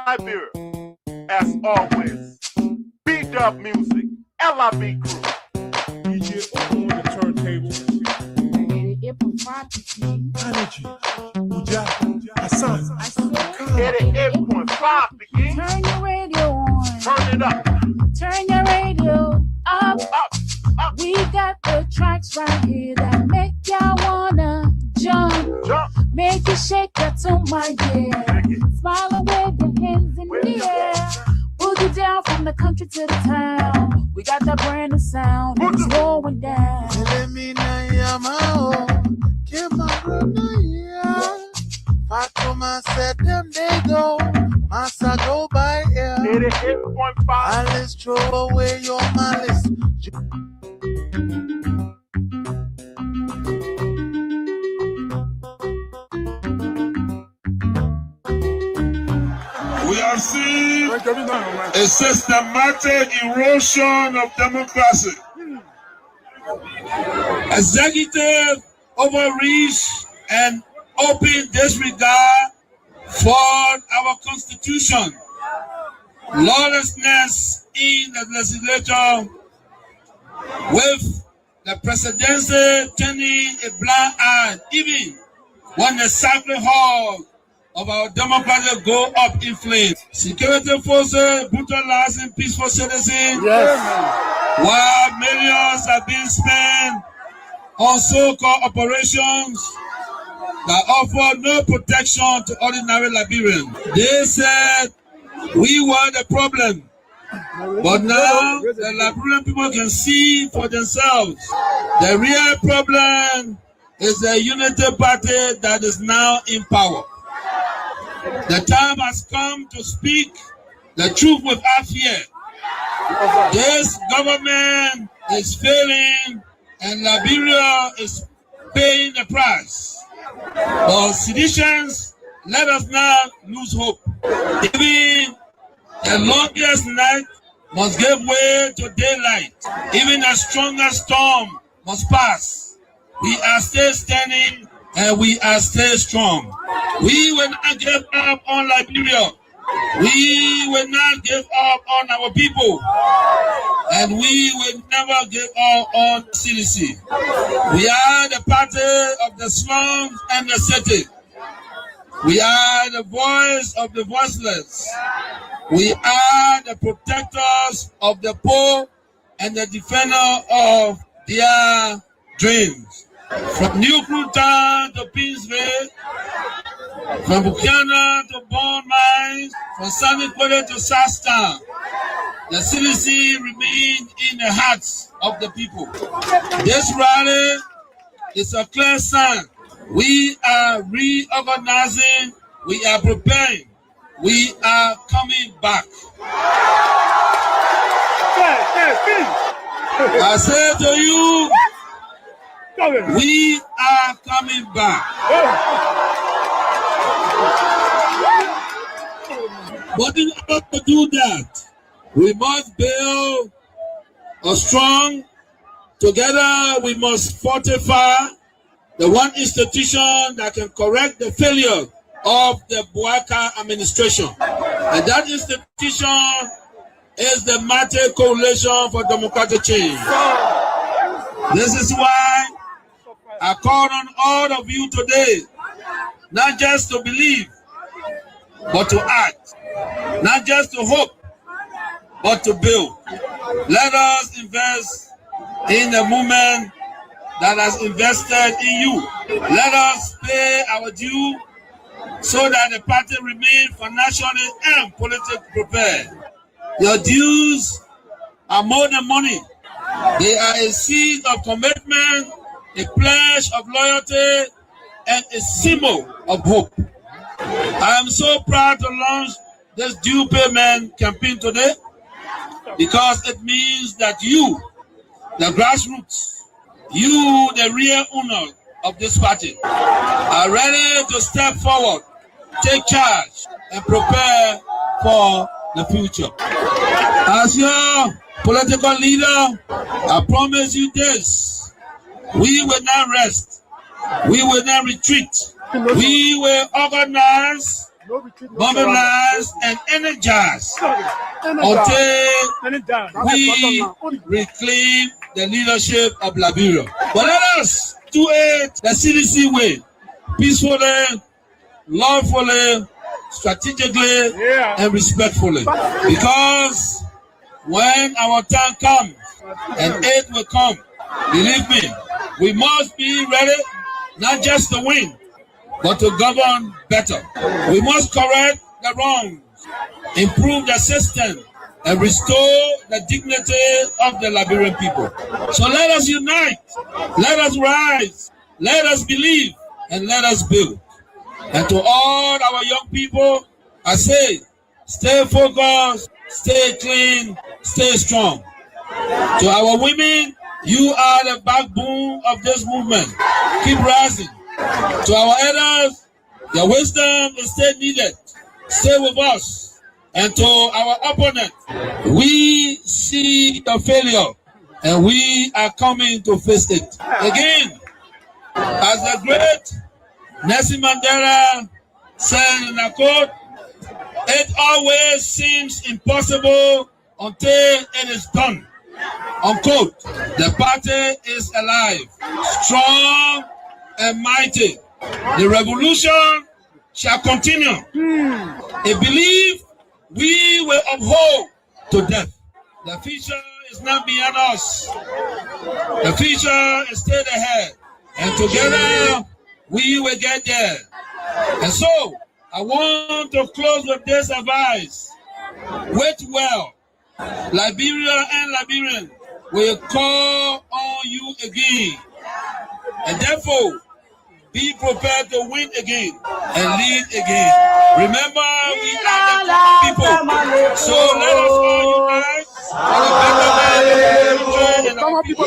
Liberia, as always, B-Dub Music, LIB Crew. DJ on the turntable. Energy, Uja, Hassan, 88.5 begin. Turn your radio on. Turn it up. Turn your radio up. Up. We got the tracks right here that make y'all wanna jump. Make you shake that to my ear. Smile and wave your hands in the air. Boogie down from the country to the town. We got that brand new sound. It's going down. Fatuma said them they go, Massa go by air. 88.5. Alice, throw away your malice. We have seen a systematic erosion of democracy. Executive overreach and open disregard for our constitution. Lawlessness in the legislature, with the presidency turning a blind eye even when the sacred hall of our democracy go up in flames. Security forces brutalizing peaceful citizens, while millions are being spent on so-called operations that offer no protection to ordinary Liberians. They said we were the problem, but now the Liberian people can see for themselves. The real problem is the unity party that is now in power. The time has come to speak the truth without fear. This government is failing and Liberia is paying the price. But seditions, let us not lose hope. Even the longest night must give way to daylight. Even the strongest storm must pass. We are still standing and we are still strong. We will not give up on Liberia. We will not give up on our people. And we will never give up on CDC. We are the party of the slums and the city. We are the voice of the voiceless. We are the protectors of the poor and the defender of their dreams. From New Cruton to Pinsville, from Buchanan to Bond Mines, from Sunny Quarter to Sastown, the CDC remains in the hearts of the people. This rally is a clear sign. We are reorganizing, we are preparing, we are coming back. I say to you, we are coming back. But in order to do that, we must build a strong, together we must fortify the one institution that can correct the failure of the Buaka administration. And that institution is the Mighty Coalition for Democratic Change. This is why I call on all of you today, not just to believe, but to act. Not just to hope, but to build. Let us invest in the movement that has invested in you. Let us pay our due so that the party remains financially and politically prepared. Your dues are more than money. They are a seed of commitment, a pledge of loyalty, and a symbol of hope. I am so proud to launch this due payment campaign today because it means that you, the grassroots, you, the real owner of this party, are ready to step forward, take charge, and prepare for the future. As your political leader, I promise you this: we will not rest, we will not retreat, we will organize mobilized, and energized until we reclaim the leadership of Liberia. But let us do it the CDC way, peacefully, lawfully, strategically, and respectfully. Because when our time comes and aid will come, believe me, we must be ready not just to win, but to govern better. We must correct the wrongs, improve the system, and restore the dignity of the Liberian people. So let us unite, let us rise, let us believe, and let us build. And to all our young people, I say, stay focused, stay clean, stay strong. To our women, you are the backbone of this movement. Keep rising. To our elders, your wisdom is still needed. Stay with us. And to our opponent, we see the failure and we are coming to face it. Again, as the great Nelson Mandela said in a quote, it always seems impossible until it is done. Unquote. The party is alive, strong and mighty. The revolution shall continue. A belief we will uphold to death. The future is not beyond us. The future is still ahead. And together we will get there. And so I want to close with this advice. Wait well. Liberia and Liberians will call on you again. And therefore, be prepared to win again and lead again. Remember, we are the people. So let us all unite for the betterment of the and our people.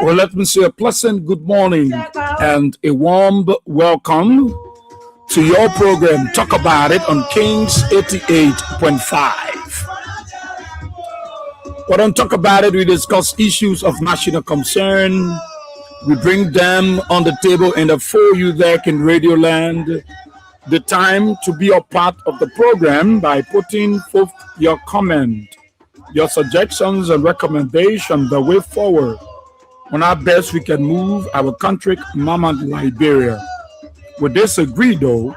Well, let me say a pleasant good morning and a warm welcome to your program, Talk About It on Kings 88.5. But on Talk About It, we discuss issues of national concern. We bring them on the table and for you there in Radio Land. The time to be a part of the program by putting forth your comment, your suggestions and recommendations, the way forward on how best we can move our country, Mama Liberia. We disagree though,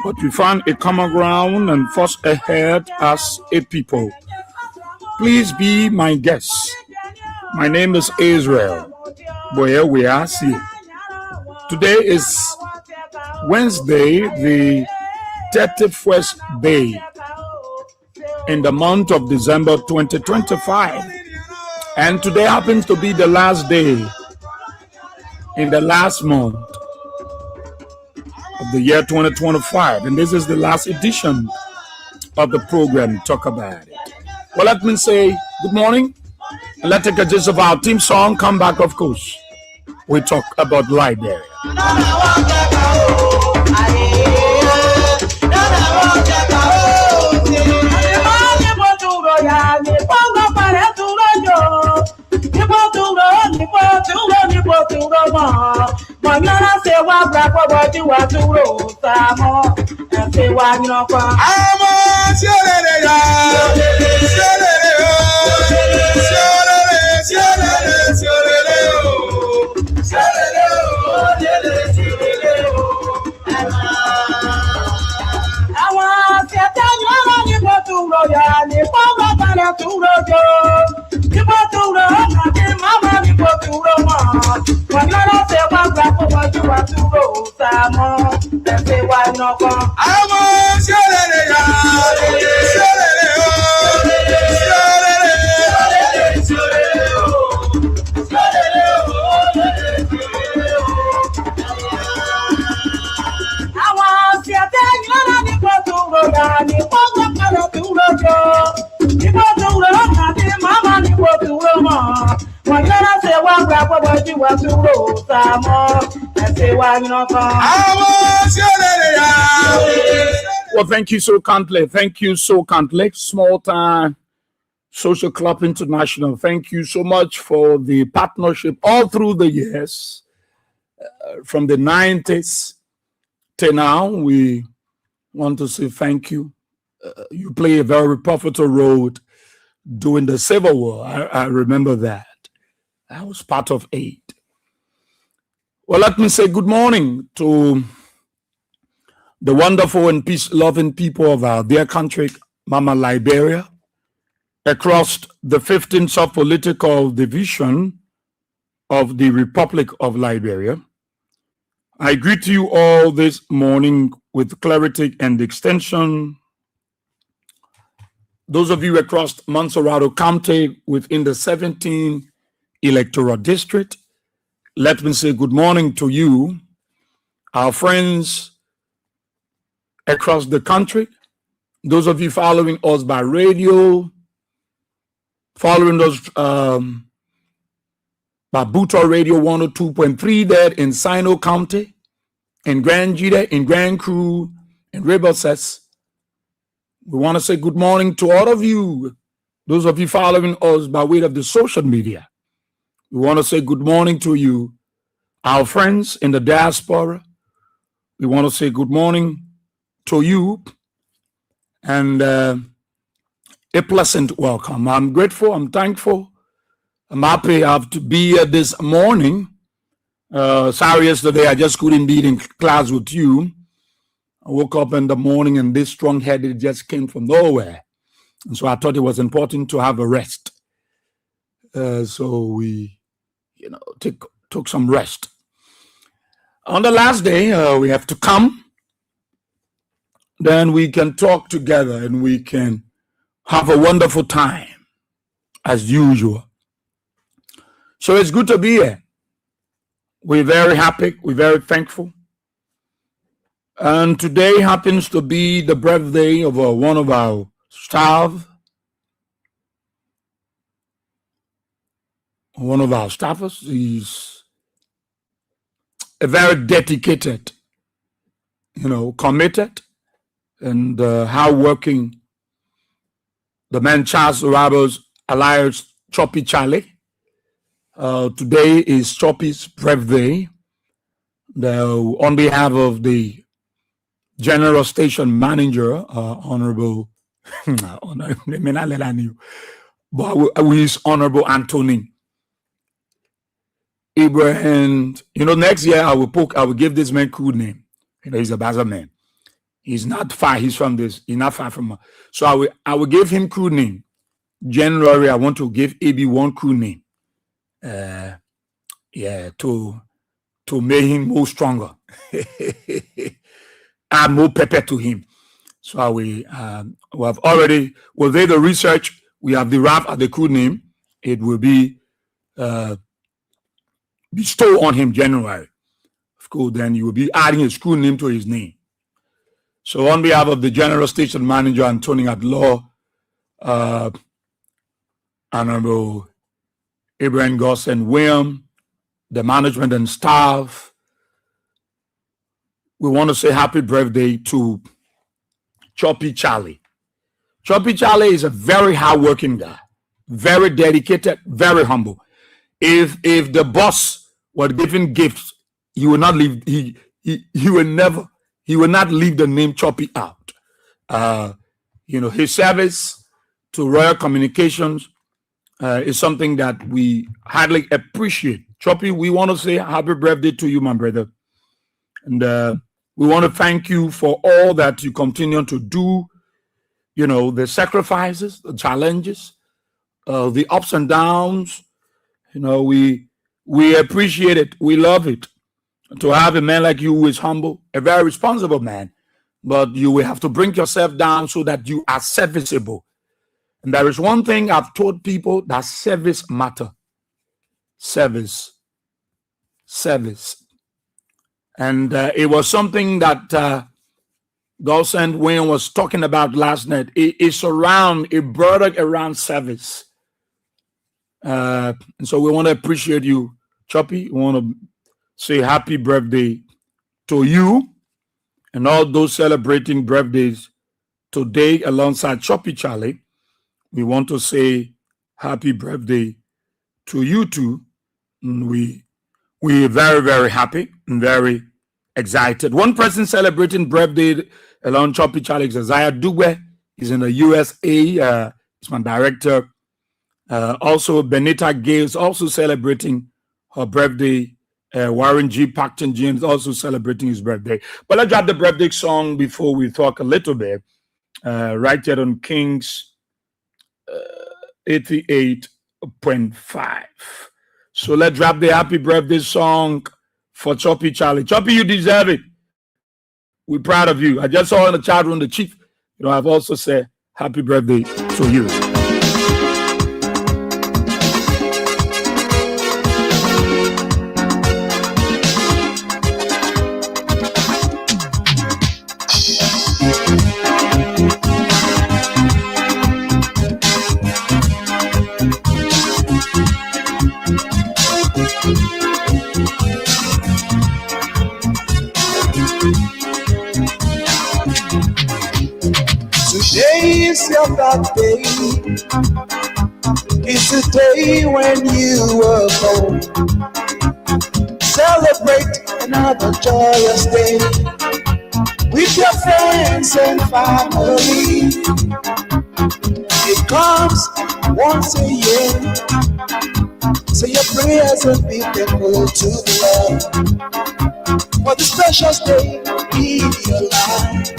but we found a common ground and force ahead as a people. Please be my guest. My name is Israel. Where we are seeing. Today is Wednesday, the 31st day in the month of December 2025. And today happens to be the last day in the last month of the year 2025. And this is the last edition of the program, Talk About It. Well, let me say good morning. And let's take a gist of our theme song. Come back, of course. We talk about Liberia. Well, thank you so kindly. Thank you so kindly. Small Time Social Club International. Thank you so much for the partnership all through the years, from the 90s to now. We want to say thank you. You play a very pivotal role during the Civil War. I remember that. I was part of it. Well, let me say good morning to the wonderful and peace-loving people of our dear country, Mama Liberia, across the 15 sub-political division of the Republic of Liberia. I greet you all this morning with clarity and extension. Those of you across Montserrado County within the 17 electoral district, let me say good morning to you, our friends across the country, those of you following us by radio, following us by Buto Radio 102.3 there in Sino County, in Grand Jita, in Grand Cru, in Riverside. We want to say good morning to all of you, those of you following us by way of the social media. We want to say good morning to you, our friends in the diaspora. We want to say good morning to you and a pleasant welcome. I'm grateful. I'm thankful. I'm happy I have to be here this morning. Sorry, yesterday I just couldn't be in class with you. I woke up in the morning and this strong headache just came from nowhere. And so I thought it was important to have a rest. So we, took some rest. On the last day, we have to come. Then we can talk together and we can have a wonderful time as usual. So it's good to be here. We're very happy. We're very thankful. And today happens to be the birthday of one of our staff. One of our staffers. He's a very dedicated, committed and hardworking. The man Charles Rabbos alias Choppy Charlie. Today is Choppy's birthday. On behalf of the General Station Manager, Honorable, Honorable Anthony Ibrahim. Next year I will give this man cool name. He's a Baza man. He's not far. He's not far from. So I will give him cool name. January I want to give AB one cool name. To make him more stronger. Add more pepper to him. So we have already, did the research, we have derived at the cool name. It will be bestow on him January. Of course, then you will be adding a school name to his name. So on behalf of the General Station Manager, Attorney at Law, Honorable Abraham Goss and William, the management and staff, we want to say happy birthday to Choppy Charlie. Choppy Charlie is a very hardworking guy, very dedicated, very humble. If the boss was giving gifts, he will not leave. He will not leave the name Choppy out. His service to Royal Communications is something that we highly appreciate. Choppy, we want to say happy birthday to you, my brother, and we want to thank you for all that you continue to do. The sacrifices, the challenges, the ups and downs. We appreciate it. We love it. To have a man like you who is humble, a very responsible man, but you will have to bring yourself down so that you are serviceable. And there is one thing I've told people, that service matter. Service. And it was something that Goss and Wayne was talking about last night. It's a product around service. And so we want to appreciate you, Choppy. We want to say happy birthday to you and all those celebrating birthdays today alongside Choppy Charlie. We want to say happy birthday to you too. And we're very, very happy and very excited. One person celebrating birthday along Choppy Charlie is Isaiah Dugwe. He's in the USA. He's my director. Also, Benita Gales also celebrating her birthday. Warren G. Pacton James also celebrating his birthday. But let's drop the birthday song before we talk a little bit. Right here on Kings 88.5. So let's drop the happy birthday song for Choppy Charlie. Choppy, you deserve it. We're proud of you. I just saw in the chat room the chief. I've also said happy birthday to you. Today is your birthday. It's a day when you were born. Celebrate another joyous day with your friends and family. It comes once a year, so your prayers will be thankful to the Lord for the special day in your life.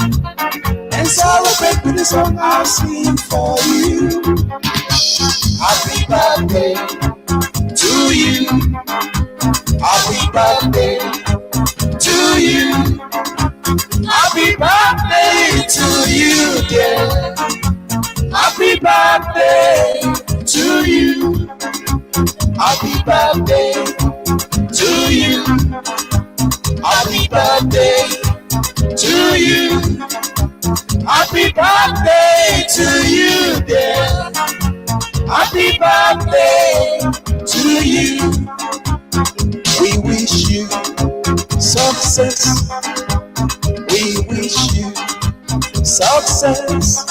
And celebrate with the song I'll sing for you. Happy birthday to you. Happy birthday to you. Happy birthday to you, dear. Happy birthday to you. Happy birthday to you. Happy birthday to you. Happy birthday to you, dear. Happy birthday to you. We wish you success. We wish you success.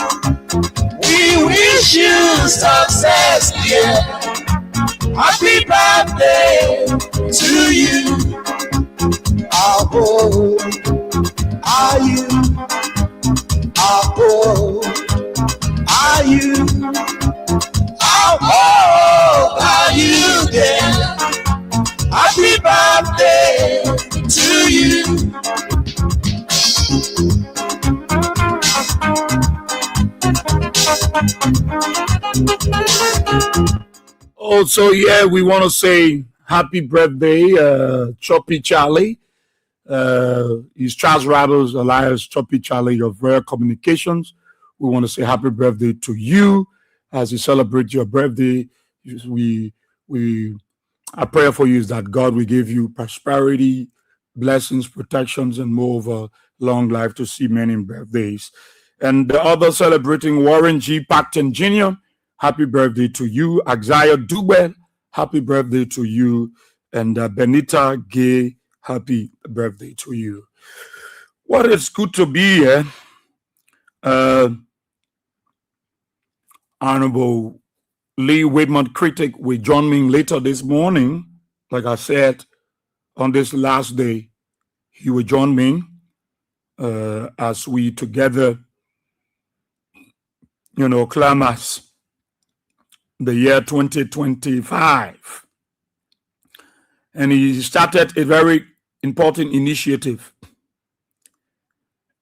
We wish you success, dear. Happy birthday to you. How old are you? How old are you? How old are you, dear? Happy birthday to you. Also, we want to say happy birthday, Choppy Charlie. He's Charles Rattles, alias Choppy Charlie of Rare Communications. We want to say happy birthday to you as you celebrate your birthday. We Our prayer for you is that God will give you prosperity, blessings, protections, and more of a long life to see many birthdays. And the other celebrating Warren G. Pacton Jr., happy birthday to you. Isaiah Dubel, happy birthday to you. And Benita Gay, happy birthday to you. Well, it's good to be here. Honorable Lee Whitman critic will join me later this morning. Like I said, on this last day, he will join me as we together, climax the year 2025. And he started a very important initiative.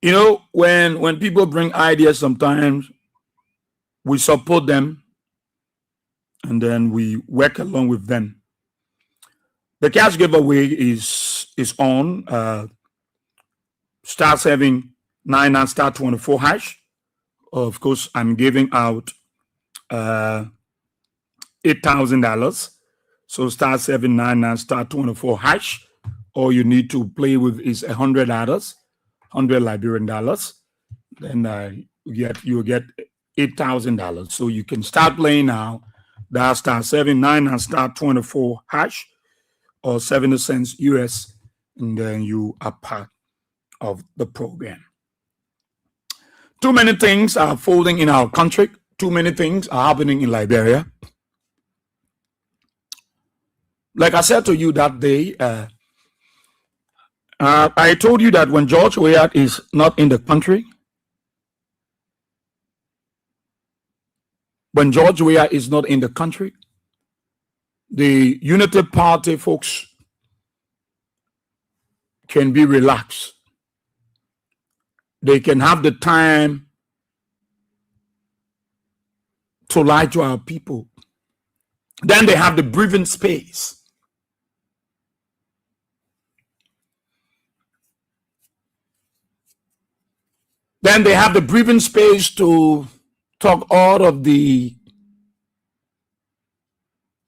When people bring ideas, sometimes we support them and then we work along with them. The cash giveaway is on star 799 and star 24 hash. Of course, I'm giving out $8,000. So star 799 star 24 hash. All you need to play with is $100, 100 Liberian dollars. Then you get $8,000. So you can start playing now. That's star 799 and star 24 hash, or 70 cents US, and then you are part of the program. Too many things are folding in our country. Too many things are happening in Liberia. Like I said to you that day, I told you that when George Weah is not in the country, the Unity Party folks can be relaxed. They can have the time to lie to our people. Then they have the breathing space. Then they have the breathing space to talk all of the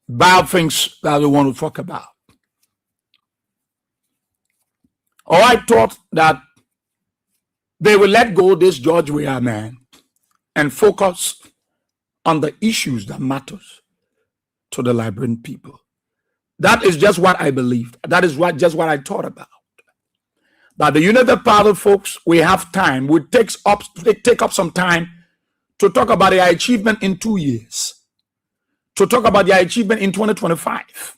bad things that they want to talk about. Or I thought that they will let go of this George Weah man and focus on the issues that matters to the Liberian people. That is just what I believed. That is just what I thought about. But the United Party folks, we have time. We take up some time to talk about their achievement in 2 years, to talk about their achievement in 2025,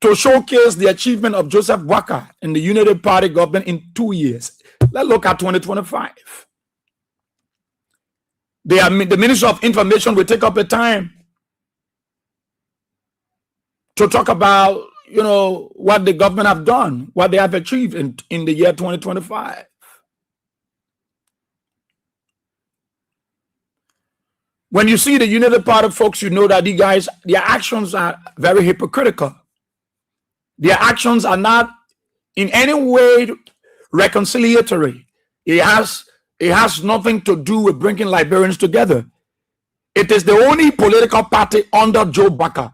to showcase the achievement of Joseph Boakai and the United Party government in 2 years. Let's look at 2025. The Minister of Information will take up a time to talk about, what the government have done, what they have achieved in the year 2025. When you see the United Party folks, you know that these guys, their actions are very hypocritical. Their actions are not in any way reconciliatory. It has nothing to do with bringing Liberians together. It is the only political party under Joe Boakai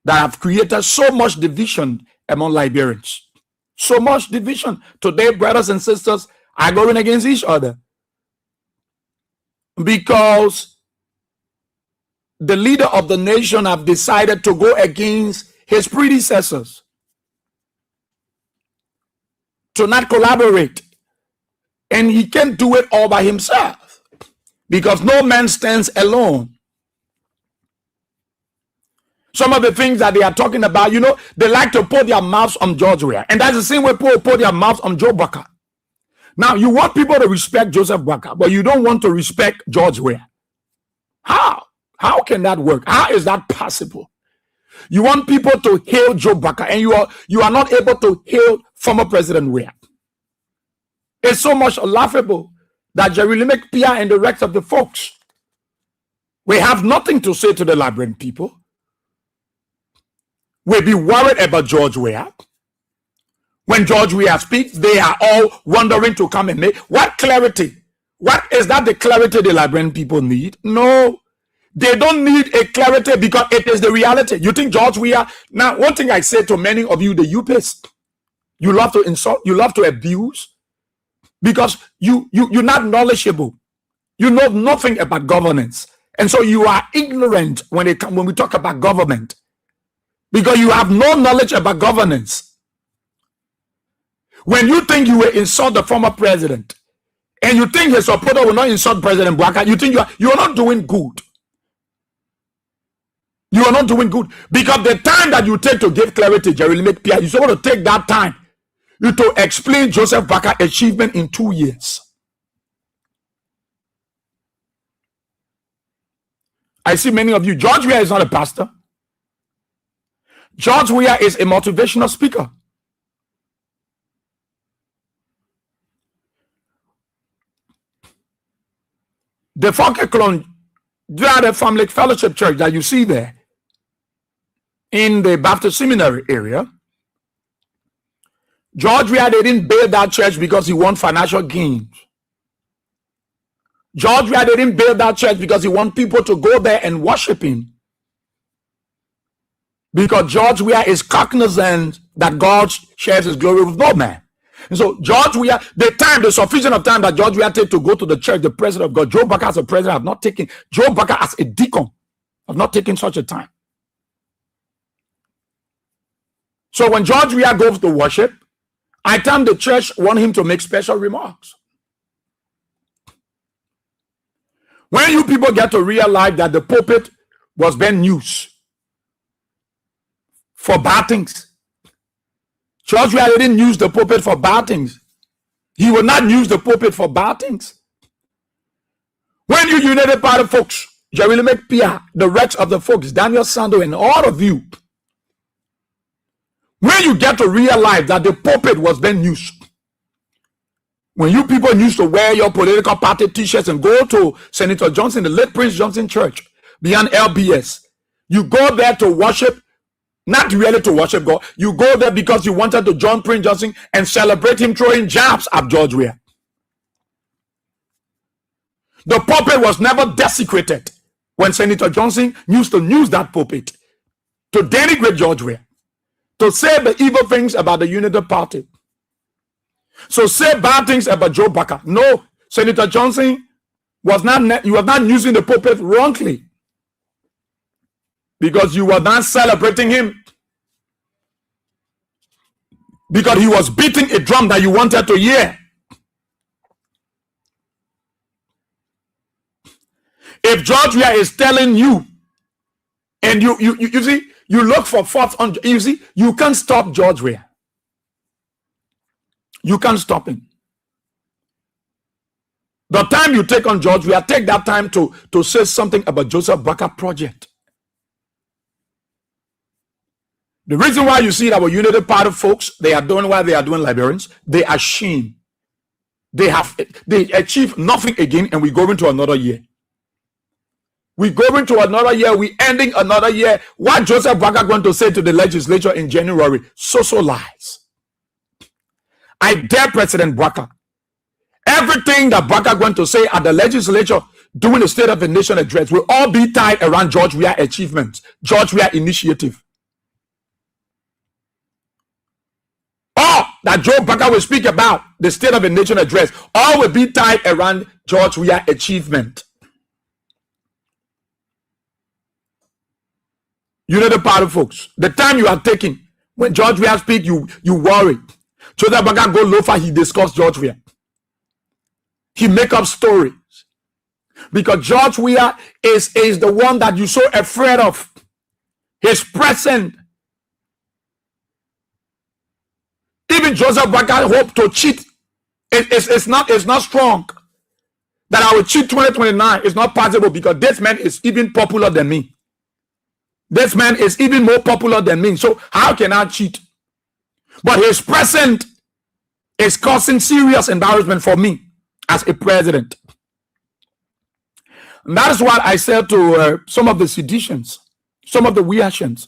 that have created so much division among Liberians. So much division. Today, brothers and sisters are going against each other because the leader of the nation have decided to go against his predecessors, to not collaborate. And he can't do it all by himself because no man stands alone. Some of the things that they are talking about, they like to put their mouths on George Weah. And that's the same way people put their mouths on Joe Boakai. Now, you want people to respect Joseph Boakai, but you don't want to respect George Weah. How? How can that work? How is that possible? You want people to hail Joe Boakai, and you are not able to hail former President Weah. It's so much laughable that Jerry Limek Pia and the rest of the folks, we have nothing to say to the Liberian people. We'll be worried about George Weah. When George Weah speaks, they are all wondering to come and make what clarity? What is that the clarity the Liberian people need? No. They don't need a clarity because it is the reality. You think George Weah? Now, one thing I say to many of you, the UPs, you love to insult, you love to abuse because you're not knowledgeable. You know nothing about governance. And so you are ignorant when we talk about government because you have no knowledge about governance. When you think you will insult the former president and you think his supporter will not insult President Bouaka, you think you are not doing good. You are not doing good because the time that you take to give clarity, Jerry McPierre, you're supposed to take that time to explain Joseph Bouaka's achievement in 2 years. I see many of you. George Weah is not a pastor. George Weah is a motivational speaker. The Funkeklon, the Family Fellowship Church that you see there in the Baptist Seminary area, George Weah, they didn't build that church because he want financial gains. George Weah, they didn't build that church because he want people to go there and worship him. Because George Weah is cognizant that God shares his glory with no man. And so George Weah, the sufficient of time that George Weah take to go to the church, the president of God, Joe Bouaka as a president have not taken, Joe Bouaka as a deacon have not taken such a time. So when George Weah goes to worship, I tell the church want him to make special remarks. When you people get to realize that the pulpit was being used for bad things, George Weah didn't use the pulpit for bad things. He will not use the pulpit for bad things. When you United Party folks, Jerry McPierre, the rest of the folks, Daniel Sando, and all of you, when you get to realize that the pulpit was being used, when you people used to wear your political party t-shirts and go to Senator Johnson, the late Prince Johnson Church, beyond LBS, you go there to worship, not really to worship God. You go there because you wanted to join Prince Johnson and celebrate him throwing jabs at George Weah. The pulpit was never desecrated when Senator Johnson used to use that pulpit to denigrate George Weah, to say the evil things about the United Party. So say bad things about Joe Bouaka. No, Senator Johnson was not using the pulpit wrongly because you were not celebrating him, because he was beating a drum that you wanted to hear. If George Weah is telling you, and you see, you look for faults on, you see, you can't stop George Weah. You can't stop him. The time you take on George Weah, take that time to say something about Joseph Bouaka project. The reason why you see that our United Party folks, they are doing what they are doing, Liberians, they are ashamed. They achieve nothing again, and we go into another year. We go into another year, we ending another year. What Joseph Bouaka going to say to the legislature in January? So lies. I dare President Bouaka. Everything that Bouaka going to say at the legislature during the State of the Nation address will all be tied around George Weah achievements, George Weah initiative. All that Joe Bouaka will speak about the State of the Nation address, all will be tied around George Weah achievement. You know the Party folks, the time you are taking when George Weah speak, you worry. Joseph Bouaka go loafer, he discuss George Weah. He make up stories. Because George Weah is the one that you're so afraid of. His present. Even Joseph Bouaka hope to cheat. It's not strong. That I will cheat 2029 is not possible because this man is even popular than me. This man is even more popular than me. So how can I cheat? But his present is causing serious embarrassment for me as a president. And that is what I said to some of the seditians, some of the Weahians,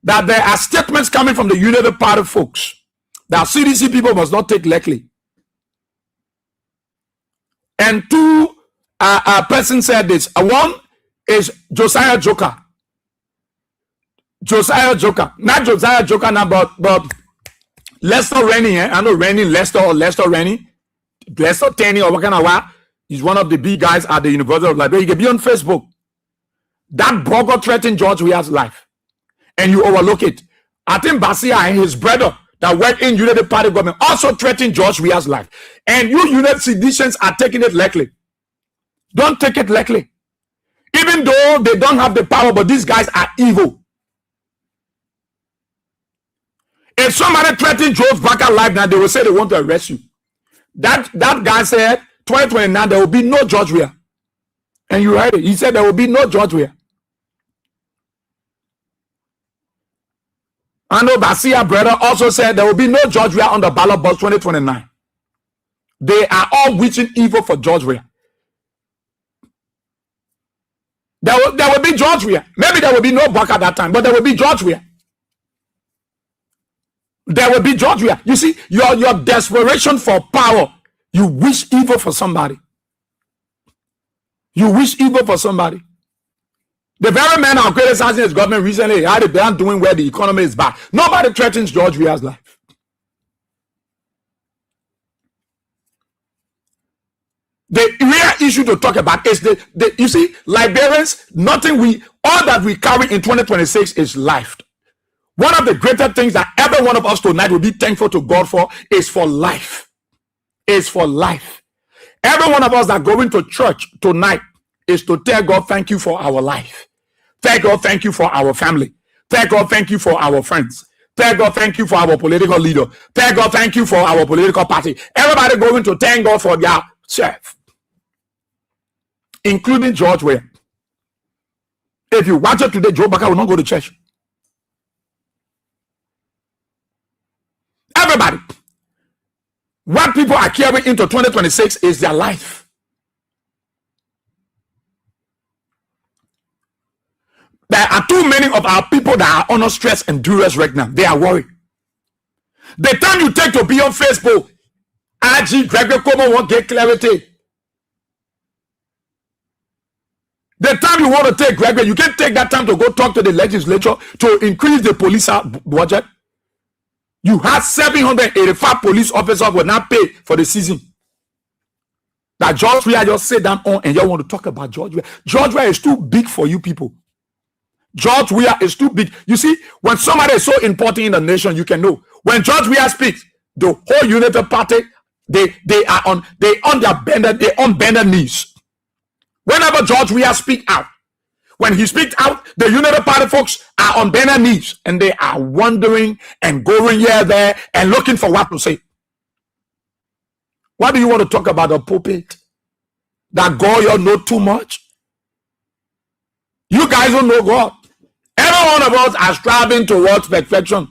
that there are statements coming from the United Party folks that CDC people must not take lightly. And two persons said this. One is Josiah Joker. Josiah Joker. Not Josiah Joker now, but Lester Rennie. I know Rennie Lester or Lester Rennie. Lester Tenney or what kind of what? He's one of the big guys at the University of Liberia. You can be on Facebook. That blogger threatened George Weah's life. And you overlook it. I think Basia and his brother that work in Unity Party government also threatened George Weah's life. And you Unity citizens are taking it lightly. Don't take it lightly. Even though they don't have the power, but these guys are evil. If somebody threatened George Barker's life now, they will say they want to arrest you. That guy said 2029 there will be no George Weah. And you heard it. He said there will be no George Weah. I know Basia brother also said there will be no George Weah on the ballot box 2029. They are all wishing evil for George Weah. There will be George Weah. Maybe there will be no Barker at that time, but there will be George Weah. There will be George Weah. You see, your desperation for power, you wish evil for somebody. You wish evil for somebody. The very man who criticizing his government recently had it done doing where the economy is bad. Nobody threatens George Weah's life. The real issue to talk about is you see, Liberians, all that we carry in 2026 is life. One of the greater things that every one of us tonight will be thankful to God for is for life. Is for life. Every one of us that going to church tonight is to tell God thank you for our life. Thank God thank you for our family. Thank God thank you for our friends. Thank God thank you for our political leader. Thank God thank you for our political party. Everybody going to thank God for their self, including George Weah. If you watch it today, Joe Barker will not go to church. Everybody. What people are carrying into 2026 is their life. There are too many of our people that are under stress and duress right now. They are worried. The time you take to be on Facebook, RG Gregory Como won't get clarity. The time you want to take Gregory, you can't take that time to go talk to the legislature to increase the police budget. You have 785 police officers will not pay for the season. That George Weah just sit down on and y'all want to talk about George Weah. George Weah is too big for you people. George Weah is too big. You see, when somebody is so important in the nation, you can know. When George Weah speaks, the whole Unity Party, they on bended knees. Whenever George Weah speak out, when he speaks out, the Unity Party folks are on bended knees and they are wondering and going here, there, and looking for what to say. What do you want to talk about the pulpit? That God you know too much? You guys don't know God. Every one of us are striving towards perfection.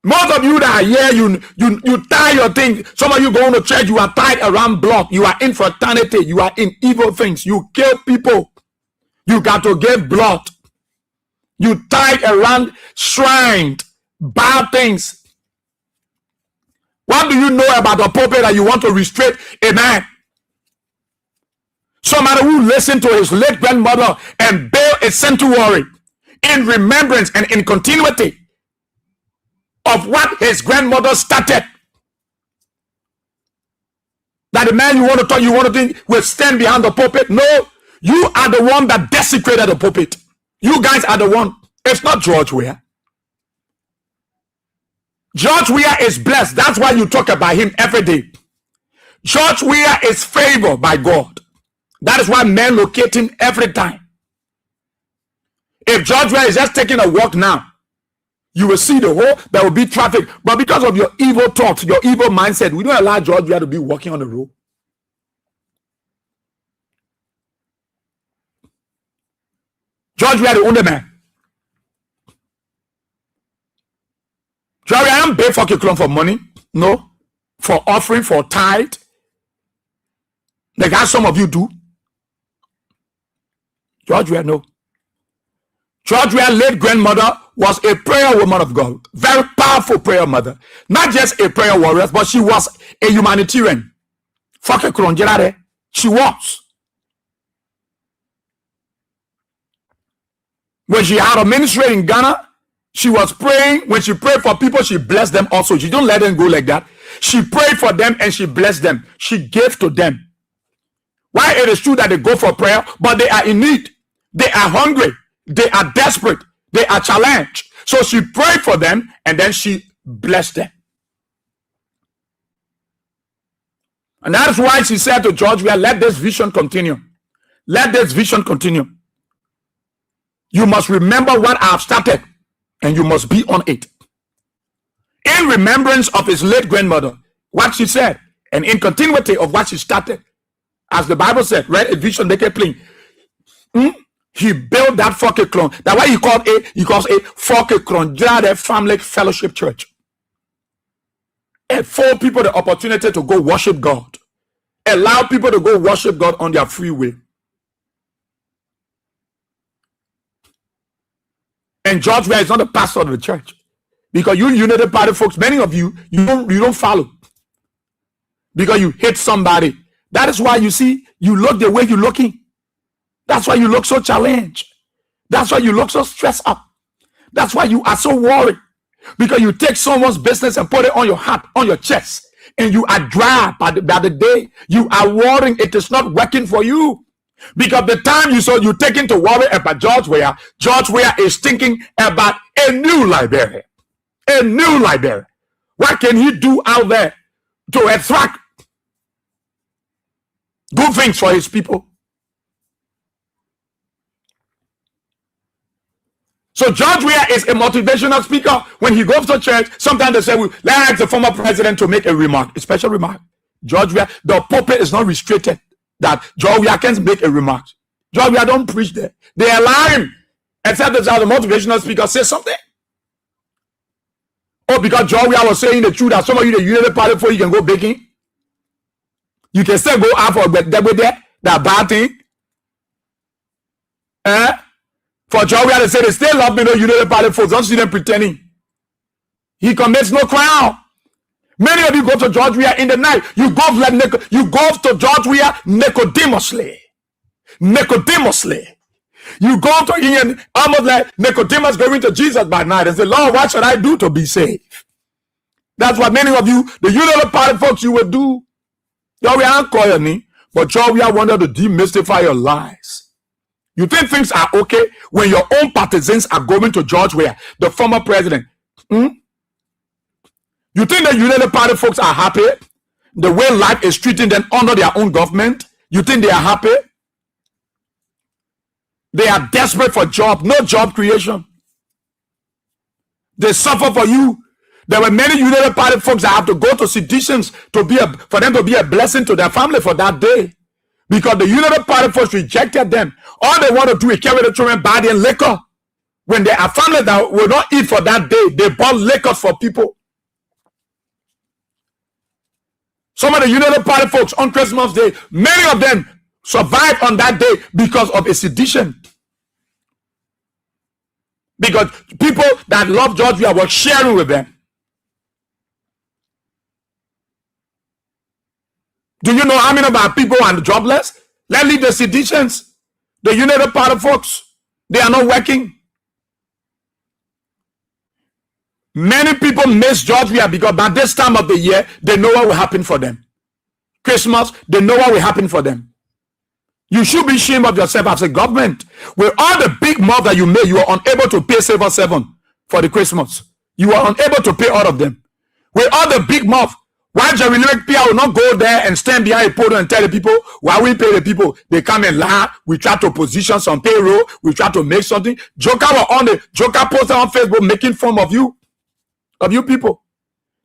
Most of you that are here, you tie your thing. Some of you going to church, you are tied around block. You are in fraternity. You are in evil things. You kill people. You got to give blood. You tied around shrine, bad things. What do you know about the pulpit that you want to restrict a man? Somebody who listened to his late grandmother and built a sanctuary in remembrance and in continuity of what his grandmother started. That the man you want to think will stand behind the pulpit? No, you are the one that desecrated the pulpit. You guys are the one. It's not George Weah. George Weah is blessed. That's why you talk about him every day. George Weah is favored by God. That is why men locate him every time. If George Weah is just taking a walk now, you will see there will be traffic. But because of your evil thoughts, your evil mindset, we don't allow George Weah to be walking on the road. George Weah the only man. George Weah, I am pay for Kiklon for money. No. For offering, for tithe. Like how some of you do. George Weah, no. George Weah's late grandmother was a prayer woman of God. Very powerful prayer mother. Not just a prayer warrior, but she was a humanitarian. She was. When she had a ministry in Ghana, she was praying. When she prayed for people, she blessed them also. She don't let them go like that. She prayed for them and she blessed them. She gave to them. Why it is true that they go for prayer, but they are in need. They are hungry. They are desperate. They are challenged. So she prayed for them and then she blessed them. And that's why she said to George, let this vision continue. Let this vision continue. You must remember what I have started and you must be on it. In remembrance of his late grandmother, what she said, and in continuity of what she started, as the Bible said, read a vision, make it plain. He built that Fokekron. That's why he calls it Fokekron, the Family Fellowship Church. And afford people the opportunity to go worship God. Allow people to go worship God on their free will. And George Weah is not the pastor of the church. Because you United Party folks, many of you, you don't follow. Because you hate somebody. That is why you see, you look the way you're looking. That's why you look so challenged. That's why you look so stressed up. That's why you are so worried. Because you take someone's business and put it on your heart, on your chest. And you are dry by the day. You are worrying. It is not working for you. Because the time you taking to worry about George Weah is thinking about a new Liberia. A new Liberia. What can he do out there to attract good things for his people? So George Weah is a motivational speaker. When he goes to church, sometimes they say, let's ask the former president to make a remark, a special remark. George Weah, the pulpit is not restricted that George Weah can't make a remark. George Weah don't preach there. They allow him, except that the motivational speaker says something. Oh, because George Weah was saying the truth that some of you, the United Party, before you can go baking. You can still go out for that bad thing. For George Weah to say they still love me, no United Party folks. Don't see them pretending. He commits no crime. Many of you go to George Weah in the night. You go to George Weah Nicodemously. You go to him almost like Nicodemus going to Jesus by night and say, Lord, what should I do to be saved? That's what many of you, the United Party folks, you will do. George Weah ain't calling me, but George Weah wanted to demystify your lies. You think things are okay when your own partisans are going to George Weah, the former president? You think the United Party folks are happy? The way life is treating them under their own government? You think they are happy? They are desperate for job, no job creation. They suffer for you. There were many United Party folks that have to go to seditions for them to be a blessing to their family for that day. Because the United Party folks rejected them. All they want to do is carry the children body and liquor. When there are families that will not eat for that day, they bought liquor for people. Some of the United Party folks on Christmas Day, many of them survived on that day because of a sedition. Because people that love George Weah were sharing with them. Do you know how many of our people are jobless? Let's leave the seditions. The United Party folks, they are not working. Many people miss George Weah because by this time of the year, they know what will happen for them. Christmas, they know what will happen for them. You should be ashamed of yourself as a government. With all the big moves that you made, you are unable to pay Silver 7 for the Christmas. You are unable to pay all of them. With all the big moves, why Jerry Lyric Pia will not go there and stand behind a podium and tell the people, why we pay the people? They come and lie. We try to position some payroll. We try to make something. Joker posted on Facebook making fun of you people.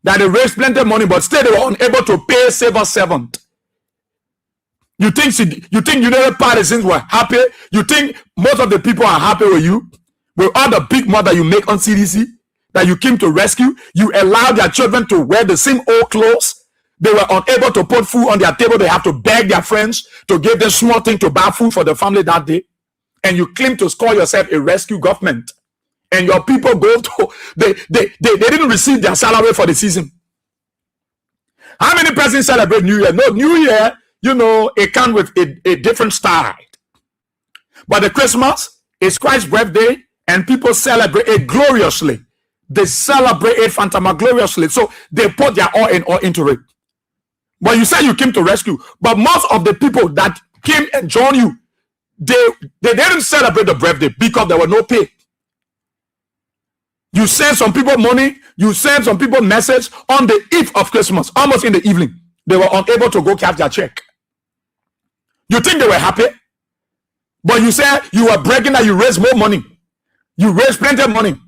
That they raised plenty of money, but still they were unable to pay Silver 7. You think United Partisans were happy? You think most of the people are happy with you? With all the big money that you make on CDC? That you came to rescue? You allowed their children to wear the same old clothes? They were unable to put food on their table. They have to beg their friends to give them small thing to buy food for the family that day. And you claim to call yourself a rescue government. And your people go to, they didn't receive their salary for the season. How many persons celebrate New Year? No, New Year, it comes with a different style. But the Christmas is Christ's birthday, and people celebrate it gloriously. They celebrate it phantasmagloriously. So they put their all into it. But you said you came to rescue. But most of the people that came and joined you, they didn't celebrate the birthday because there was no pay. You send some people money, you send some people message on the eve of Christmas, almost in the evening. They were unable to go cash their check. You think they were happy? But you said you were bragging that you raised more money. You raised plenty of money.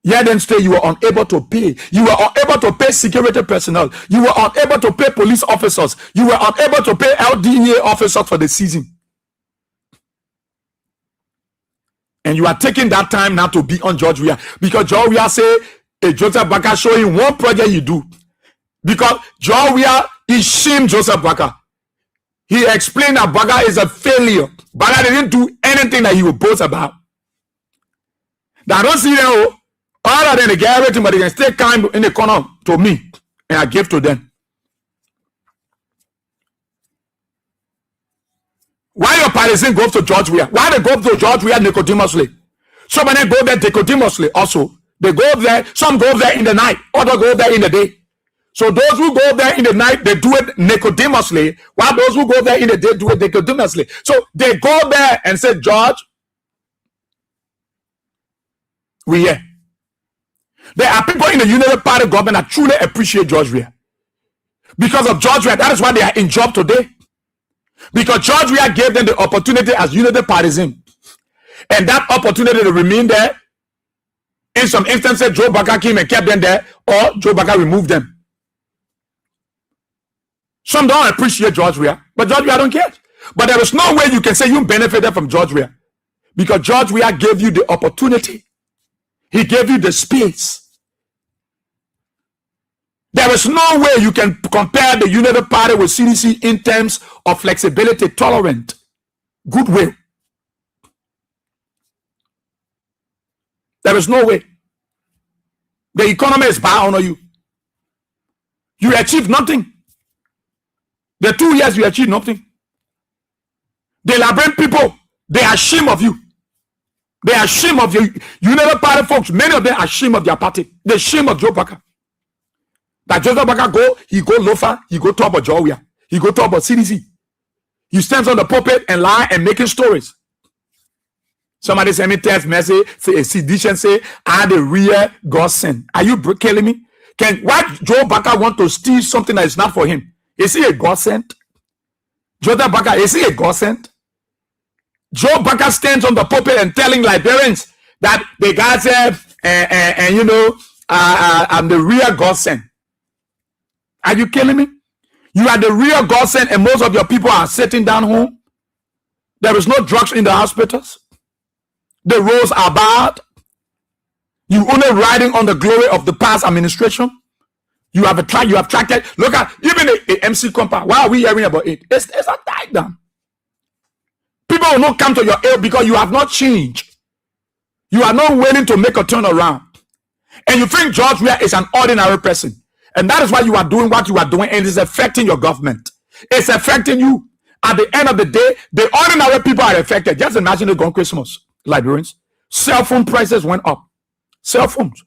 Yet then still you were unable to pay. You were unable to pay security personnel. You were unable to pay police officers. You were unable to pay LDA officers for the season. And you are taking that time now to be on George Weah. Because George Weah say, hey, Joseph Baka show you one project you do. Because George Weah, he shamed Joseph Baka. He explained that Baka is a failure. Baka didn't do anything that he would boast about. That I don't see them other than they get everything, but they can stay kind in the corner to me. And I give to them. Why your partisan go to George Weah? Why they go to George Weah nicodemously? Some of them go there nicodemously also. They go there, some go there in the night, others go there in the day. So those who go there in the night, they do it nicodemously, while those who go there in the day do it nicodemously. So they go there and say, George, we here. There are people in the United Party government that truly appreciate George Weah. Because of George Weah, that is why they are in job today. Because George Weah gave them the opportunity as United Partisan. And that opportunity to remain there. In some instances, Joe Baka came and kept them there, or Joe Baka removed them. Some don't appreciate George Weah, but George Weah don't care. But there is no way you can say you benefited from George Weah. Because George Weah gave you the opportunity. He gave you the space. There is no way you can compare the United Party with CDC in terms of flexibility, tolerant, goodwill. There is no way. The economy is bad on you. You achieved nothing. The 2 years you achieved nothing. The Liberian people, they are ashamed of you. They are ashamed of you. United Party folks, many of them are ashamed of their party. They're ashamed of Joe Baka. That Joseph Baka go, he go loafer, he go talk about George Weah, he go talk about CDC. He stands on the pulpit and lie and making stories. Somebody send me text message, say a sedition, say, I the real God sent. Are you killing me? Why Joe Baka want to steal something that is not for him? Is he a God sent? Joseph Baka, is he a God sent? Joe Baka stands on the pulpit and telling Liberians that the guy said, I'm the real God sent. Are you killing me? You are the real God sent, and most of your people are sitting down home. There is no drugs in the hospitals. The roads are bad. You only riding on the glory of the past administration. You have attracted. Look at even the MC compound. Why are we hearing about it? It's a die down. People will not come to your aid because you have not changed. You are not willing to make a turnaround. And you think George Weah is an ordinary person. And that is why you are doing what you are doing, and it's affecting your government. It's affecting you. At the end of the day, the ordinary people are affected. Just imagine it gone Christmas, Liberians. Cell phone prices went up. Cell phones.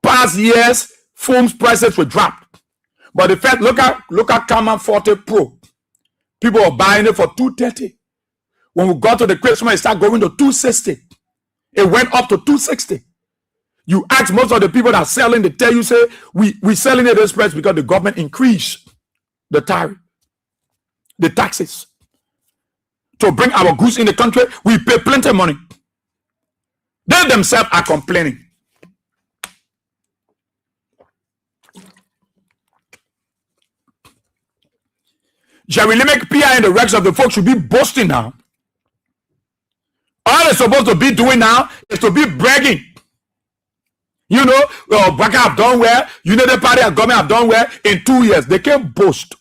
Past years, phones prices were dropped. But the fact, look at Camera 40 Pro. People were buying it for $230. When we got to the Christmas, it started going to $260. It went up to $260. You ask most of the people that are selling, they tell you, say, we selling at this price because the government increased the tariff, the taxes. To bring our goods in the country, we pay plenty of money. They themselves are complaining. Jerry Limerick, PI, and the rest of the folks should be boasting now. All they're supposed to be doing now is to be bragging. You know, Baka have done well, United Party and government have done well in 2 years. They can't boast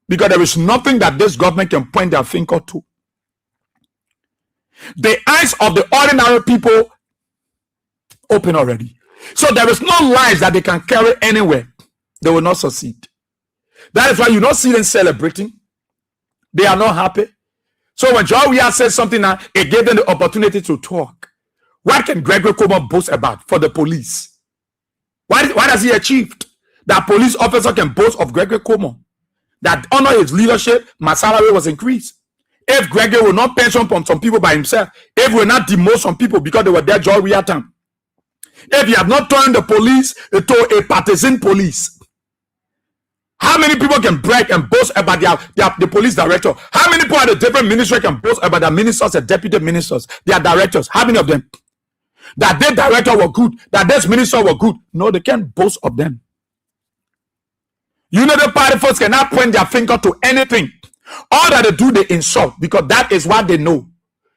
because there is nothing that this government can point their finger to. The eyes of the ordinary people open already. So there is no lies that they can carry anywhere. They will not succeed. That is why you don't see them celebrating. They are not happy. So when George Weah said something now, it gave them the opportunity to talk. What can Gregory Como boast about for the police? What has he achieved? That police officer can boast of Gregory Como. That under his leadership, my salary was increased. If Gregory will not pension from some people by himself, if we will not demote some people because they were there George Weah time, if he have not turned the police to a partisan police, how many people can brag and boast about the police director? How many people at the different ministry can boast about their ministers and deputy ministers, their directors? How many of them? That their director were good, that this minister were good. No, they can't boast of them. You know, the party folks cannot point their finger to anything. All that they do, they insult, because that is what they know.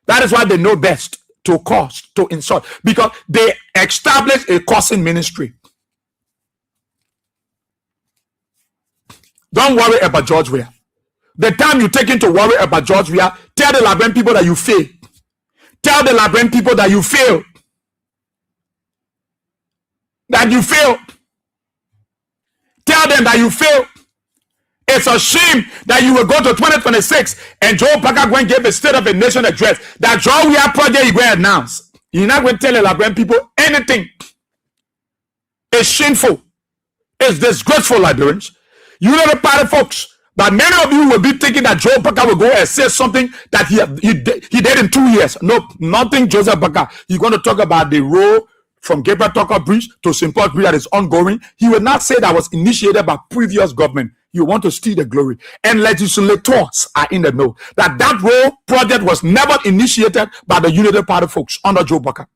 That is what they know best, to curse, to insult, because they establish a cursing ministry. Don't worry about George Weah. The time you take to worry about George Weah, tell the Liberian people that you fail. Tell the Liberian people that you fail. That you fail. Tell them that you fail. It's a shame that you will go to 2026 and Joe Parker going to give a State of a Nation address. That George Weah project he going to announce. You're not going to tell the Liberian people anything. It's shameful. It's disgraceful, Liberians. You know the party folks, but many of you will be thinking that Joe Parker will go and say something that he did in 2 years. No, nothing Joseph Parker. He's going to talk about the road from Gabriel Tucker Bridge to St. Paul Bridge that is ongoing. He will not say that was initiated by previous government. You want to steal the glory. And legislators are in the know that road project was never initiated by the Unity Party folks under Joe Parker.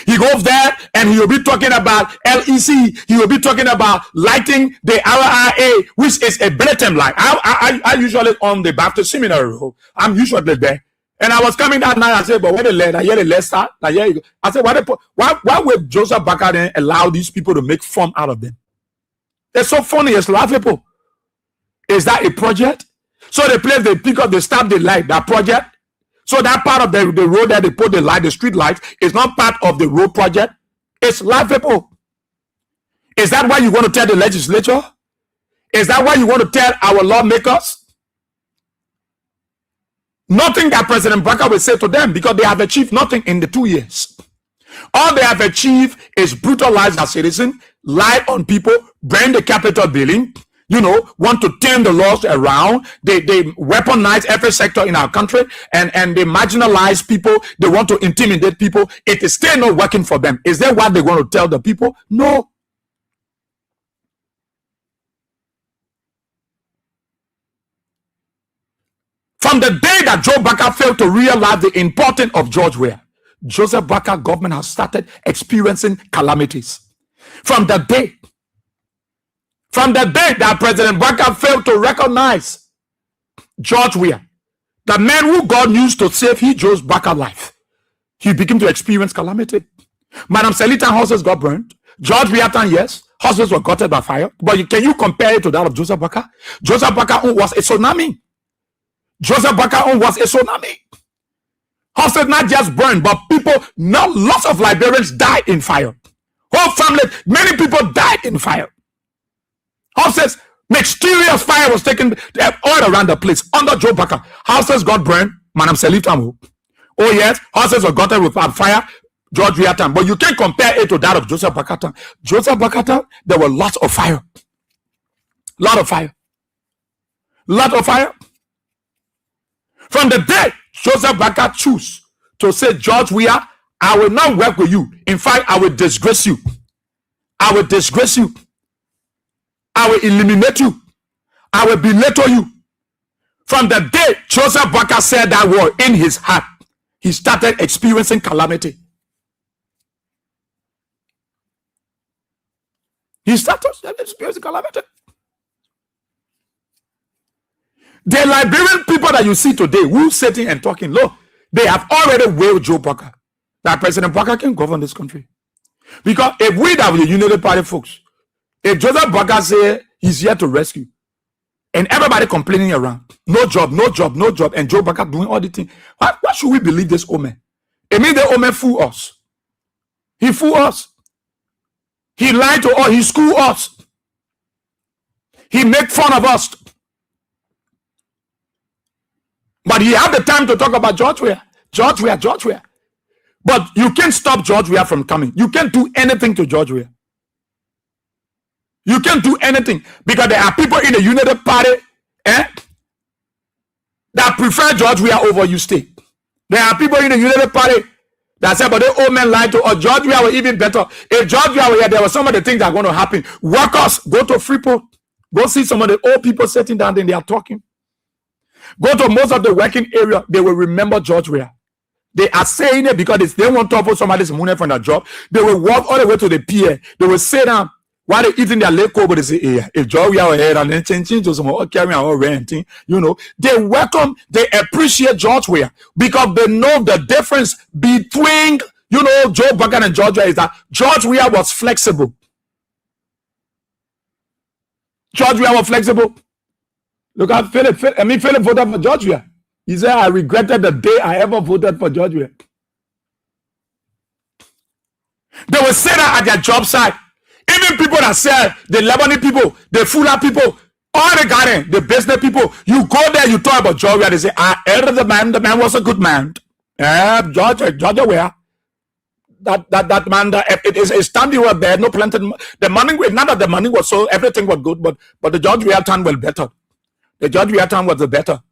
He goes there and he will be talking about LEC. He will be talking about lighting the RRA, which is a blatant lie. I usually on the Baptist seminary. I'm usually there. And I was coming that night. I said, but what the lead? I hear the left side. I said, why would Joseph Bakker then allow these people to make fun out of them? It's so funny. It's laughable. Is that a project? So the place they pick up, they stop the light, that project. So that part of the road that they put the light, the street lights, is not part of the road project. It's laughable. Is that why you want to tell the legislature? Is that why you want to tell our lawmakers? Nothing that President Bakker will say to them, because they have achieved nothing in the 2 years. All they have achieved is brutalize our citizens, lie on people, burn the Capitol building, want to turn the laws around. They weaponize every sector in our country, and they marginalize people. They want to intimidate people. It is still not working for them. Is that what they want to tell the people? No. From the day that Joe Bakker failed to realize the importance of George Weah, Joseph Bakker government has started experiencing calamities. From the day that President Bakker failed to recognize George Weah, the man who God used to save Joe's Bakker life, he began to experience calamity. Madam Selita houses got burned. George Weah, yes, houses were gutted by fire. But can you compare it to that of Joseph Bakker? Joseph Bakker was a tsunami. Joseph Bakker was a tsunami. Houses not just burned, but people, now lots of Liberians died in fire. Whole family, many people died in fire. Houses, mysterious fire was taken all around the place under Joe Bakker. Houses got burned, Madam Selita. Oh yes, houses were gotten with fire, George Weah time. But you can't compare it to that of Joseph Bakker time. Joseph Bakker time, there were lots of fire. Lot of fire. Lot of fire. From the day Joseph Bakker choose to say, George Weah, I will not work with you. In fact, I will disgrace you. I will disgrace you. I will eliminate you. I will belittle you. From the day Joseph Bakker said that word in his heart, he started experiencing calamity. He started experiencing calamity. The Liberian people that you see today who sitting and talking low, they have already wailed Joe Bakker that President Bakker can govern this country. Because if we that the Unity Party folks, if Joseph Bakker say he's here to rescue, and everybody complaining around, no job, no job, no job, and Joe Bakker doing all the things, why should we believe this omen? It means the omen fool us. He fool us. He lied to us. He school us. He make fun of us. But he had the time to talk about George Weah. But you can't stop George Weah from coming. You can't do anything to George Weah. You can't do anything because there are people in the United Party that prefer George Weah over you stay. There are people in the United Party that say, but the old man lied to, or George Weah were even better. If George Weah were here, there were some of the things that are going to happen. Workers, go to Freeport. Go see some of the old people sitting down and they are talking. Go to most of the working area. They will remember George Weah. They are saying it because they want to offer somebody's money from their job. They will walk all the way to the pier. They will sit down while they're eating their leg over. They say, hey, if George Weah were here and then change to some carrying our renting, they welcome, they appreciate George Weah because they know the difference between, Joe Biden and George Weah is that George Weah was flexible. George Weah was flexible. Look at Philip. Philip voted for George Weah. He said, I regretted the day I ever voted for George Weah. They will say that at their job site. Even people that sell, the Lebanese people, the Fula people, all the garden, the business people, you go there, you talk about George Weah, they say, I heard the man was a good man. George Weah. That man, it is a standing were there, no planted. The money, none of the money was so, everything was good, but the George Weah time was better. The George Weah time was the better.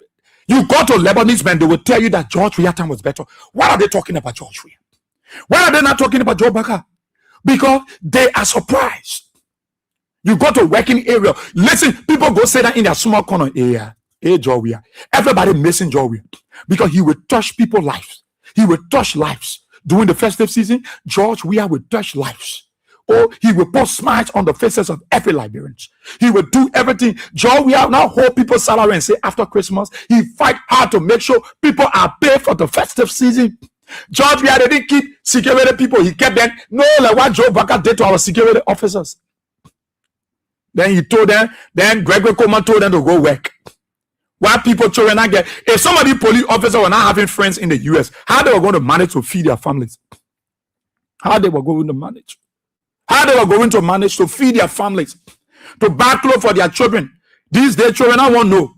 You go to Lebanese men, they will tell you that George Weah time was better. Why are they talking about George Weah? Why are they not talking about Joe Baka? Because they are surprised. You go to working area. Listen, people go say that in their small corner area. Hey, George Weah. Everybody missing George Weah because he will touch people's lives. He will touch lives. During the festive season, George Weah will touch lives. Or he will put smiles on the faces of every Liberian. He will do everything. George Weah now hold people's salary and say after Christmas, he fight hard to make sure people are paid for the festive season. George Weah didn't keep security people. He kept them. No, like what Joe Baka did to our security officers. Then he told them, then Gregory Coleman told them to go work. Why people children not get, if somebody police officer were not having friends in the US, how they were going to manage to feed their families? How they were going to manage? How they were going to manage to feed their families, to buy clothes for their children. These days, children, I won't know.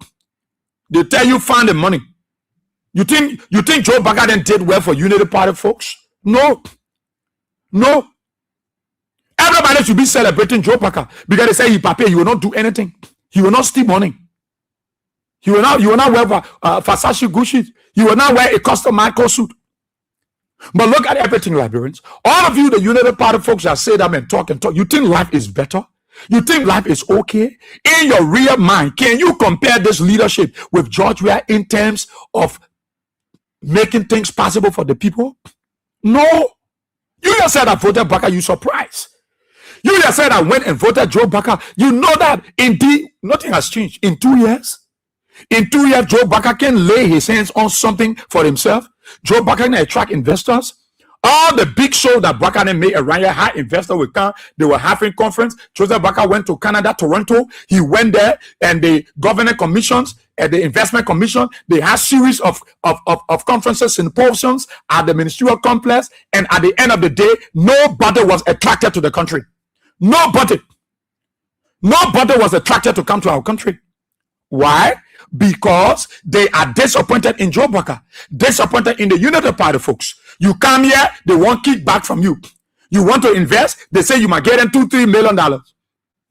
They tell you find the money. You think Joe Baka then did well for Unity Party folks? No. Everybody should be celebrating Joe Baka because they say he will not do anything. He will not steal money. He will not wear Versace Gucci. He will not wear a custom Michael suit. But look at everything, Liberians. All of you, the United Party folks that say that and talk. You think life is better? You think life is okay? In your real mind, can you compare this leadership with George Weah in terms of making things possible for the people? No. You just said I voted Baka, you surprised. You just said I went and voted Joe Baka. You know that indeed nothing has changed. In 2 years, Joe Baka can lay his hands on something for himself. Joe Baka can attract investors. All the big shows that Baka made around here, high investor will come. They were having conference. Joseph Baka went to Canada, Toronto. He went there, and the government commissions and the investment commission, they had series of conferences, symposiums at the ministerial complex. And at the end of the day, nobody was attracted to the country. Nobody was attracted to come to our country. Why? Because they are disappointed in Joe Baka, disappointed in the United Party folks. You come here, they want kickback from you. You want to invest, they say you might get them $2-3 million.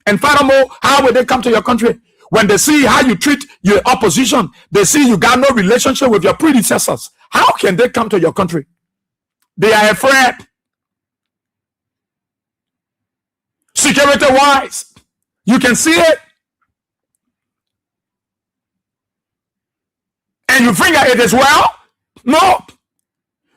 And furthermore, how will they come to your country? When they see how you treat your opposition, they see you got no relationship with your predecessors. How can they come to your country? They are afraid. Security wise, you can see it. And you think that it is well? No.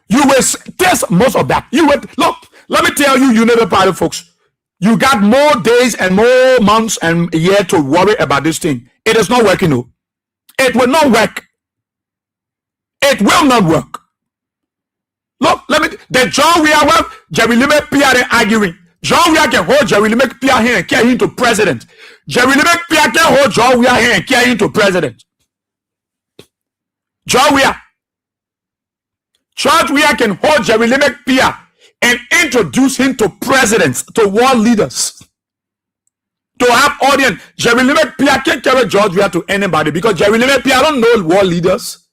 You will test most of that. You will look. Let me tell you, United Party folks, you got more days and more months and a year to worry about this thing. It is not working. No, it will not work. It will not work. Look, the John Weah, Jerry Limit Pierre arguing. John Weah can hold Jerry Limit Pierre here and carry him to president. Jerry Limit Pierre can hold John Weah here and carry him to president. George Weah can hold Jerry Limit Pierre and introduce him to presidents, to world leaders, to have audience. Jerry Limit Pierre can't carry George Weah to anybody because Jerry Limit Pierre don't know world leaders.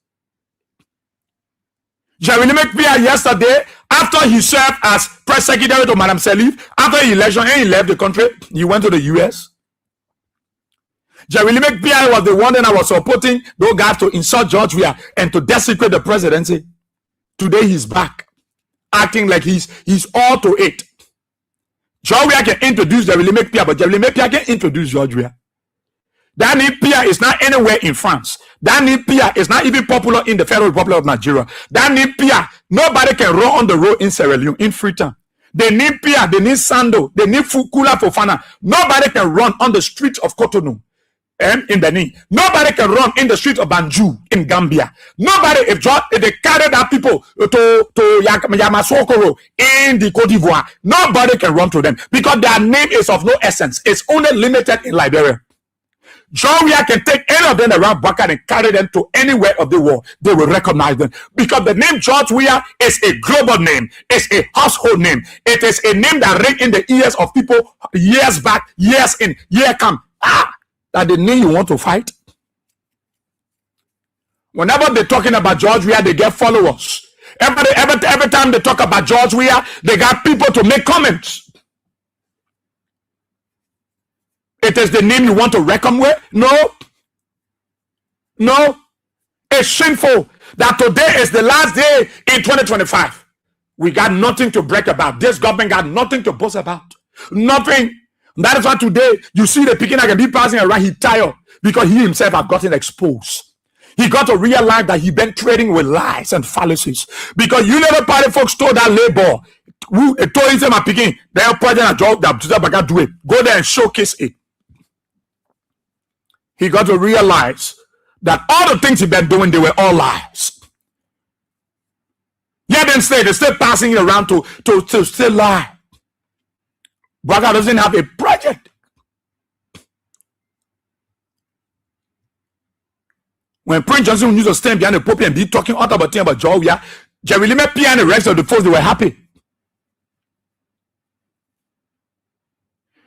Jeremy Pia yesterday, after he served as press secretary to Madam Salif, after the election and he left the country, he went to the US. Jeremy Pia was the one that was supporting those guys to insult George Weah and to desecrate the presidency. Today he's back, acting like he's all to it. George Weah can introduce Jeremy Pia, but Jeremy Pia can introduce George Weah. Danny Pia is not anywhere in France. Danny Pia is not even popular in the Federal Republic of Nigeria. Danny Pia, nobody can run on the road in Sierra Leone, in Freetown. They need Pia, they need Sando, they need Fukula Fofana. Nobody can run on the streets of Cotonou and in Benin. Nobody can run in the streets of Banjul in Gambia. Nobody, if they carry that people to Yamasokoro in the Cote d'Ivoire, nobody can run to them because their name is of no essence. It's only limited in Liberia. George Weah can take any of them around Bakar and carry them to anywhere of the world. They will recognize them because the name George Weah is a global name. It's a household name. It is a name that rang in the ears of people years back, years in, year come. That the name you want to fight. Whenever they're talking about George Weah, they get followers. Every time they talk about George Weah, they got people to make comments. It is the name you want to reckon with? No. It's shameful that today is the last day in 2025. We got nothing to brag about. This government got nothing to boast about. Nothing. That is why today you see the picking can be passing around. He tired because he himself had gotten exposed. He got to realize that he been trading with lies and fallacies because United Party folks told that labor who told him I'm picking. They're president a job that do it. Go there and showcase it. He got to realize that all the things he been doing, they were all lies. Yeah, then they're still passing it around to still lie. Braga doesn't have a project. When Prince Johnson used to stand behind the pulpit and be talking all about George Weah, Jerry Lee Pia and the rest of the folks, they were happy.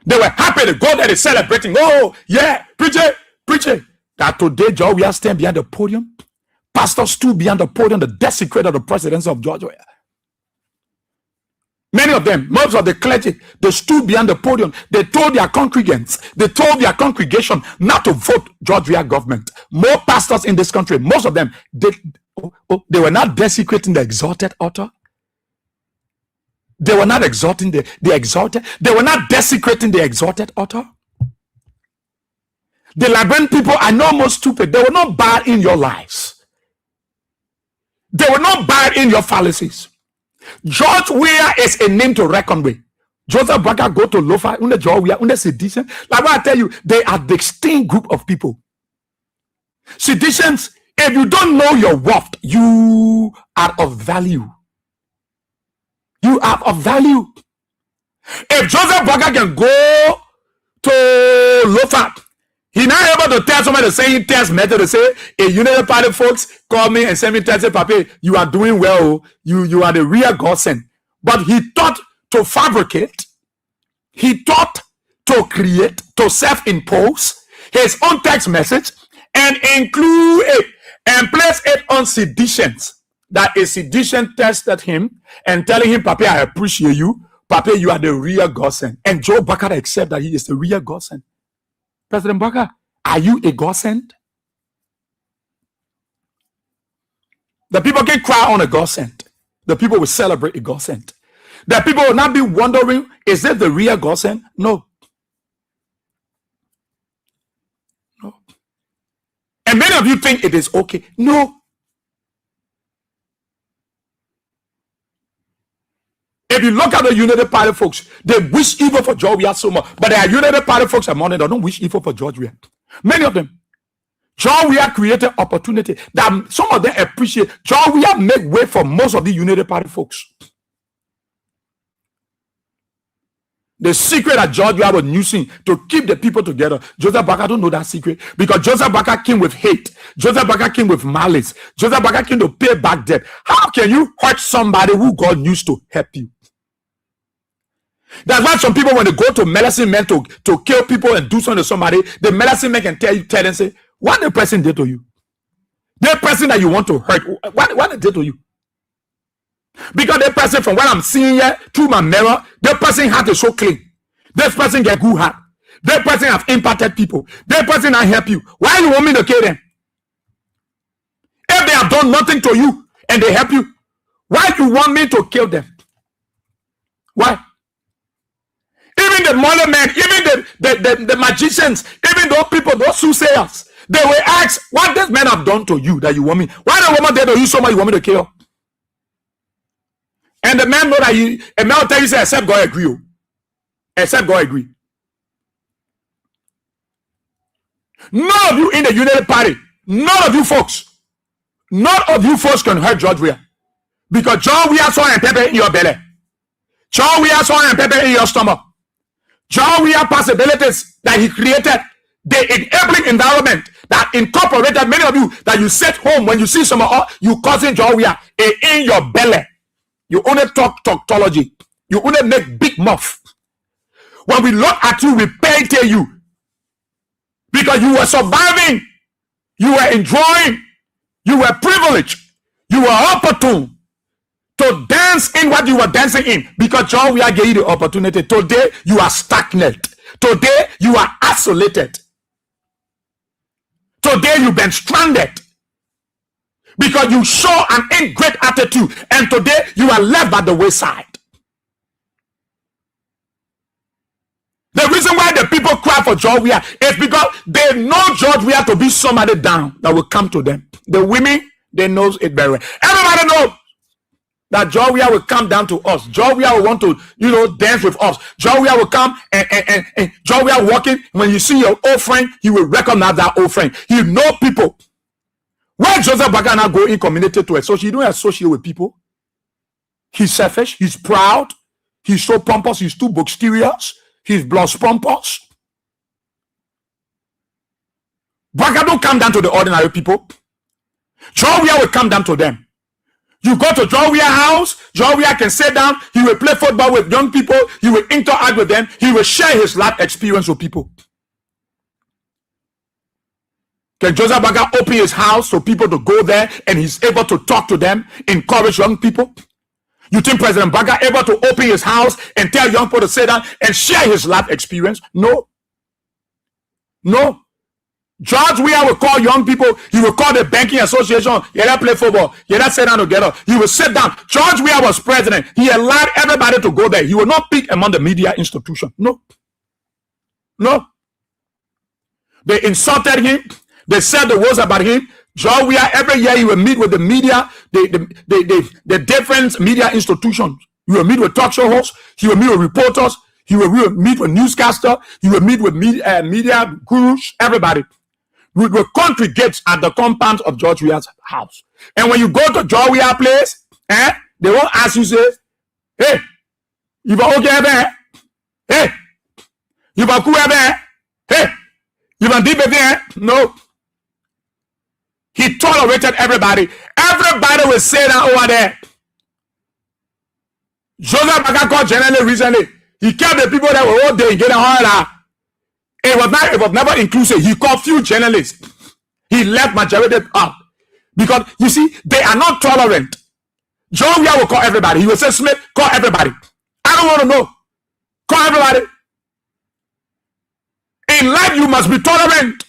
They were happy to go there, they celebrating. Oh, yeah, preach it. That today George Weah stand behind the podium. Pastors stood behind the podium, the desecrated the presidency of George Weah. Many of them, most of the clergy, they stood behind the podium. They told their congregants, they told their congregation not to vote George Weah government. More pastors in this country, most of them, they were not desecrating the exalted author. They were not exalting the exalted. They were not desecrating the exalted author. The Liberian people are no more stupid. They were not bad in your lives. They were not bad in your fallacies. George Weah is a name to reckon with. Joseph Braga go to Lofa, under George Weah, under sedition. Like what I tell you, they are the distinct group of people. Seditions, if you don't know your worth, you are of value. You are of value. If Joseph Braga can go to Lofa, he not able to tell somebody the same test method to say, hey, United Party folks call me and send me text, say, Papa, you are doing well. You are the real godsend. But he thought to fabricate, he thought to create, to self-impose his own text message and include it and place it on seditions. That a sedition tested him and telling him, Papa, I appreciate you. Papa, you are the real godsend. And Joe Bakar accept that he is the real godsend. President Bakar, are you a godsend? The people can cry on a godsend. The people will celebrate a godsend. The people will not be wondering, is it the real godsend? No. And many of you think it is okay. No. If you look at the United Party folks, they wish evil for George Weah so much. But there are United Party folks among them that don't wish evil for George Weah. Many of them. George Weah created opportunity that some of them appreciate. George Weah make way for most of the United Party folks. The secret that George Weah was using to keep the people together, Joseph Bakar don't know that secret because Joseph Bakar came with hate. Joseph Bakar came with malice. Joseph Bakar came to pay back debt. How can you hurt somebody who God used to help you? That's why some people, when they go to medicine men to kill people and do something to somebody, the medicine men can tell them, say, what the person did to you? The person that you want to hurt, what they did to you? Because the person, from what I'm seeing here through my mirror, the person heart is so clean. This person get good heart. That person have impacted people. That person I help you. Why you want me to kill them? If they have done nothing to you and they help you, why you want me to kill them? Why? Even the modern men, even the magicians, even those people, those soothsayers, they will ask, what this man have done to you that you want me? Why the woman did to you so much you want me to kill? And the man know that a man will tell you, say, except God agree. Except God agree. None of you in the Unity Party, none of you folks can hurt George Weah. Because John Weah saw and pepper in your belly. John Weah saw and pepper in your stomach. John Weah possibilities that he created, the enabling environment that incorporated many of you, that you sit home when you see someone, you cousin John Weah in your belly. You only talk tautology. You only make big mouth. When we look at you, we paint you. Because you were surviving. You were enjoying. You were privileged. You were opportune to dance in what you were dancing in. Because John Weah gave you the opportunity. Today, you are stagnant. Today, you are isolated. Today, you've been stranded. Because you show an ingrate attitude. And today, you are left by the wayside. The reason why the people cry for George Weah is because they know George Weah to be somebody down that will come to them. The women, they know it very well. Everybody knows that George Weah will come down to us. George Weah will want to, dance with us. George Weah will come and George Weah walking. When you see your old friend, he will recognize that old friend. He know people. Why Joseph Bagana go in community to associate? He don't associate with people. He's selfish. He's proud. He's so pompous. He's too boxterious. He's blood pompous. Baga don't come down to the ordinary people. George Weah will come down to them. You go to George Weah house, George Weah can sit down, he will play football with young people, he will interact with them, he will share his life experience with people. Can Joseph Baga open his house so people to go there and he's able to talk to them, encourage young people? You think President Baga able to open his house and tell young people to sit down and share his life experience? No. No. George Weah will call young people. He will call the banking association. Yeah, that play football. Yeah, that sit down together. He will sit down. George Weah was president. He allowed everybody to go there. He will not pick among the media institution. No. No. They insulted him. They said the words about him. George Weah, every year he will meet with the media, the different media institutions. He will meet with talk show hosts. He will meet with reporters. He will meet with newscasters. He will meet with media gurus, everybody. We will congregate at the compound of George Weah's house. And when you go to George Weah's place, they won't ask you, say, hey, you are okay there? Hey, you are cool there? Hey, you are deep there? No. He tolerated everybody. Everybody will say that over there. Joseph Baga called generally recently. He kept the people that were all there and getting harder. It was never inclusive. He called few journalists. He left majority out. Because you see, they are not tolerant. John Weah will call everybody. He will say, Smith, call everybody. I don't want to know. Call everybody. In life, you must be tolerant.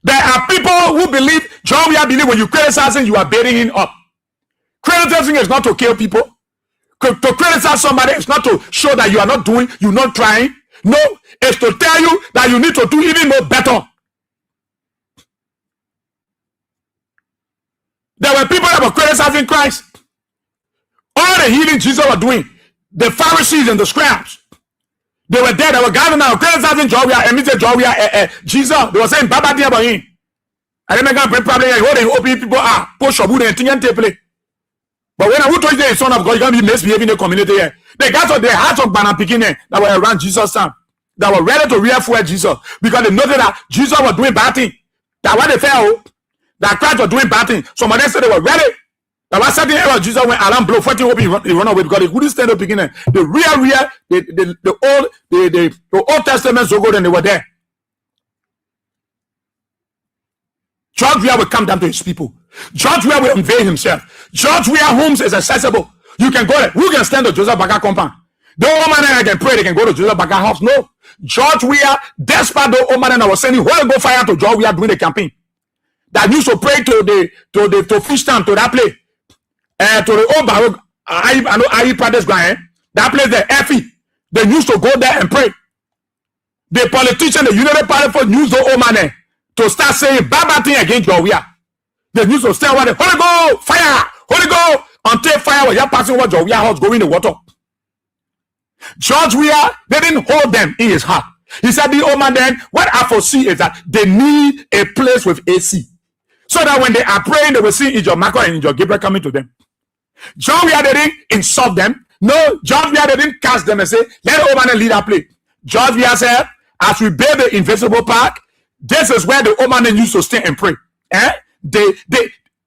There are people who believe, John Weah believe when you criticize him, you are baiting him up. Criticizing is not to kill people. To criticize somebody is not to show that you are not doing, you're not trying. No, it's to tell you that you need to do even more better. There were people that were criticizing Christ. All the healing Jesus was doing, the Pharisees and the scribes, they were there. They were gathering now, criticizing George Weah, and Mr. George Weah, Jesus. They were saying, Baba dear about him. I didn't make a problem. Holding open people are push your and thing and play. But when I would told you the son of God, you're going to be misbehaving in the community here. They got to the hearts of Banana Picking that were around Jesus' time, that were ready to reaffirm Jesus because they noted that Jesus was doing bad things. That when they fell, that Christ was doing bad things. Somebody said they were ready. That was something else. Jesus went alarm blow, 40 open, he run away because they couldn't stand up beginning. The Old Testament so good and they were there. George Weah will come down to his people. George Weah will unveil himself. George Weah homes is accessible. You can go there. Who can stand to Joseph Baga compound? The old man that can pray, they can go to Joseph Baga house. No. George Weah, despite the old man that was sending Holy Ghost fire to George Weah during the campaign, that used to pray to fish town, to that place, to the old Baruch, I know I Pradesh ground, that place there, Effie. They used to go there and pray. The politician, the United Party for used the old man there to start saying bad thing against George Weah. They used to stay over there, Holy Ghost fire, Holy Ghost, until fire was passing over George Weah house, going in the water. George Weah, they didn't hold them in his heart. He said, the old man then, what I foresee is that they need a place with AC. So that when they are praying, they will see Ijo Mako and Ijo Gabriel coming to them. George Weah, they didn't insult them. No, George Weah, they didn't cast them and say, let the old man lead our play. George Weah said, as we build the Invisible Park, this is where the old man used to stay and pray.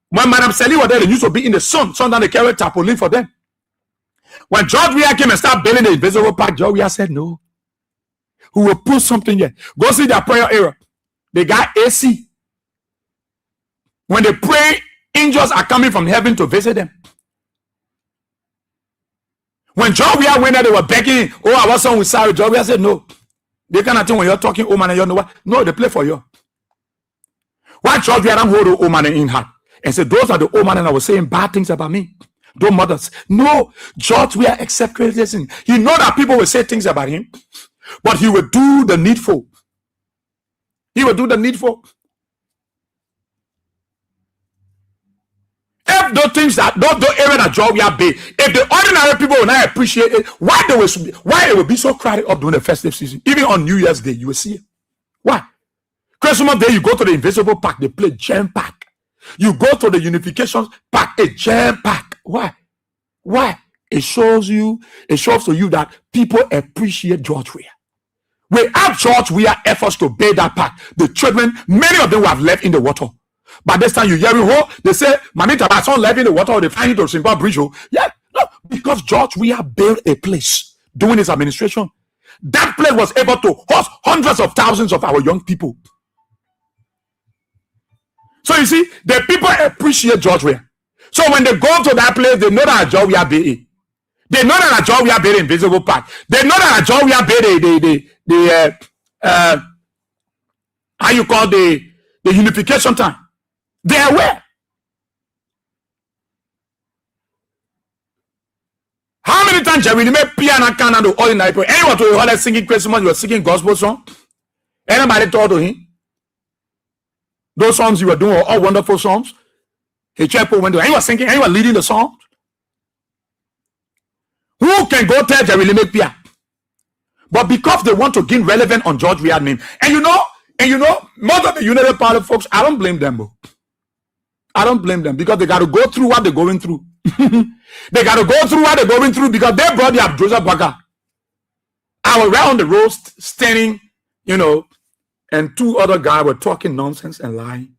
When Madam Sally was there, they used to be in the sun. Sometimes they carried tarpaulin for them. When George Weah came and started building the Invisible Park, George Weah said, no. Who will put something here? Go see their prayer area. They got AC. When they pray, angels are coming from heaven to visit them. When George Weah went there, they were begging, oh, I was son with Sarah. George Weah said, no. They cannot think when you're talking, oh man, and you know what? No, they play for you. Why George Weah don't hold the old man in heart and say, those are the old man that was saying bad things about me. Those mothers. No, George Weah accept criticism. He know that people will say things about him, but he will do the needful. He will do the needful. If those things that those areas that George Weah be, if the ordinary people will not appreciate it, why it will be so crowded up during the festive season? Even on New Year's Day, you will see it. Why? Christmas Day, you go to the Invisible Park, they play jam pack. You go to the Unification Park, a jam pack. Why? Why? It shows to you that people appreciate George Weah. Without George Weah efforts to build that park, the children, many of them will have left in the water. By this time, you hear me, they say, Mamita, my son left in the water, or they find it to Simba Bridge. Yeah, no, because George Weah built a place during his administration. That place was able to host hundreds of thousands of our young people. So you see, the people appreciate George Weah. So when they go to that place, they know that George Weah built it. They know that George Weah built Invisible Park. They know that George Weah built how you call the unification time. They are aware. How many times have we made piano canado all in April? Anyone to the singing Christmas, you were singing gospel song? Anybody told to him? Those songs you were doing were all wonderful songs. He chapel when you were singing, and you were leading the song. Who can go tell Jerry make Pia? But because they want to gain relevance on George Weah's name, and you know, most of the United Party folks, I don't blame them. I don't blame them because they got to go through what they're going through. They got to go through what they're going through because they brought the Joseph Baga. I was right on the road standing, and two other guys were talking nonsense and lying.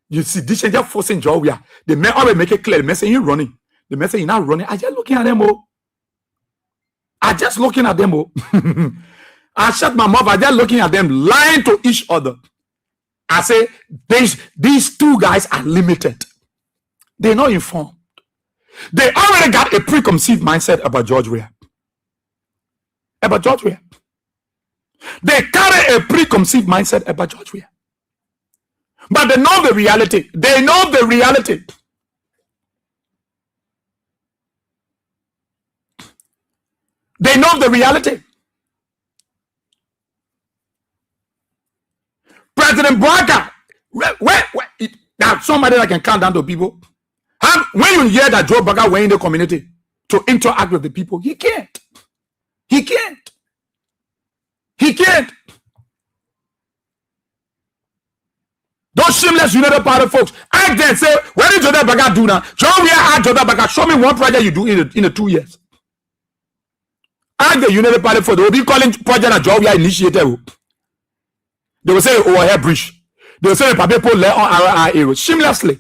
You see, this is just forcing George Weah. The man always make it clear. The man say you're running. The man say you're not running. I just looking at them. I shut my mouth. I just looking at them lying to each other. I say these two guys are limited. They're not informed. They already got a preconceived mindset about George Weah. About George Weah. They carry a preconceived mindset about George Weah. But they know the reality. They know the reality. They know the reality. President Braga, now somebody that can count down to people. When you hear that Joe Braga went in the community to interact with the people, he can't. He can't. He can't. Those shameless United Party folks, I then say, what did Joe Braga do now? Joe Weah asked Joe Braga, show me one project you do in the 2 years. Ask the United Party folks, they will be calling project that Joe Weah initiated. They will say overhead bridge. They will say the people lay on our area shamelessly.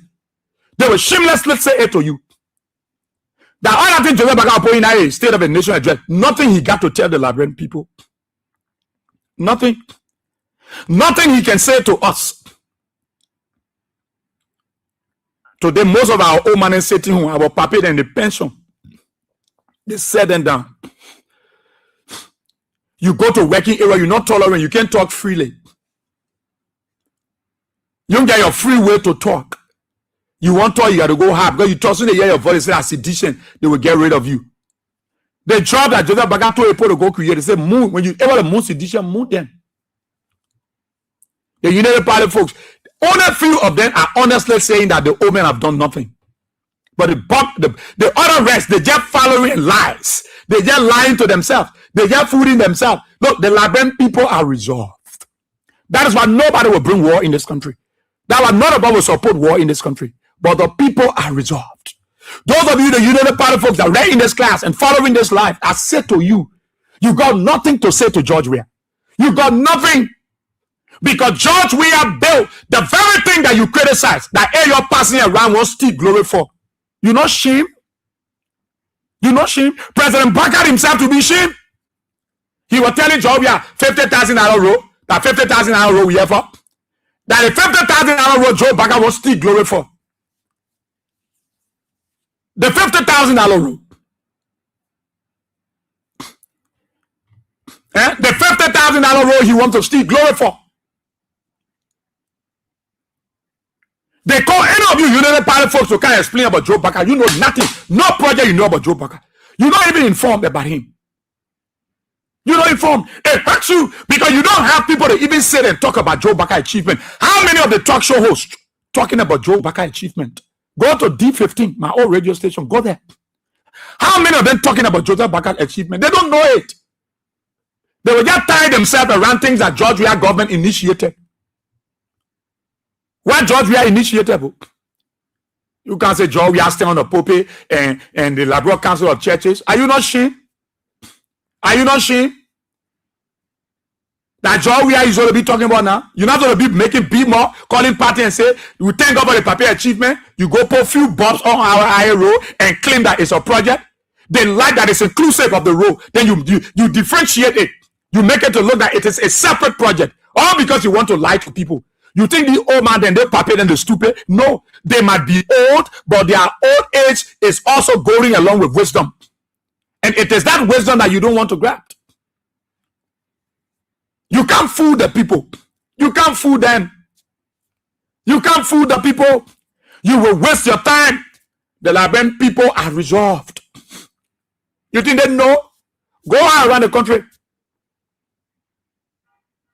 They will shamelessly say it to you. That all that thing Joseph Baga put in a state of a nation address, nothing he got to tell the Liberian people. Nothing. Nothing he can say to us. Today, most of our old man is sitting home, our papa and the pension. They set them down. You go to working area, you're not tolerant, you can't talk freely. You don't get your free way to talk. You want to talk, you got to go hard. Because you talk, so they hear your voice, they say, as sedition, they will get rid of you. The job that Joseph Baga told people to go create, they say, move. When you ever move sedition, move them. The United Party folks, only few of them are honestly saying that the old men have done nothing. But the other rest, they just following lies. They just lying to themselves. They just fooling themselves. Look, the Liberian people are resolved. That is why nobody will bring war in this country. That why none of us will support war in this country. But the people are resolved. Those of you, the United Party folks that read in this class and following this life, I said to you, you got nothing to say to George Weah. You got nothing. Because George Weah built the very thing that you criticize, that you're passing around won't steal glory for. You not shame? You not shame? President Baka himself to be shame. He was telling George Weah $50,000 road, that $50,000 road we have for. That the $50,000 road Joe Baka was steal glory for. The $50,000 road. The $50,000 road he wants to steal glory for. They call any of you United Party folks to kind of explain about Joe Baka. You know nothing. No project you know about Joe Baka. You're not even informed about him. You're not informed. It hurts you because you don't have people to even sit and talk about Joe Baka achievement. How many of the talk show hosts talking about Joe Baka achievement? Go to D15, my old radio station. Go there. How many of them talking about Joe Baka achievement? They don't know it. They will just tie themselves around things that George Weah government initiated. What George Weah initiated? You can't say George Weah stay on the pulpit and the Liberal Council of Churches. Are you not ashamed? Are you not ashamed? That George Weah is going to be talking about now. You're not going to be making big more, calling party and say, you thank God for the paper achievement. You go put a few bobs on our IRO and claim that it's a project. They like that it's inclusive of the road. Then you differentiate it. You make it to look like it is a separate project. All because you want to lie to people. You think the old man, then they pappy and the stupid? No, they might be old, but their old age is also going along with wisdom. And it is that wisdom that you don't want to grab. You can't fool the people. You can't fool them. You can't fool the people. You will waste your time. The Liberian people are resolved. You think they know? Go around the country.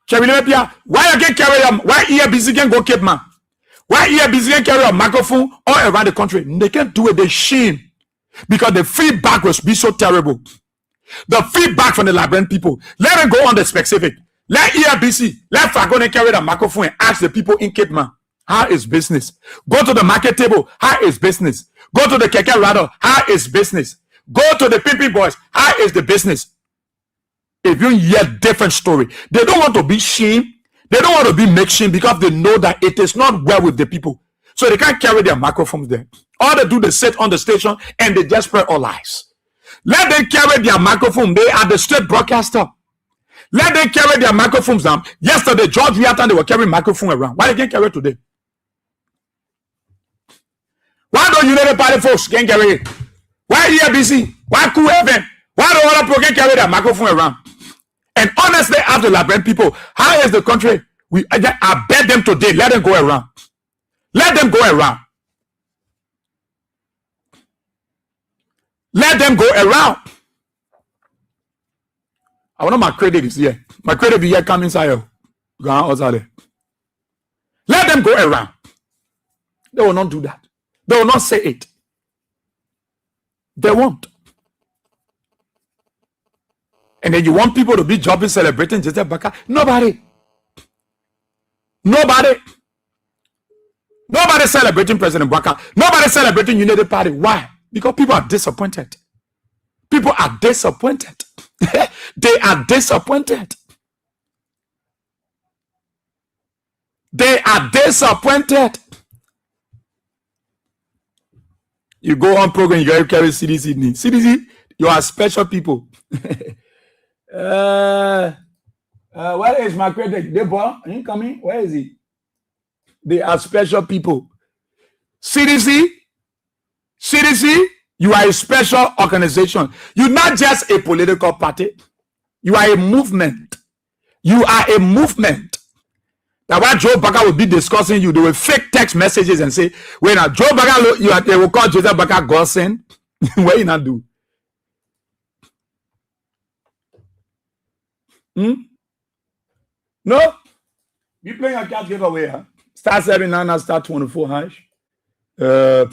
Why you can carry them? Why EABC can go keep man? Why EABC can carry a microphone all around the country? They can't do it. They shame because the feedback was be so terrible. The feedback from the Liberian people. Let it go on the specific. Let EABC, let Fagone carry the microphone and ask the people in Cape Man, how is business? Go to the market table, how is business? Go to the Keke Rado, how is business? Go to the Pimpy Boys, how is the business? If you hear different story, they don't want to be shame. They don't want to be make shame because they know that it is not well with the people. So they can't carry their microphones there. All they do, they sit on the station and they just spread all lies. Let them carry their microphone. They are the state broadcaster. Let them carry their microphones down. Yesterday, George Weah, they were carrying microphone around. Why they can't carry it today? Why don't United Party folks can't carry it? Why EABC? Why Cool Heaven? Why don't other people can't carry their microphone around? And honestly, ask the Liberian people, how is the country? I bet them today, let them go around. Let them go around. Let them go around. I want my credit is here. My credit is here. Come inside here. Let them go around. They will not do that. They will not say it. They won't. And then you want people to be jumping, celebrating Joseph Baka? Nobody. Nobody celebrating President Baka. Nobody celebrating United Party. Why? Because people are disappointed. People are disappointed. They are disappointed. They are disappointed. You go on program, you gotta carry CDC. CDC, you are special people. Where is my credit? Debo, are you coming? Where is he? They are special people. CDC, you are a special organization. You're not just a political party. You are a movement. You are a movement. That's why Joe Baka will be discussing you. They will fake text messages and say, "When Joe Baka, they will call Joseph Baka godsend." What you not do? No, we playing a cat giveaway. Huh? Start 79, start 24 hash. Play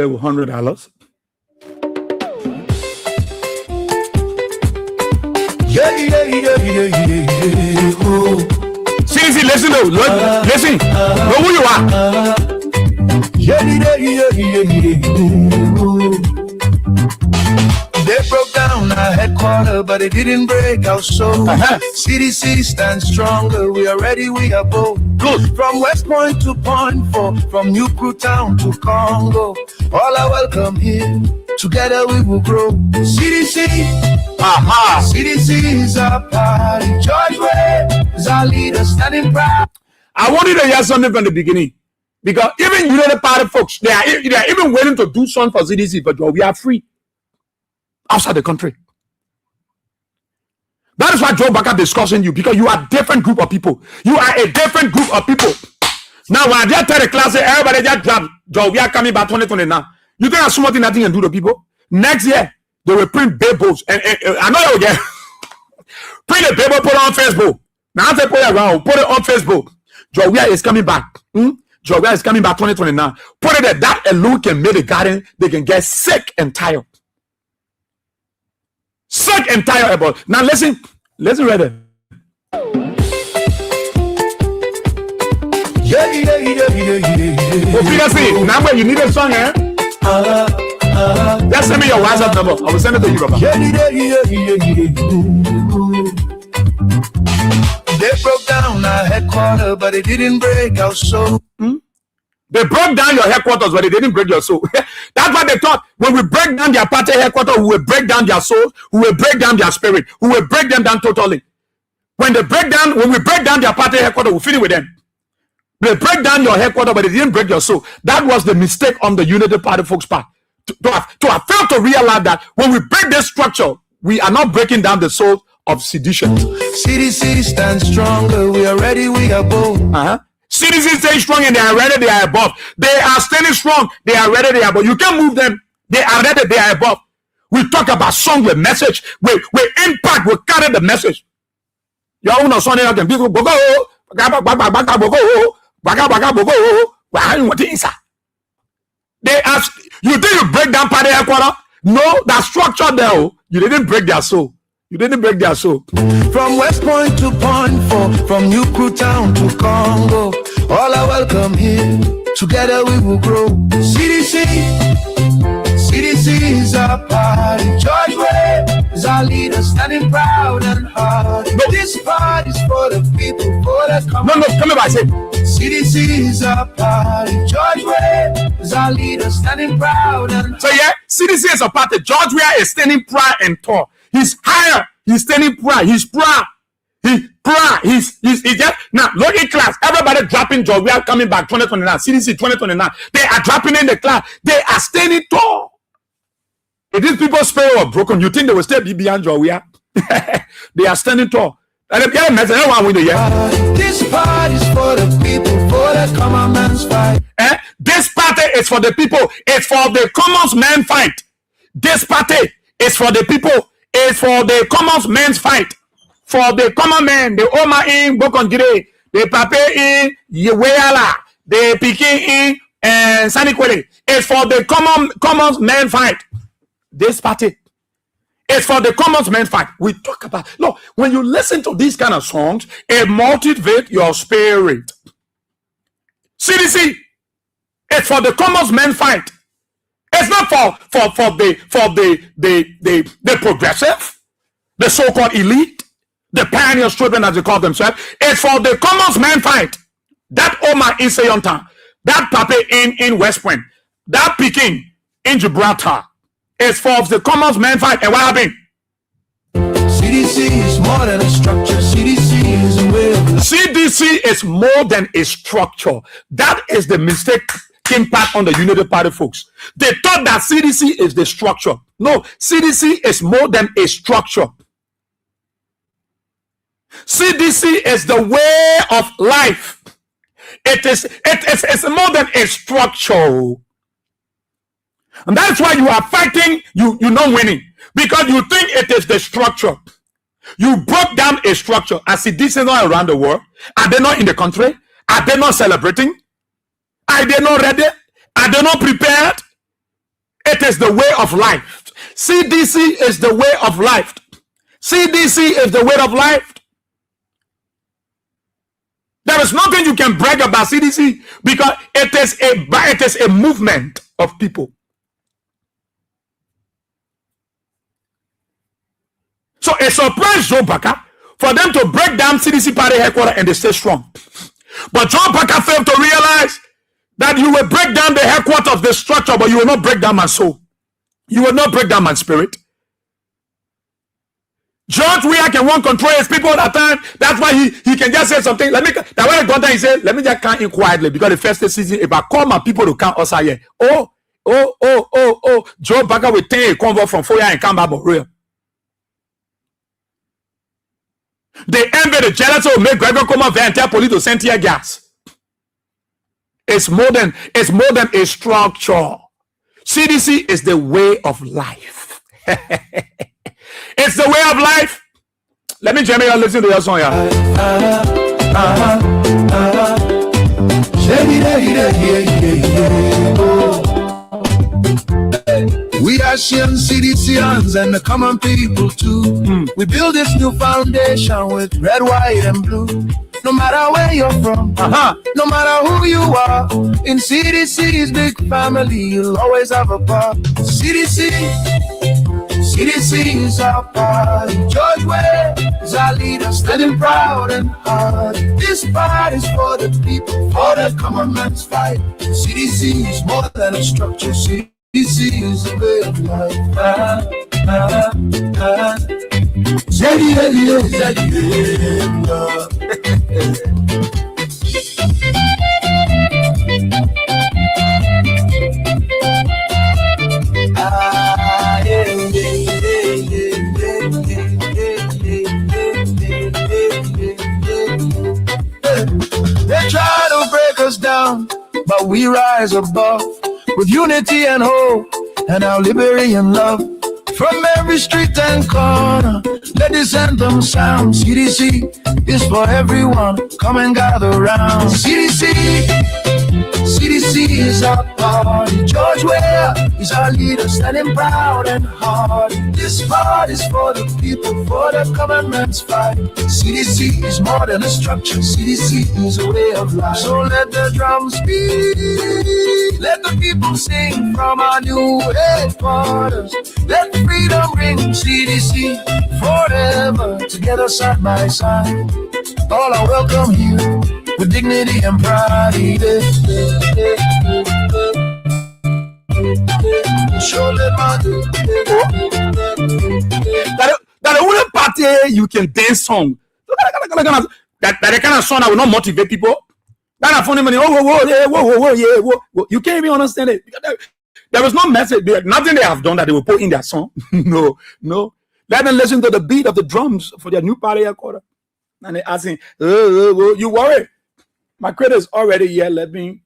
with $100. See, listen though, listen. Know who you are. They broke down our headquarters, but it didn't break our soul. CDC stands stronger. We are ready, we are bold. Good. From West Point to Point 4, from New Crew Town to Congo, all are welcome here. Together we will grow. CDC, CDC is our party. George Way is our leader, standing proud. I want you to hear something from the beginning, because even United Party folks, they are even willing to do something for CDC, but we are free outside the country. That is why Joe Baka discussing you, because you are a different group of people. You are a different group of people. Now, when I just tell the class, everybody just grab Joe. We are coming back 2020 now. You think that's nothing can do to people? Next year, they will print billboards. And I know you'll get print a billboard, put it on Facebook. Now, they put it around, put it on Facebook. Joe is coming back. Joe is coming back 2020 now. Put it there. That alone can make the garden, they can get sick and tired. Sick and tired about. Now listen right there. Peter, now when you need a song, just send me your WhatsApp number. I will send it to you, Papa. They broke down our headquarters, but it didn't break our soul. They broke down your headquarters, but they didn't break your soul. That's what they thought. When we break down their party headquarters, we will break down their soul, we will break down their spirit, we will break them down totally. When we break down their party headquarters, we finish with them. They break down your headquarters, but they didn't break your soul. That was the mistake on the Unity Party folks' part. To have failed to realize that when we break this structure, we are not breaking down the soul of sedition. CDC stands stronger. We are ready, we are bold. CDC stay strong and they are ready, they are above. They are standing strong, they are ready, they are above. You can't move them. They are ready, they are above. We talk about song with message. We impact, we carry the message. You all know something like people go. They ask you, think you break down party headquarters? No, that structure there, you didn't break their soul. You didn't break their soul. From West Point to Point 4, from New Crew Town to Congo, all are welcome here. Together we will grow. CDC is our party. George Way is our leader, standing proud and hard. But this party is for the people, for the common. No, come back, say. CDC is our party. George Way is our leader, standing proud and. So yeah, CDC is a party. George Way is standing proud and tall. He's higher. He's standing proud. He's proud. He's proud. He's just now. Look at class. Everybody dropping George. We are coming back 2029. CDC 2029. They are dropping in the class. They are standing tall. If these people spirit were broken, you think they will still be behind George? We are. They are standing tall. And if you message, this party is for the people, for the common man's fight. This party is for the people. It's for the common man fight. This party is for the people. It's for the common man's fight. For the common man, the Oma in Bokongire, the Pape in Yeweala, the Peking in and Sanikwele. It's for the common man fight. This party. It's for the common man fight. We talk about, look, when you listen to these kind of songs, it motivates your spirit. CDC, it's for the common man fight. It's not for the progressive, the so-called elite, the pioneer children as they call themselves. It's for the common man fight. That Omar in Sayonta, that Pape in West Point, that Peking in Gibraltar. It's for the common man fight. And what happened? CDC is more than a structure. CDC is a way of CDC is more than a structure. That is the mistake impact on the Unity Party folks. They thought that CDC is the structure. No, CDC is more than a structure. CDC is the way of life. It's more than a structure. And that's why you are fighting, you're not winning. Because you think it is the structure. You broke down a structure. I see this is not around the world. Are they not in the country? Are they not celebrating? Are they not ready? Are they not prepared? It is the way of life. CDC is the way of life. CDC is the way of life. There is nothing you can brag about CDC because it is a movement of people. So it surprised Joe Baka for them to break down CDC party headquarters and they stay strong. But Joe Baka failed to realize that you will break down the headquarters of the structure, but you will not break down my soul. You will not break down my spirit. George Weah can want control his people at that time. That's why he can just say something. That's why he got there. He said, "Let me just count in quietly because the first season, if I call my people to count us here, oh, Joe Baka will take a convoy from Foya and come back for real." They envy the jealousy of make Gregor come up and tell police to send tear gas. It's more than a structure. CDC is the way of life. It's the way of life. Let me jam you listen to your song here. We are sharing CDCians and the common people too. We build this new foundation with red, white, and blue. No matter where you're from, no matter who you are, in CDC's big family, you'll always have a part. CDC is our party. George Weah is our leader, standing proud and hard. This party is for the people, for the common man's fight. CDC is more than a structure. CDC is the way of life. They try to break us down, but we rise above with unity and hope and our liberty and love. From every street and corner, let this anthem sound. CDC is for everyone. Come and gather round. CDC is our party. George Weah is our leader, standing proud and hard. This part is for the people, for the common man's fight. CDC is more than a structure. CDC is a way of life. So let the drums beat, let the people sing from our new headquarters. Let freedom ring. CDC forever, together side by side. All are welcome here with dignity and pride. That the only party you can dance song. That the kind of song that will not motivate people. That are funny money. Whoa. You can't even understand it. There was no message. Nothing they have done that they will put in their song. No. Let them listen to the beat of the drums for their new party quarter. And they asking, you worry? My credit is already here. Let me.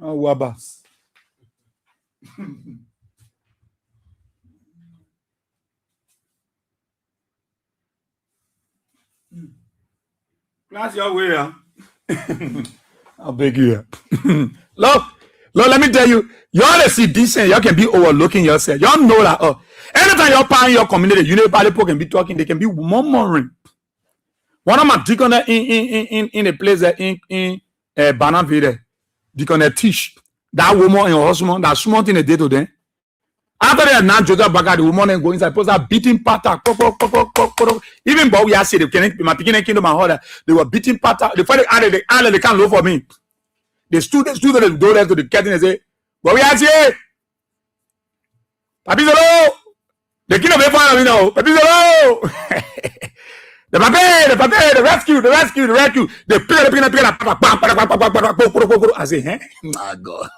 Oh, wabas. Class your way, huh? I'll beg you. Look, let me tell you, y'all see decent, y'all can be overlooking yourself. Y'all know that anytime you're part in your community, you know people can be talking, they can be murmuring. One of my deacon in a place that in Bananville, deacon teach that woman and her husband that small thing a day to them. After they are not Joseph Baga, the woman and go inside, post a beating pattern. Even but we are saying my beginning kingdom my mother, they were beating pattern. The father they can't look for me. They stood at the door to the curtain and say, "But we are here, Papi Zolo, the king of the fire, you know, Papi Zolo." The rescue. They pick it. I say, hey, my God.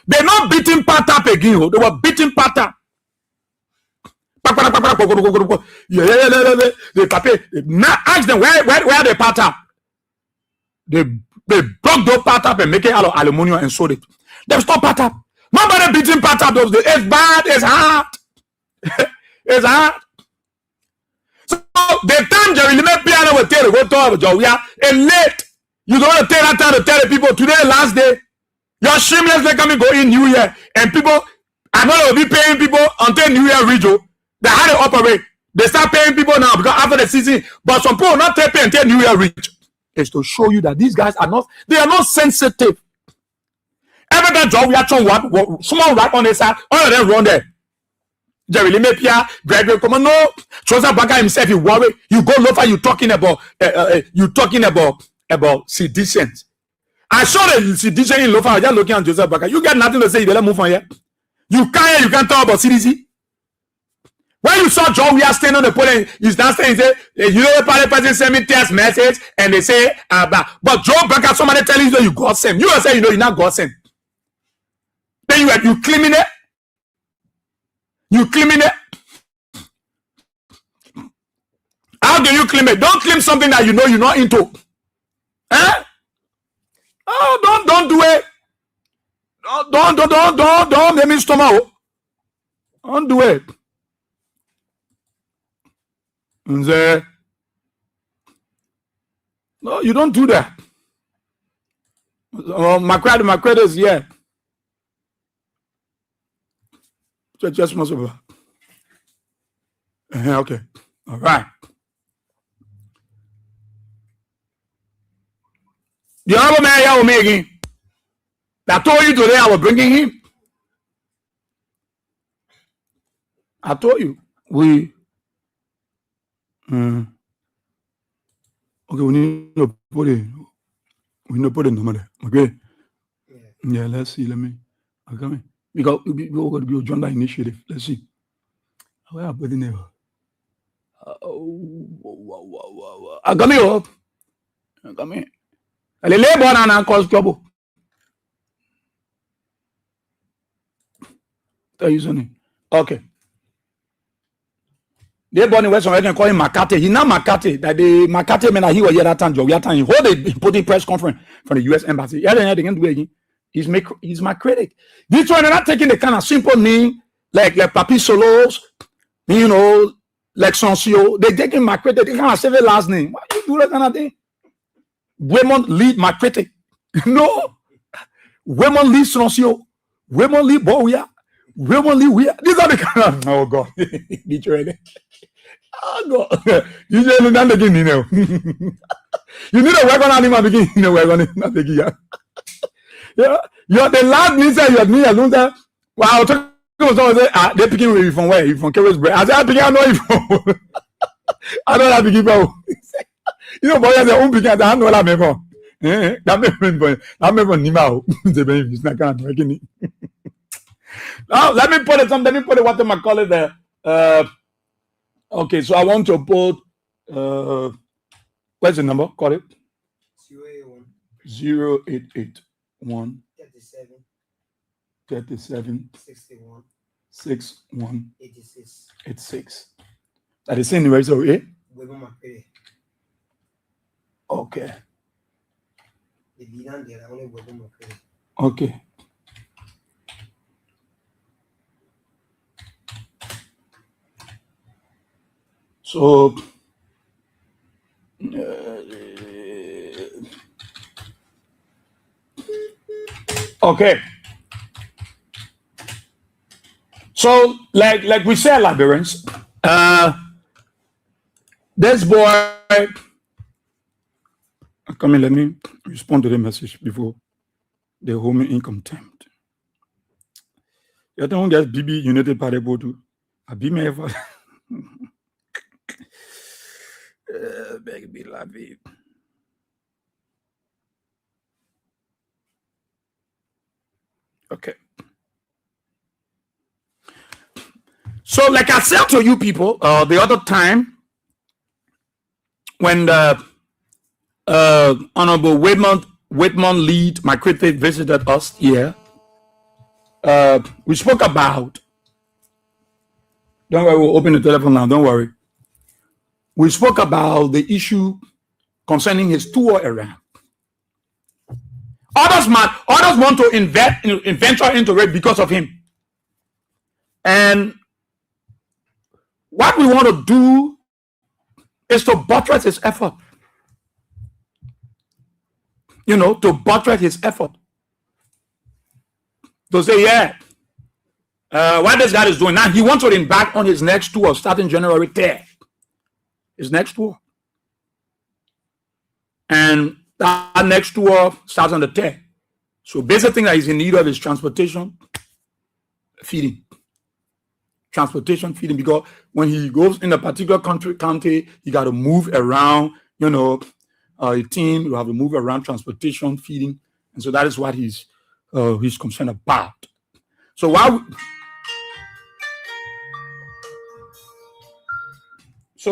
They're not beating Patap again. They were beating Patap. Now ask them where they Patap. They broke the Patap and make it out of aluminum and sold it. They stop Patap. Nobody beating Patap those days. It's bad. It's hard. It's hard. So the time Jerry Limit piano will tell you go to Joe. We are late. You don't want to take that time to tell the people today last day. You're shameless. They come go in New Year and people are not going to be paying people until New Year region. They had to operate. They start paying people now because after the season. But some people not pay until New Year reach. It's to show you that these guys are not. They are not sensitive. Every time Joe we are trying what someone right on the side. All of them run there. Jerry Lemepia, Gregory, come on, no. Chosa Baka himself, you worry. You go lower, you talking about seditions. I saw the sedition in Lofa. I just looking at Joseph Baka. You got nothing to say. You better move on here. You can't talk about CDC. When you saw John, we are standing on the podium. He's not saying, you know, the person send me text message and they say, but Joe Baka, somebody telling you that you got sent. You are saying, you know, you're not got sent. Then you claiming it. You claiming it? How do you claim it? Don't claim something that you know you're not into. Eh? Oh, don't do it. Don't make me stomach. Don't do it. No, you don't do that. My credit is here. Just possible. Okay. All right. The other man I was making. I told you today I was bringing him. I told you we. Okay, we need to put it. We need to put it in the okay. Yeah. Let's see. Let me. Okay. Because we're going to join that initiative. Let's see. Where are putting it? I come here. Come here. The labor and cause trouble. Tell you something. Okay. They born in West America call him McCarthy. He's not McCarthy. That the McCarthy man he was here that time. Joe, that time he hold a important press conference from the U.S. Embassy. Yeah, they can do it again. He's my critic. This one, they're not taking the kind of simple name like Papi Solos, you know, like Sonsio. They're taking my critic. They can't say the last name. Why do you do that kind of thing? Women lead my critic. No. Women lead Sonsio. Women lead Boya. Women lead Wea. These are the kind of, oh God. Oh God. You just don't begin, you know. You need to work on animal begin, you know, work on it. Not begin. Yeah, you're the last minister you had me alone there. Wow, they're picking you from where? You from Kerry's. I said, I begin, I know you from. I don't have to give out. You know, boy, I said, begin, I know what I'm from. That member Nima. The baby is not going to work it. Now, let me put it what am I call it there? Okay, so I want to put, where's the number? Call it 088. 37 61 86. That is in right? So, eh? Okay. Okay. So, okay. So, like we said, Liberians, this boy. Come in, let me respond to the message before they hold me in contempt. You don't get BB United Party to a be me ever. Baby, love it. Okay. So, like I said to you people the other time, when Honorable Whitman Lead, my critic, visited us here, we spoke about. Don't worry, we'll open the telephone now. Don't worry. We spoke about the issue concerning his tour around. Others want to venture into it because of him. And what we want to do is to buttress his effort. To buttress his effort. To say, yeah, what this guy is doing now, he wants to embark on his next tour starting January 3rd. His next tour. And that next tour starts on the 10th. So basic thing that he's in need of is transportation, feeding. Transportation, feeding, because when he goes in a particular county, he got to move around, a team will have to move around, transportation, feeding. And so that is what he's concerned about. So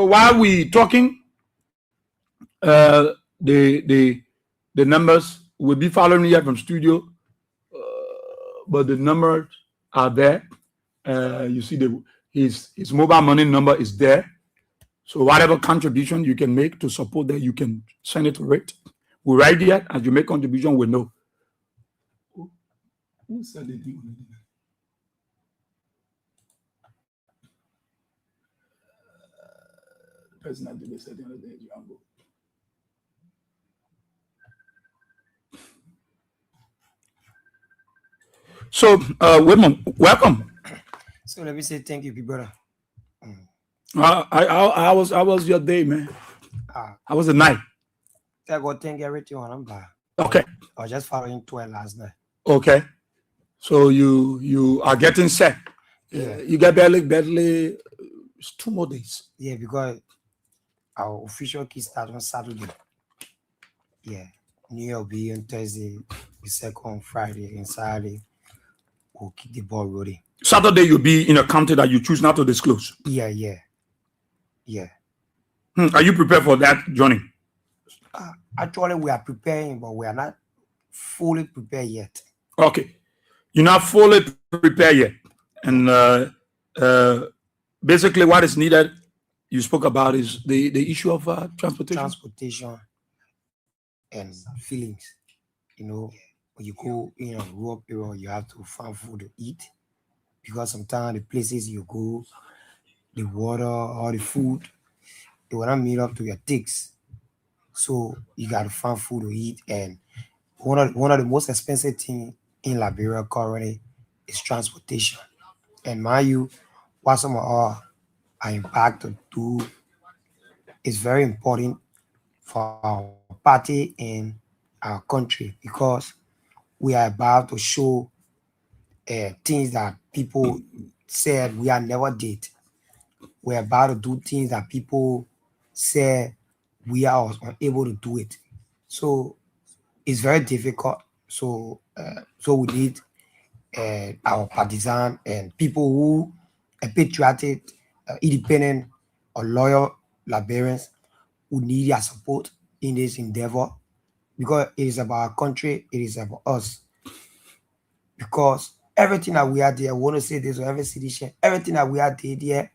while we talking, the numbers will be following here from studio, but the numbers are there. You see his mobile money number is there. So whatever contribution you can make to support that, you can send it to it. We write here. As you make contribution, we know. Who said it? The person that did this said the other day, So, Whitman, welcome. So let me say thank you, big brother. How was your day, man? How was the night? I got thank everything on I'm back. Okay. I was just following 12 last night. Okay. So you are getting set. Yeah. You get barely it's 2 more days. Yeah, because our official key starts on Saturday. Yeah. New Year will be on Thursday, the second Friday, and Saturday we'll keep the ball rolling. Saturday you'll be in a county that you choose not to disclose. Yeah. Are you prepared for that journey? Actually, we are preparing, but we are not fully prepared yet. Okay. You're not fully prepared yet. And basically what is needed, you spoke about, is the issue of transportation. Transportation and feelings. When you go in a rural area, you have to find food to eat. Because sometimes the places you go, the water or the food, they will not meet up to your takes. So you got to find food to eat. And one of the most expensive things in Liberia currently is transportation. And mind you, what some of our impact to do is very important for our party and our country, because we are about to show things that people said we are never did. We're about to do things that people said we are unable to do it. So it's very difficult. So we need our partisan and people who are patriotic, independent, or loyal Liberians who need our support in this endeavor, because it is about our country, it is about us. Because everything that we are there, I want to say this for every citizen, everything that we are there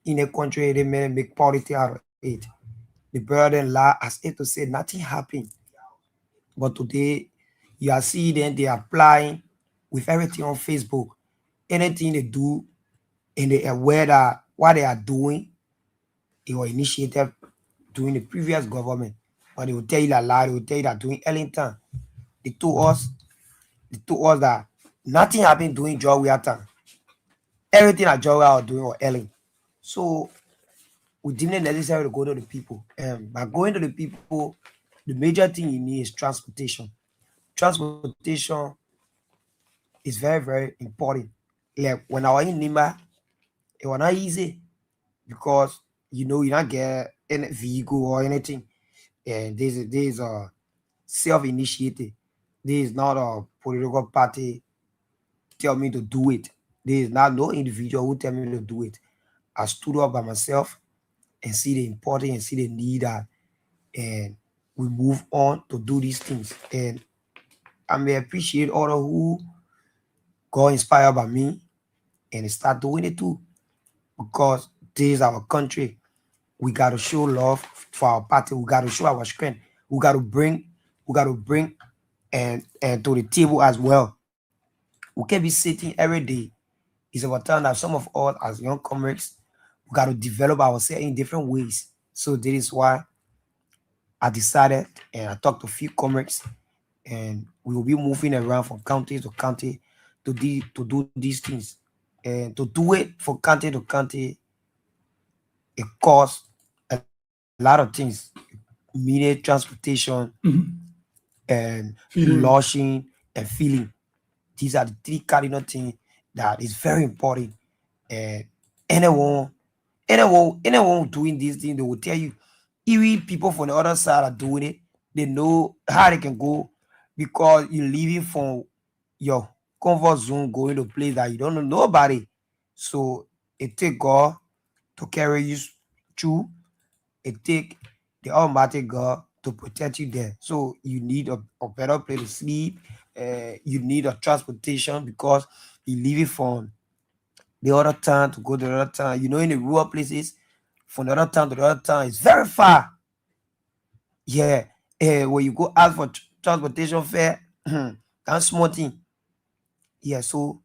in a country, they may make politics out of it. The burden lie as if to say nothing happened. But today, you are seeing them, they are applying with everything on Facebook. Anything they do, and they are aware that what they are doing, it was initiated during the previous government. But they will tell you that lie, they will tell you that during Ellington, they told us that nothing happened during George Weah time. Everything that George Weah was doing was Ellen. So we didn't necessarily go to the people. By going to the people, the major thing you need is transportation. Transportation is very, very important. Like when I was in Nima, it was not easy because you not get any vehicle or anything. And this is a self-initiated. This is not a political party tell me to do it. There is not no individual who tell me to do it. I stood up by myself and see the importance and see the need that and we move on to do these things. And I may appreciate all of who got inspired by me and start doing it too, because this is our country. We got to show love for our party. We got to show our strength. We got to bring and to the table as well. We can't be sitting every day. It's about time that some of us as young comrades, we got to develop ourselves in different ways. So this is why I decided, and I talked to a few comrades, and we will be moving around from county to county to do these things. And to do it from county to county, it costs a lot of things. Immediate transportation, and lodging and feeling. These are the three cardinal things that is very important. And anyone doing this thing, they will tell you, even people from the other side are doing it, they know how they can go, because you're leaving from your comfort zone, going to a place that you don't know nobody. So it takes God to carry you through. It takes the Almighty God to protect you there. So you need a better place to sleep. You need a transportation, because you leave it from the other town to go to the other town. In the rural places, from the other town to the other town, it's very far. Yeah. When you go ask for transportation fare, that's small thing. Yeah. So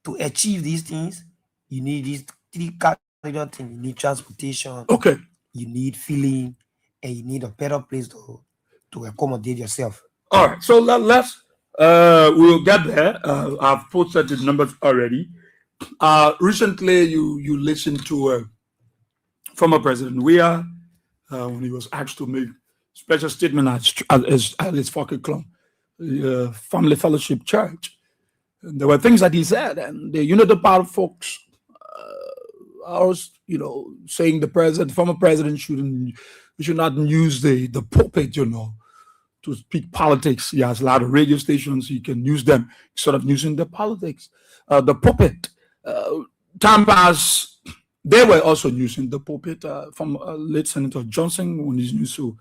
to achieve these things, you need these three cardinal things. You need transportation. Okay. You need feeling, and you need a better place to accommodate yourself. All right. So let's we'll get there. I've posted the numbers already. Recently, you listened to former President Weah when he was asked to make special statement at his fucking club, Family Fellowship Church. And there were things that he said, and the power folks are, saying the former president should not use the pulpit, to speak politics. He has a lot of radio stations. He can use them instead of using the politics, the pulpit. Time passed. They were also using the pulpit from late Senator Johnson when he used to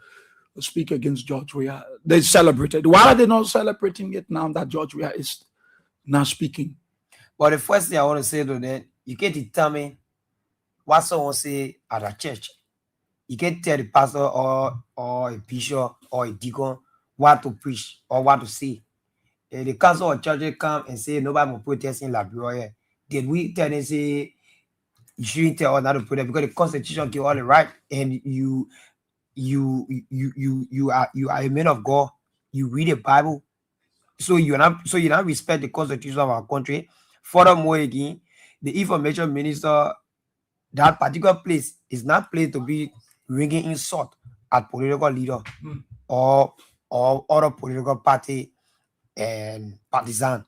speak against George Weah. They celebrated. Why are they not celebrating it now that George Weah is not speaking? But the first thing I want to say to them, you can't determine what someone say at a church. You can't tell the pastor or a bishop or a deacon what to preach or what to say. The council of churches come and say nobody will protest in Liberia. Did we tell them say you shouldn't tell us not to protest, because the Constitution gives all the right, and you are a man of God. You read the Bible, so you not respect the Constitution of our country. Furthermore, again, the information minister, that particular place is not place to be ringing insult at political leader or other political party and partisan.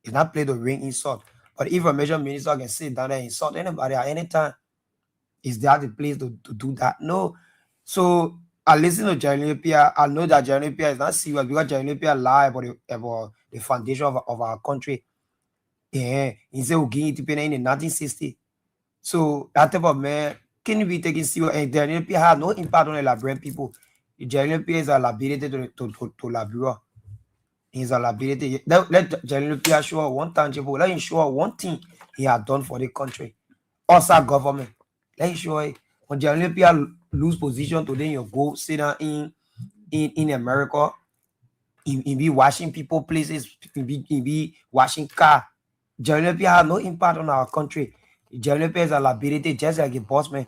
It's not place to ring insult. But the information minister can sit down there and insult anybody at any time. Is that the place to do that? No. So I listen to Jeremy Pierre. I know that Jeremy Pierre is not serious, because Jeremy Pierre lied about the foundation of our country. Yeah, he said we gained independence in 1960. So that type of man can be taken serious. And Jeremy Pierre has no impact on the Liberian people. Jeremy Pierre is a liability to Liberia. He's a liability. Let Jeremy Pierre show one tangible. Let him show one thing he has done for the country. Us our government. Let him show it. When Jeremy Pierre lose position today, you go sit down in America. He be washing people places. He be washing car. Jeremy Pierre has no impact on our country. Jeremy Pierre is a liability, just like a boss man.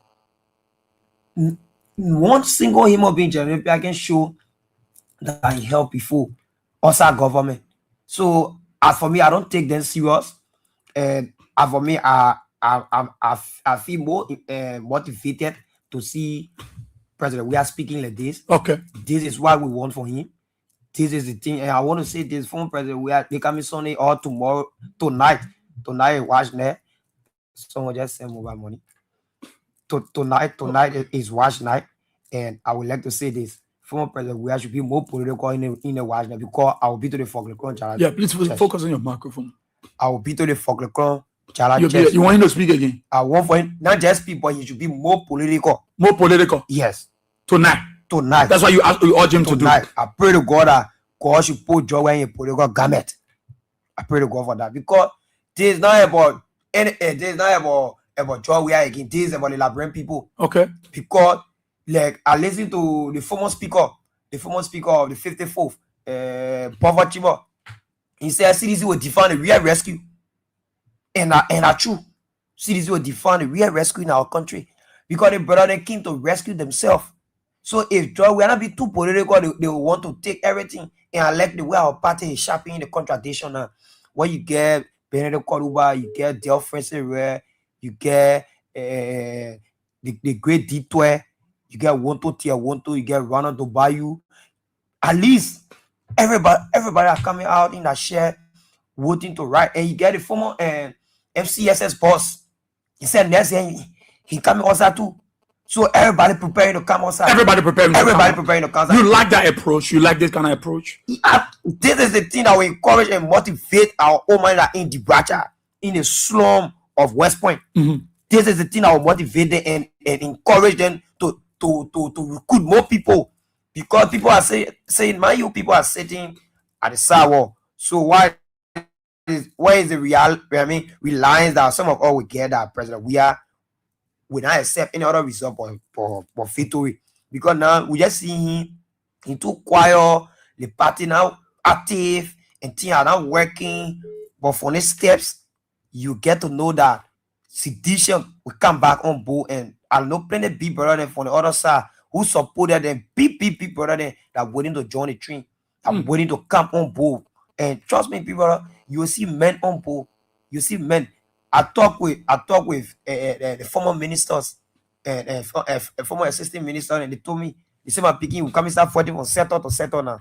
One single human being Jeremy Pierre can show that he helped before us our government. So as for me, I don't take them serious. And as for me, I feel more motivated to see President. We are speaking like this. Okay. This is what we want for him. This is the thing. And I want to say this from President. They coming Sunday or tomorrow, tonight, watch there. Someone just send mobile money. Tonight is watch night. And I would like to say this. Former President, we should be more political in the watch night, because I will be to the Falkland challenge. Yeah, please focus on your microphone. I will be to the Falkland challenge. You want him to speak again? I want for him, not just people, he should be more political. More political? Yes. Tonight? tonight. That's why you urge him to do. Tonight, I pray to God that God should put joy in your political garment. I pray to God for that because this is not about this is not about joy we are again. This is about the Liberian people. Okay. Because like I listened to the former speaker of the 54th, poverty. He said CDC will define the real rescue. And true. CDC will define the real rescue in our country. Because the brother they came to rescue themselves. So if joy we are not be too political, they will want to take everything. And I like the way our party is sharpening the contradiction now. When you get Benedict Koruba, you get Del Francis Rare, you get the great Detour, you get Wonto Tia Wonto, you get Ronald Bayou. At least everybody are coming out in that share voting to right. And you get the former FCSS boss. He said next year he coming outside too. So everybody preparing to come outside. Everybody preparing to come outside. You like that approach? You like this kind of approach? This is the thing that will encourage and motivate our own man in the Bracha, in the slum of West Point. Mm-hmm. This is the thing that will motivate them and encourage them to recruit more people. Because people are saying, my you people are sitting at the sidewalk. So where is the reliance that some of us will get that president? We not accept any other result for victory. Because now we just see him into quiet, the party now active, and things are not working. But for the steps, you get to know that sedition will come back on board. And I know plenty of people brother from the other side who supported them, big brother that waiting to join the train, that waiting to come on board. And trust me, people, you will see men on board. You see men. I talk with the former ministers and former assistant minister, and they told me, they said, my picking will come and start fighting from sector to sector now.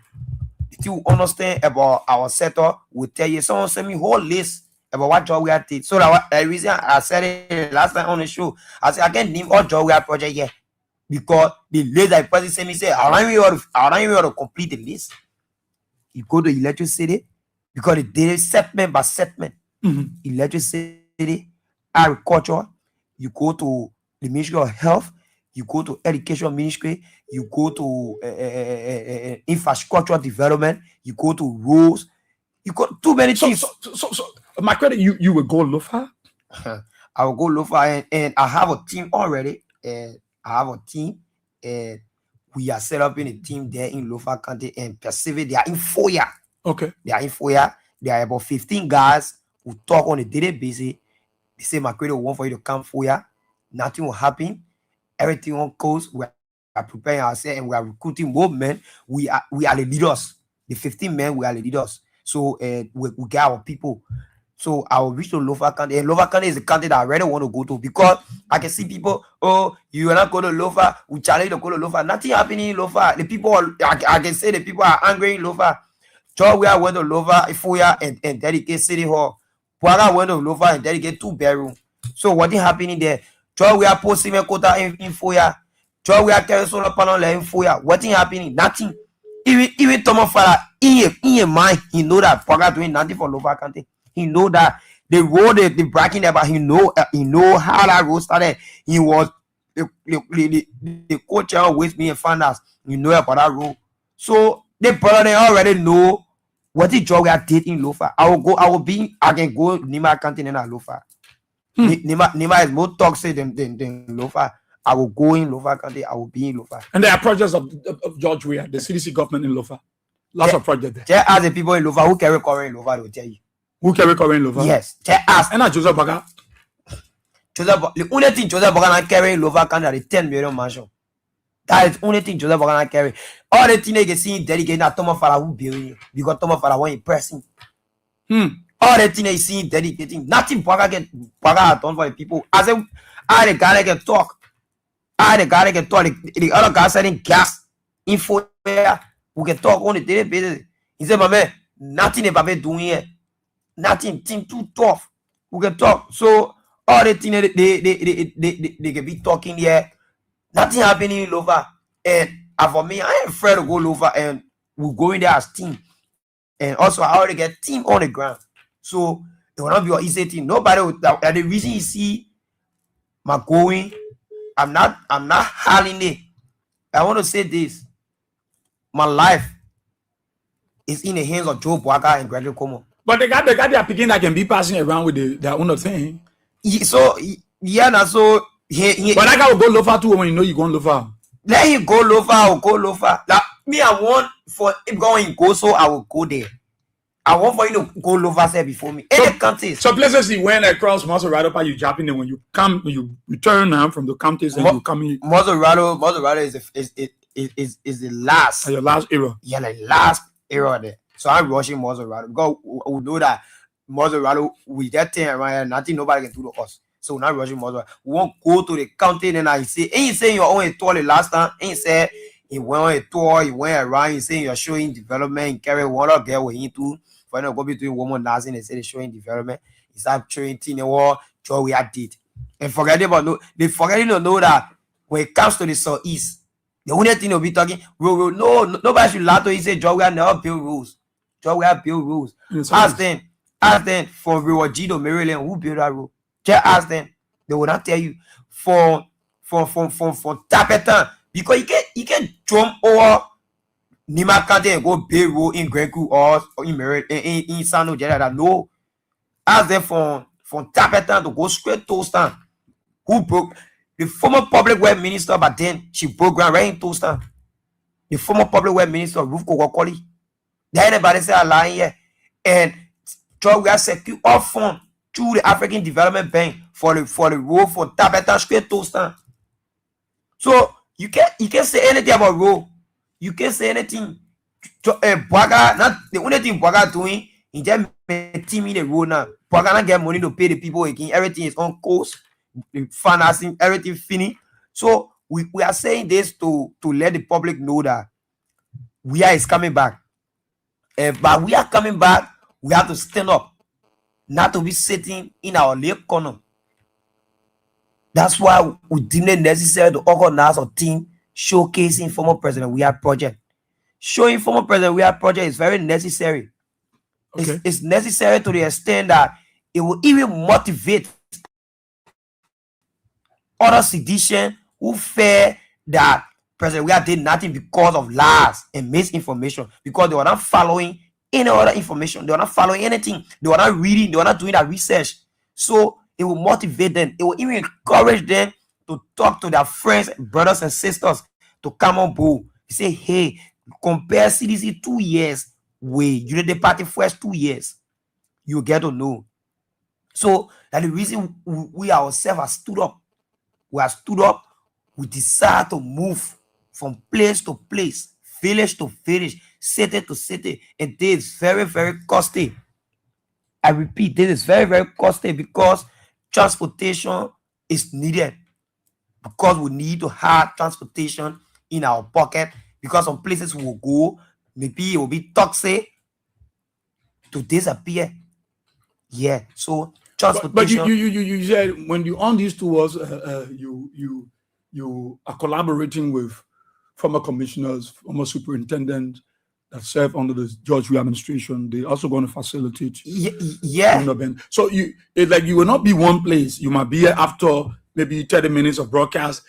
If you understand about our sector, will tell you. Someone sent me whole list about what job we are taking. So that the reason I said it last time on the show, I said I can't name all job we are project here because the list that person sent me say I don't even want to complete the list. You go to electricity because the data segment by segment. Electricity, agriculture, you go to the Ministry of Health, you go to Education Ministry, you go to infrastructure development, you go to roads, you got too many things. So my credit, you will go Lofa? I will go Lofa, and I have a team already, and I have a team, and we are set up in a team there in Lofa County and Pacific. They are in Foya. Okay. They are in Foya. There are about 15 guys who talk on a daily basis. They say, my credit want for you to come for you. Nothing will happen. Everything on course. We are preparing ourselves and we are recruiting more men. We are the leaders. The 15 men, we are the leaders. So we get our people. So I will reach to Lofa County. And Lofa County is the county that I really want to go to because I can see people, oh, you are not going to Lofa. We challenge to go to Lofa. Nothing happening in Lofa. The people, I can say the people are angry in Lofa. So we are going to Lofa, Ifoya, and dedicate City Hall. Puaga went to Lofa and dedicate 2 bedrooms. So what is happening there? So we are posting a quota in Foya. So we are carrying solar panel in Foya. What is happening? Nothing. Even Thomas Fala, in your mind, he know that Puaga doing nothing for Lofa County. He know that the road, the breaking there, but he know how that road started. He was the coach with me and found us. You know about that road. So the brother they already know what the job we are did in Lofa. I can go Nima County and Lofa. Nima is more toxic than Lofa. I will go in Lofa County. I will be in Lofa. And there are projects of George Weah, the CDC government in Lofa. Lots of projects there. Just ask the people in Lofa who carry current in Lofa, they will tell you. Who carry current in Lofa? Yes. Just ask. And not Joseph Baga. The only thing Joseph Baga carry in Lofa County is the 10 million mansion. That is the only thing Joseph Baga carry. All the things they can see dedicated to Thomas Fala who build you because Thomas Fala was impressing. All the things they see dedicating. Nothing Baga done for the people. As I the guy that can talk. The other guy selling gas info who can talk on the daily basis. He said, my man, nothing about doing here. Nothing, thing too tough. Who can talk. So all the things they can be talking here. Nothing happening in Lofa. And for me, I am afraid to go Lofa and we're going there as team. And also I already get team on the ground. So it will not be an easy thing. Nobody would the reason you see my going, I'm not hauling it. I want to say this. My life is in the hands of Joe Boaga and Gregory Como. But they got their picking that can be passing around with their own thing. So yeah, now so but that guy will go lower too when you know you're going lower. Let him go lower or go lower. Like me, I want for him going go, so I will go there. I want for you to go lower there before me. Any countries. So places you went across Maserati, you jumping and when you return now from the countries and you come in. Maserati is the last. Your last era. Yeah, the last era there. So I'm rushing Maserati because we know that Maserati with that thing around here, nothing nobody can do to us. So we're not rushing Maserati. We won't go to the county and I say, ain't you saying you're on a tour the last time? Ain't say he went on a tour, he went around, you saying you're showing development and carry water girl with him too. For go between woman dancing and say they're showing development. He start showing thing and what joy we had did. And forgetting to know that when it comes to the southeast, the only thing they'll be talking, nobody should lie to you say joy we have never build rules. Joy we have build rules. Ask them for Riwajido, Maryland, who built that rule? Just ask them. They will not tell you. For Tapetan, because you can jump over Nima County and go build road in Grenku or in Maryland, in San Jose. No. Ask them from Tapetan to go straight to Toastan. Who broke the former public works minister, but then she broke ground right in Toastan. The former public works minister, Ruth Kokokoli. There anybody say a lie here. And we have secured all funds through the African Development Bank for the road from Tapetan straight to Toastan. So you can't say anything about road. You can't say anything. Boaga, not the only thing Boaga doing, he just maintaining the road now. Boaga not get money to pay the people again. Everything is on course. The financing, everything finished. So we are saying this to let the public know that we are is coming back. But we are coming back. We have to stand up, not to be sitting in our left corner. That's why we deem it necessary to organize a team showcasing former President We Are project. Showing former President We Are project is very necessary. Okay. It's necessary to the extent that it will even motivate other sedition who fear that President We Are did nothing because of lies and misinformation, because they were not following any other information. They were not following anything. They were not reading. They were not doing that research. So it will motivate them. It will even encourage them to talk to their friends, brothers, and sisters to come on board. Say, hey, compare CDC 2 years with Unity Party first 2 years. You get to know. So that the reason we ourselves have stood up. We have stood up. We decide to move from place to place, village to village, city to city. And this is very, very costly. I repeat, this is very, very costly because transportation is needed. Because we need to have transportation in our pocket. Because some places we will go, maybe it will be toxic to disappear. Yeah, so transportation. But you said when you on these tours, you are collaborating with former commissioners, former superintendents that serve under the George Weah administration. They also going to facilitate. Yeah. So it's like you will not be one place. You might be here after maybe 30 minutes of broadcast.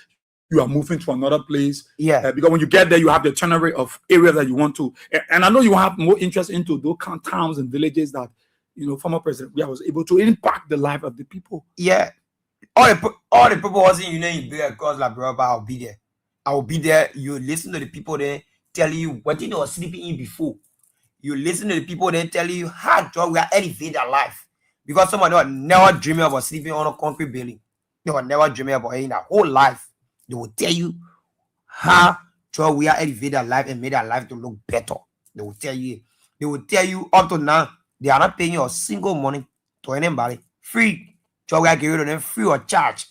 You are moving to another place. Yeah. Because when you get there, you have the itinerary of areas that you want to. And I know you have more interest into those towns and villages that, former President Weah was able to impact the life of the people. Yeah. All the people wasn't in big cause like bro, I'll be there. I will be there. You listen to the people there tell you what they were sleeping in before. You listen to the people there tell you how George Weah elevate their life. Because some of them were never dreaming about sleeping on a concrete building. They were never dreaming about it in their whole life. They will tell you how George Weah elevate their life and made their life to look better. They will tell you. They will tell you up to now, they are not paying you a single money to anybody. Free. George Weah give it to them free or charge.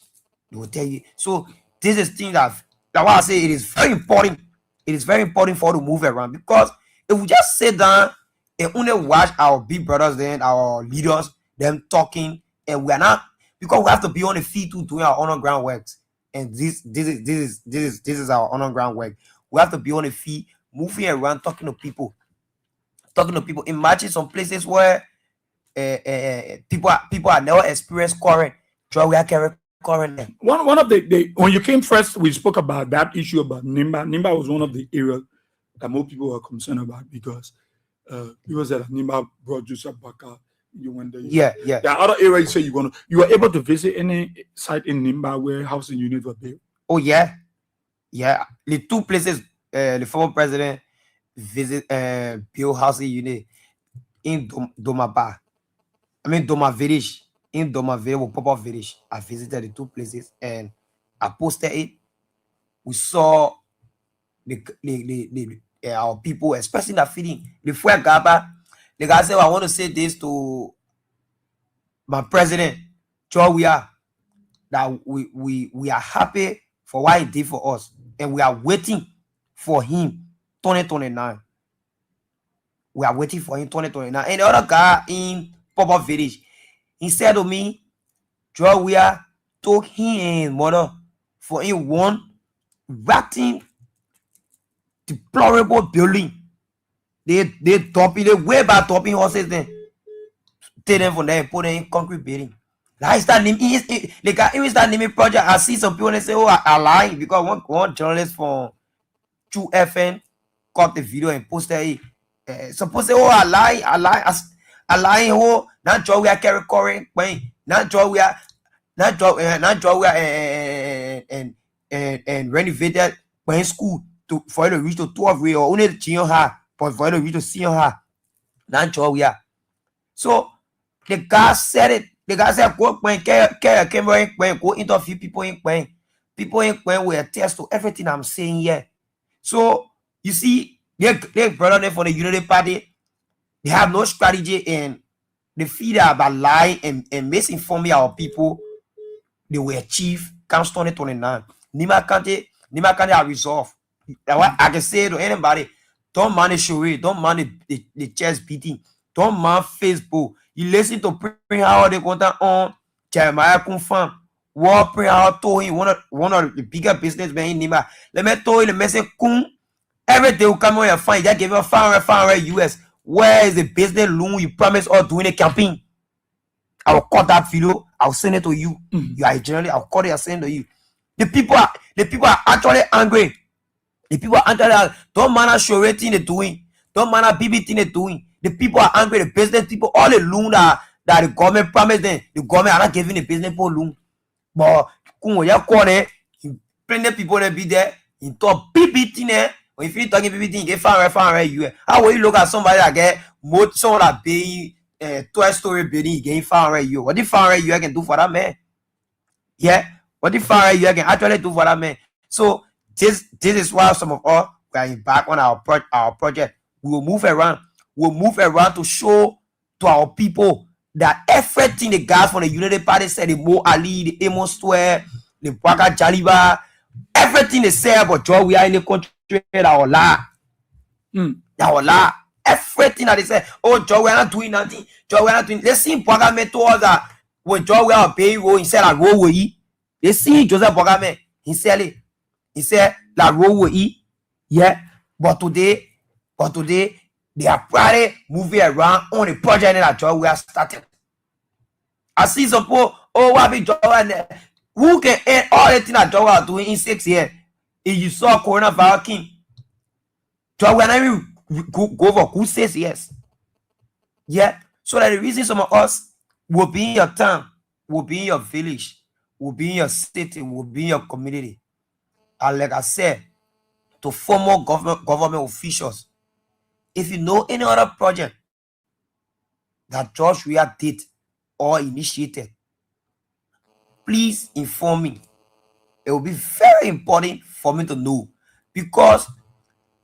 They will tell you. So this is thing that's why I say it is very important. It is very important for us to move around, because if we just sit down and only watch our big brothers, then our leaders, them talking, and we are not, because we have to be on the feet to doing our underground works. And this is our underground work. We have to be on the feet, moving around, talking to people. Imagine some places where people are never experienced current. George Weah carry current. One of the when you came first, we spoke about that issue about Nimba. Nimba was one of the areas that more people were concerned about because that Nimba brought you some baka. You went there. Yeah. There are other areas you say you were able to visit any site in Nimba where housing units were built. Oh yeah. The two places the former president visit build housing unit in Domaba. I mean Doma Village. In Doma Village, Pop-up Village. I visited the two places and I posted it. We saw our people expressing that feeling. Before Gaba, the guy said, I want to say this to my president, Joe, we are happy for what he did for us. And we are waiting for him 2029. We are waiting for him 2029. And the other guy in Pop-up Village, he said to me, Joe, we are took him and his mother for him one rotten, deplorable building. They topping, they way back topping horses then. Take them from there and put them in concrete building. Like that name, they got even that naming project. I see some people and say, oh, I lying because one journalist from True FN caught the video and posted it. Suppose say, oh, I lie, oh, not joy we are carry current when not joy we are and renovated when school for you to reach to 12 way or only the junior high, but for you to reach to senior high. Not joy we are. So the guy said it. The guy said, go when camera when go interview people in when will attest to everything I'm saying here. So you see, they brother them for the Unity Party. They have no strategy and they feed about lie and misinforming our people. They will achieve comes 2029. Nima County are resolved. I can say to anybody, don't mind the show, don't mind the chest beating, don't mind Facebook. You listen to Prince Howard they contact on Jeremiah Confirm. What Prince Howard told him one of the bigger businessmen in Nima. Let me tell you the message every day will come on and find that give you 500 US. Where is the business loan you promised us during the campaign? I will cut that video. I'll send it to you. You are generally, I'll cut it and send it to you. The people are actually angry. The people are actually don't matter show rating they're doing. Don't matter BB thing they're doing. The people are angry. The business people, all the loan that the government promised them, the government are not giving the business people loan. But when you call it, you bring the people that be there, you talk BB thing there. When you finish talking BB thing, you get 500 US. How will you look at somebody that get someone that pay 12-story building, you get 500 US? What the 500 US can do for that man? Yeah, what the 500 US can actually do for that man? So this is why some of us are back on our project. We will move around. We'll move around to show to our people that everything the guys from the Unity Party said, the Mo Ali, the Amos Square, the Baka Jaliba, everything they say about Joe, we are in the country, our lie. Our lie. Everything that they say, oh, Joe, we are not doing nothing. Joe, we are not doing. They see Bogame told us that when Joe, we are paying, he said, like, roll with you. They see Joseph Bogame, he said it. He said, like, roll with you. Yeah. But today, they are probably moving around on the project that Joe we are started. I see some people, oh, what be Joe and who can end all the things that Joe are doing in 6 years? If you saw coronavirus king, Joe will not even go for who 6 years. Yeah. So that the reason some of us will be in your town, will be in your village, will be in your city, will be in your community. And like I said, to former government officials, if you know any other project that George Weah did or initiated, please inform me. It will be very important for me to know, because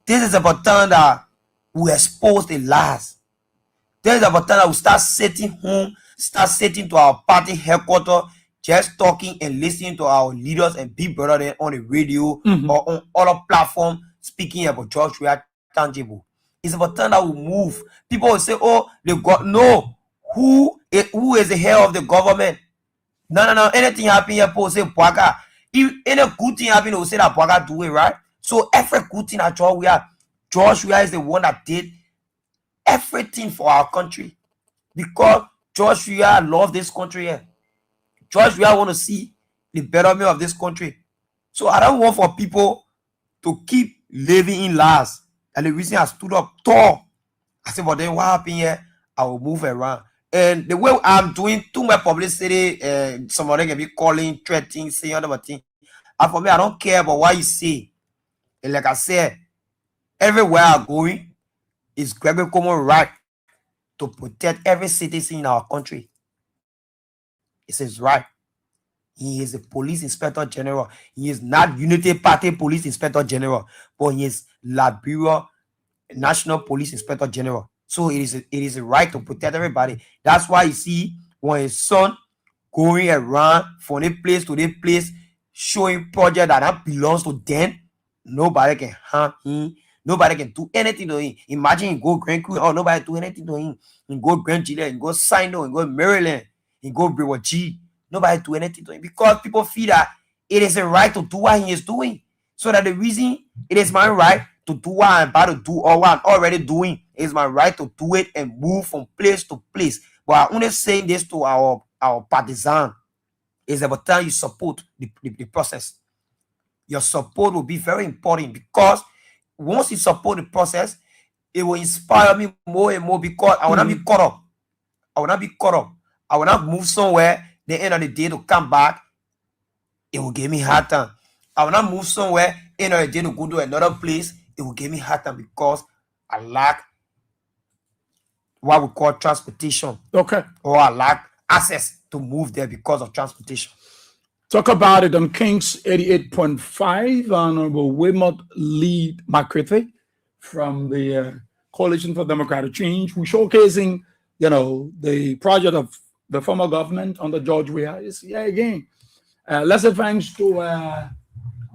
this is about time that we expose the lies. This is about time that we start sitting home, start sitting to our party headquarters, just talking and listening to our leaders and big brother on the radio or on other platforms speaking about George Weah tangible. It's about time that we move. People will say, oh, they got no. Who is the head of the government? No. Anything happen here, people say Bwaga. If any good thing happen, they will say that Bwaga do it, right? So every good thing that George Weah is the one that did everything for our country. Because George Weah loves this country here. George Weah want to see the betterment of this country. So I don't want for people to keep living in lies. And the reason I stood up tall, I said, but then what happened here? I will move around. And the way I'm doing too much publicity, somebody can be calling, threatening, saying other things. And for me, I don't care about what you say. And like I said, everywhere I'm going, it's Gregory Common right to protect every citizen in our country. It's his right. He is a police inspector general. He is not Unity Party police inspector general, but he is Liberia National Police Inspector General. So it is a right to protect everybody. That's why you see when his son going around from a place to the place, showing project that belongs to them, nobody can harm him. Nobody can do anything to him. Imagine he go Grand Creek, oh, nobody do anything to him. He go Grand Gilead, he go Sino, he go Maryland, he go Brewer G. Nobody do anything to him because people feel that it is a right to do what he is doing. So that the reason it is my right to do what I'm about to do or what I'm already doing, it is my right to do it and move from place to place. But I'm only saying this to our partisan. It's about time you support the process. Your support will be very important because once you support the process, it will inspire me more and more because I will not be caught up. I will not be caught up. I will not move somewhere, the end of the day to come back, it will give me hard time. I will not move somewhere, end of the day to go to another place, it will give me hard time because I lack what we call transportation. Okay. Or I lack access to move there because of transportation. Talk about it on Kings 88.5. Honorable Wilmot Lee McCarthy from the Coalition for Democratic Change. We're showcasing, the project of the former government under George Weah. Again. Let's say thanks to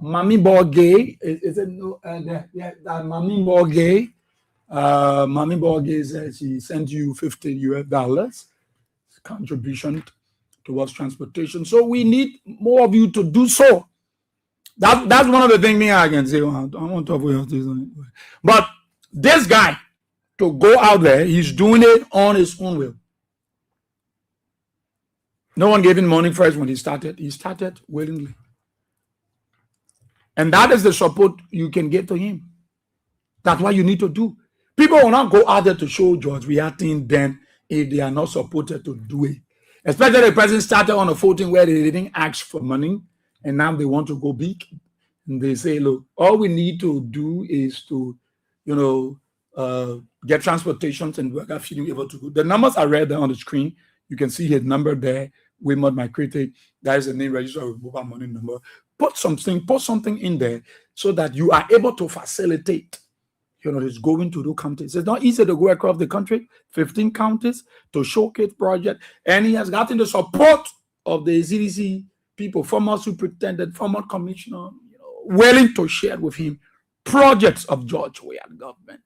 Mami Borgay. Is it Mami Borgay? Mami Borgay says she sent you $50 contribution towards transportation. So we need more of you to do so. That's one of the things I can say. I want to talk about this. But this guy, to go out there, he's doing it on his own will. No one gave him money first when he started. He started willingly. And that is the support you can get to him. That's what you need to do. People will not go out there to show George reacting then if they are not supported to do it. Especially the president started on a footing where they didn't ask for money and now they want to go big. And they say, look, all we need to do is to, get transportations and we're feeling able to go. The numbers are read there on the screen. You can see his number there. Wilmot McCarthy, that is the name register with mobile money number. Put something in there so that you are able to facilitate, it's going to do counties. It's not easy to go across the country, 15 counties to showcase project. And he has gotten the support of the CDC people, former superintendent, former commissioner, willing to share with him projects of George Weah's government.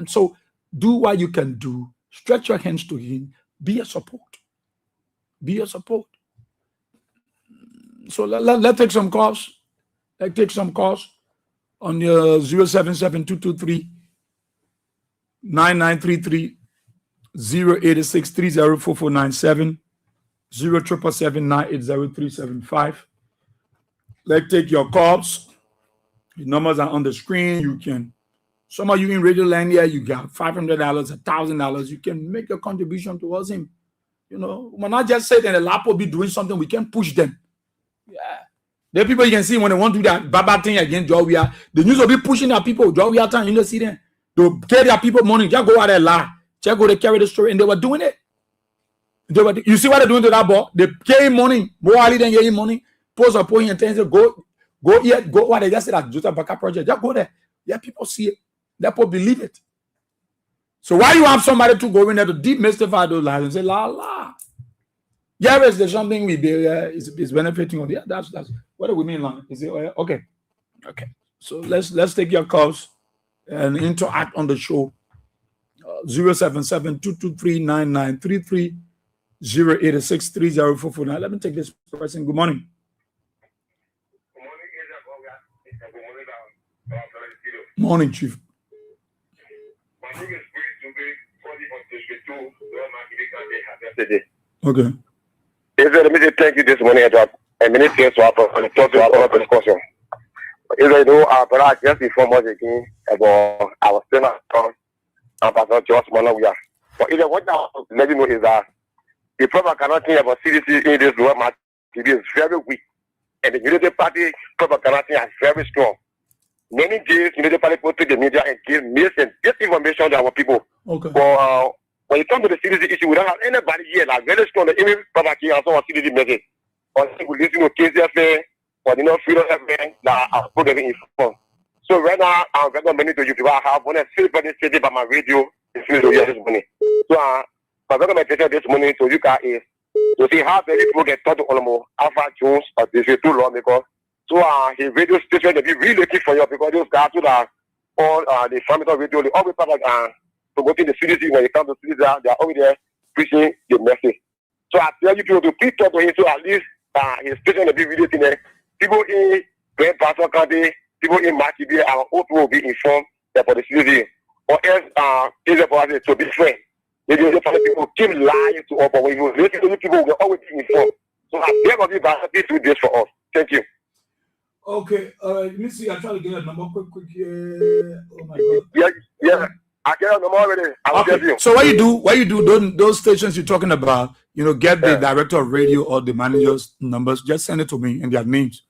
So do what you can do. Stretch your hands to him. Be a support. So let's take some calls. On your 077-223-9933, 086-304497, 077-980-375. Let's take your calls. The numbers are on the screen. Some of you in Radio Land here, you got $500, $1,000. You can make a contribution towards him. We're not just saying that the lap will be doing something. We can push them. Yeah. There are people you can see when they want to do that bad thing against George Weah. The news will be pushing their people. George Weah time, see them. They'll carry their people money. Just go out there lie. Just go to carry the story. And they were doing it. You see what they're doing to that boy? They carry money. More early than getting money. Post a point and say, go here, go what they just said that Jota Baka project. Just go there. Yeah, people see it. People believe it. So why you have somebody to go in there to demystify those lies and say, la. Yeah, there's something we do is benefiting on the that's what do we mean, Lana? Is it okay? So let's take your calls and interact on the show. 077-223-9933, 086-3044. Let me take this person. Good morning. Morning, Chief. Okay. Let me say thank you this morning. and many things to happen on the topic of our discussion. Even though, but I just inform us again about our student and Pastor George Manawia. But even what I let you know is that the problem cannot think about CDC in this world market. It is very weak. And the Unity Party propaganda is very strong. Many days, Unity Party put to the media and give mis and disinformation to our people. Okay. So, when it comes to the CDC issue, we don't have anybody here like very strong. Even propaganda also on CDC message. Or we listen to KCFA or Freedom FM that are put them informed. So right now, I'm recommending to you people I have one of everybody sitting by my radio listening to hear this morning. So, my recommendation this morning to you guys is to see how many people get taught to Olomo, Alpha Jones, or this is too long because so his radio station they be really looking for you because those guys who are all the family of radio, they always promoting the CDC when it comes to CDC, they are always there preaching the message. So I tell you people to please talk to him so at least his station will be really thin. People in Grand Pastor County, people in Makibi, our old people will be informed that for the CDC. Or else is about it to be friends. They just people keep lying to us, but when you listen to people, will always be informed. So I beg of you guys to do this for us. Thank you. Okay, let me see. I try to get a number quick. Oh my God. Yeah. I get a number already. I will tell you. So what you do, those stations you're talking about, get the director of radio or the manager's numbers, just send it to me and their names.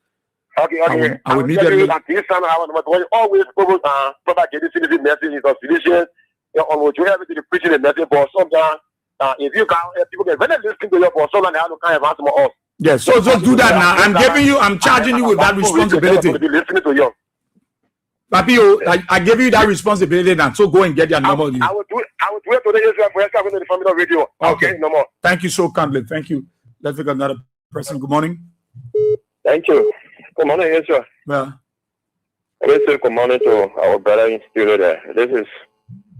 Okay. I will immediately. At this time, I want always propagate this message on solutions. On what you have to preaching the message, but sometimes if you can, people get when they listen to your boss, sometimes they have to kind of answer more. Yes, so just do that now. I'm charging you with that responsibility. Listening to you. Papio, I give you that responsibility now. So go and get your number. I will do it today for the family radio. Okay, no more. Thank you so kindly. Thank you. Let's take another person. Good morning. Thank you. Good morning, yes, sir. Yeah. I will say good morning to our brother in studio there. This is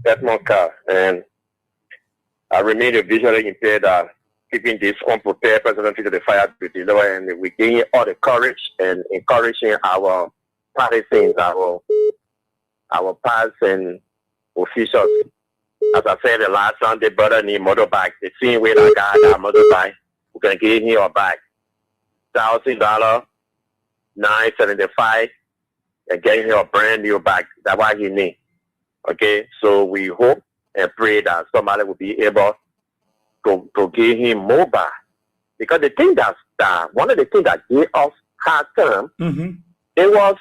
Edmond Carr, and I remain visually impaired, keeping this unprepared president to the fire to deliver, and we gain all the courage and encouraging our partisans, our past and officials. As I said the last Sunday, brother need motorbike. The same way that guy got motorbike, we can give him a bike. $1,000, $975, and get him a brand new bike. That's what he needs. Okay, so we hope and pray that somebody will be able to give him mobile. Because the thing one of the things that gave us hard time, it was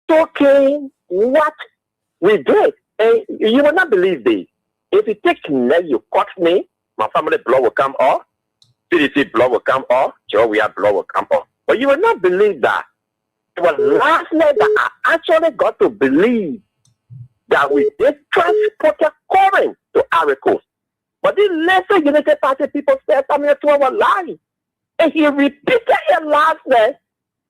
shocking what we did. And you will not believe this. If you take me, you cut me, my family blood will come off, CDC blood will come off, Georgia blood will come off. But you will not believe that. It was last night that I actually got to believe that we did transported current to Ivory Coast. But the lesser Unity Party people said something to our lie. And he repeated it last night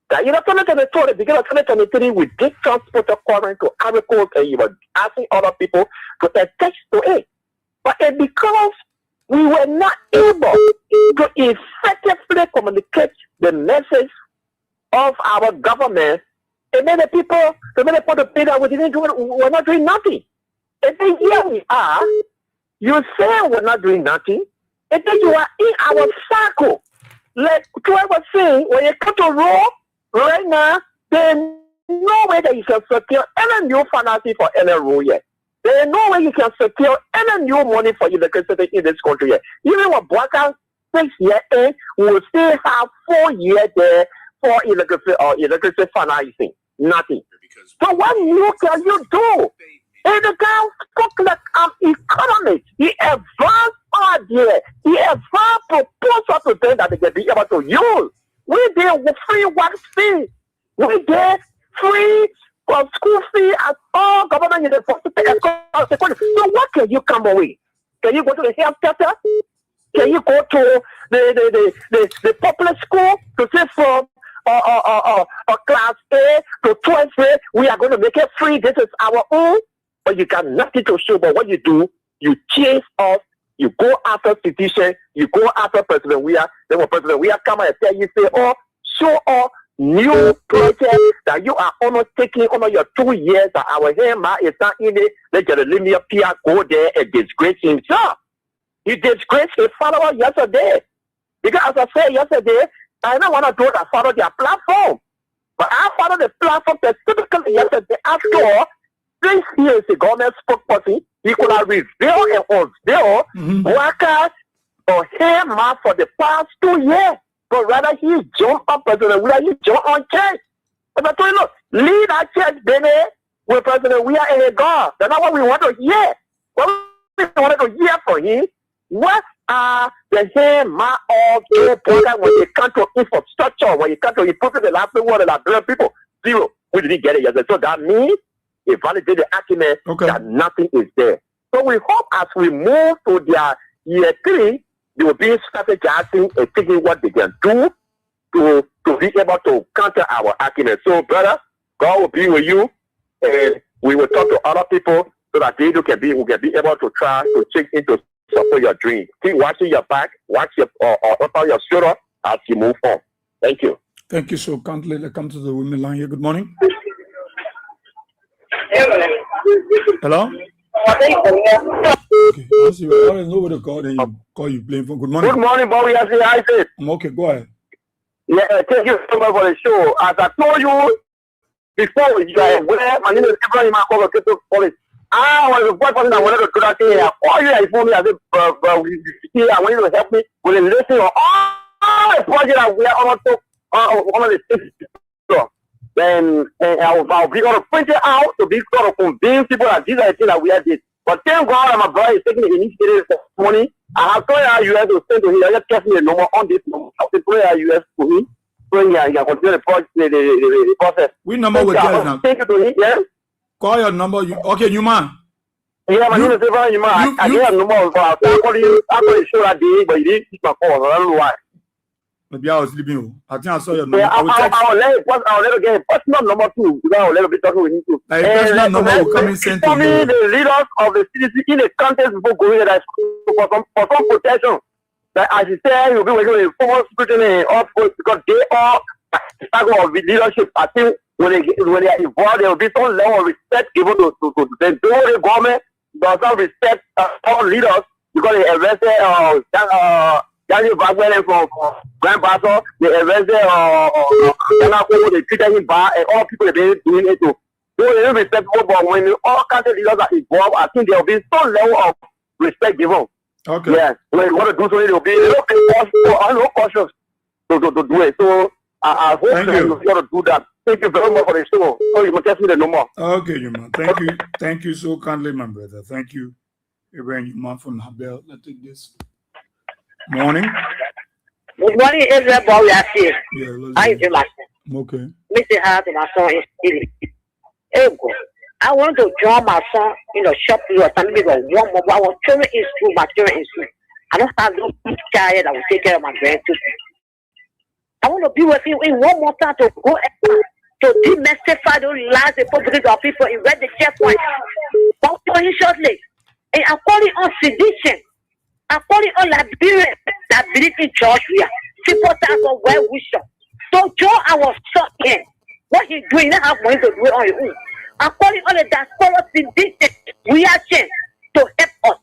that 2022, the beginning of 2023, we did transported current to Ivory Coast, and you were asking other people to attach to it. But it's because we were not able to effectively communicate the message of our government. And then the people to pay that we're not doing nothing. And then here we are, you say we're not doing nothing, and then you are in our circle. Like Troy was saying, when you come to roll right now, there's no way that you can secure any new financing for any role yet. There is no way you can secure any new money for electricity in this country yet. Even when Boaka 6 years in, we will still have 4 years there for electricity financing. Nothing. So what new can you do? And the guy spoke like an economist. He advanced idea. He advanced proposal to them that they can be able to use. We did free vaccine. We did free school fee at all government universities across the country. So what can you come away? Can you go to the health center? Can you go to the public school to say from class A to 12A, we are going to make it free. This is our own. But you got nothing to show. But what you do, you chase us. You go after petition. You go after President Weah. Then when President Weah come and tell you, say, show us new project that you are almost taking over your 2 years that our HEMA is not in it. Let Jeremiah Pierre go there and disgrace himself. He disgraced his follower yesterday. Because as I said yesterday, I don't want to do that follow their platform. But I follow the platform specifically yesterday after 6 years the government spokesperson, he could have revealed and unveiled workers or him for the past 2 years. But rather he jumped on President Weah, he jumped on church. But I told you, look, lead our church, baby, with President Weah and his God. That's not what we want to hear. What we wanted to hear from him, what are the him of the program when it comes to infrastructure, when it comes to improving the life of the world and the people? Zero. We didn't get it yesterday. So that means it validates the argument that nothing is there. So we hope as we move to their year 3, they will be strategizing and thinking what they can do to be able to counter our argument. So, brother, God will be with you, and we will talk to other people so that they can be able to try to check into support your dream. Keep watching your back, watch your upper your shoulder as you move on. Thank you. Thank you so kindly. Let's come to the women line here. Good morning. Hello? Okay, I don't know what to call and you call you playing for. Good morning. Good morning, Bobby. I said. I'm okay, go ahead. Yeah, thank you so much for the show. As I told you before, you are aware, my name is Ibrahim Police. I was the first person that wanted to do that thing. I called you and informed me. I said, I want you to help me with the listing of all the projects that we are on the state. Then I'll be going to print it out to be able to convince people that these are the things that we are doing. But thank God that my brother is taking the initiative this morning. I have told our US to send to him. I just kept me a number on this number. I have told our US to him. So he can continue the process. Which number will tell now? Thank you to him, yeah? Call your number. Okay, you man. Yeah, my name is Ibrahim. I gave a number. I called you show that day, but you didn't pick my call. I don't know why. Maybe I was sleeping. I think I saw your number. Yeah, I'll let get a personal number too. Because I'll let be talking with him too. Like personal number will come in sent to you. The leaders of the CDC in the contest before going there for some protection. That as you say, you'll be working with former scrutiny of because they are struggle of leadership. I think when they are involved, there will be some level of respect given to the government does not respect all leaders because they arrested Daniel Bagwell from Grand Pastor, they arrested they treated him bad, and all people have been doing it too. So they don't respect people, but when all country leaders are involved, I think there will be some level of respect given. Okay. Yeah. When you want to do something, there will be a little cautious to do it. So I hope that you're going to do that. Thank you very much for the show. So you must test me the number. Okay, you man. Thank you. Thank you so kindly, my brother. Thank you. Abraham, you man from Habel. Let's take this. Morning. Good morning, everybody. Yeah, how you doing? Okay. Mr. Hart and my son is still. I want to join my son in the shop or something because one more. I was children in school, my children in school. I don't have no child that will take care of my grandchildren. I want to be with him in one more time to go to demystify those lies they put because of people in red the checkpoint. I'll tell you shortly. And I'm calling on sedition. I'm calling on Liberians that believe in church here. Supporters of well wishes. So join our son here. What he's doing, not have money to do it on your own. I'm calling on the diaspora sedition. We are changed to help us.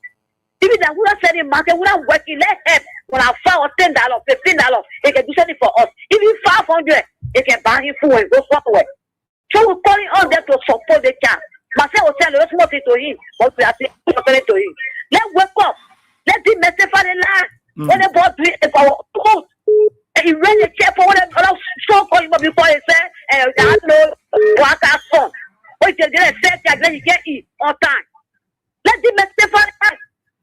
Even that we are selling market, we are working, let help. When I found $10, $15, it can do something for us. Even 500, it can buy him food and go somewhere. So we're calling on them to support the child. Myself will tell let's move it to him, but we are saying to him. Let's wake up. Let's demystify the lie. When they bought it for our truth. And he ran the chair for whatever so called him before he said, and I know what I saw. But they didn't say that then you get it on time. Let's demystify the lie.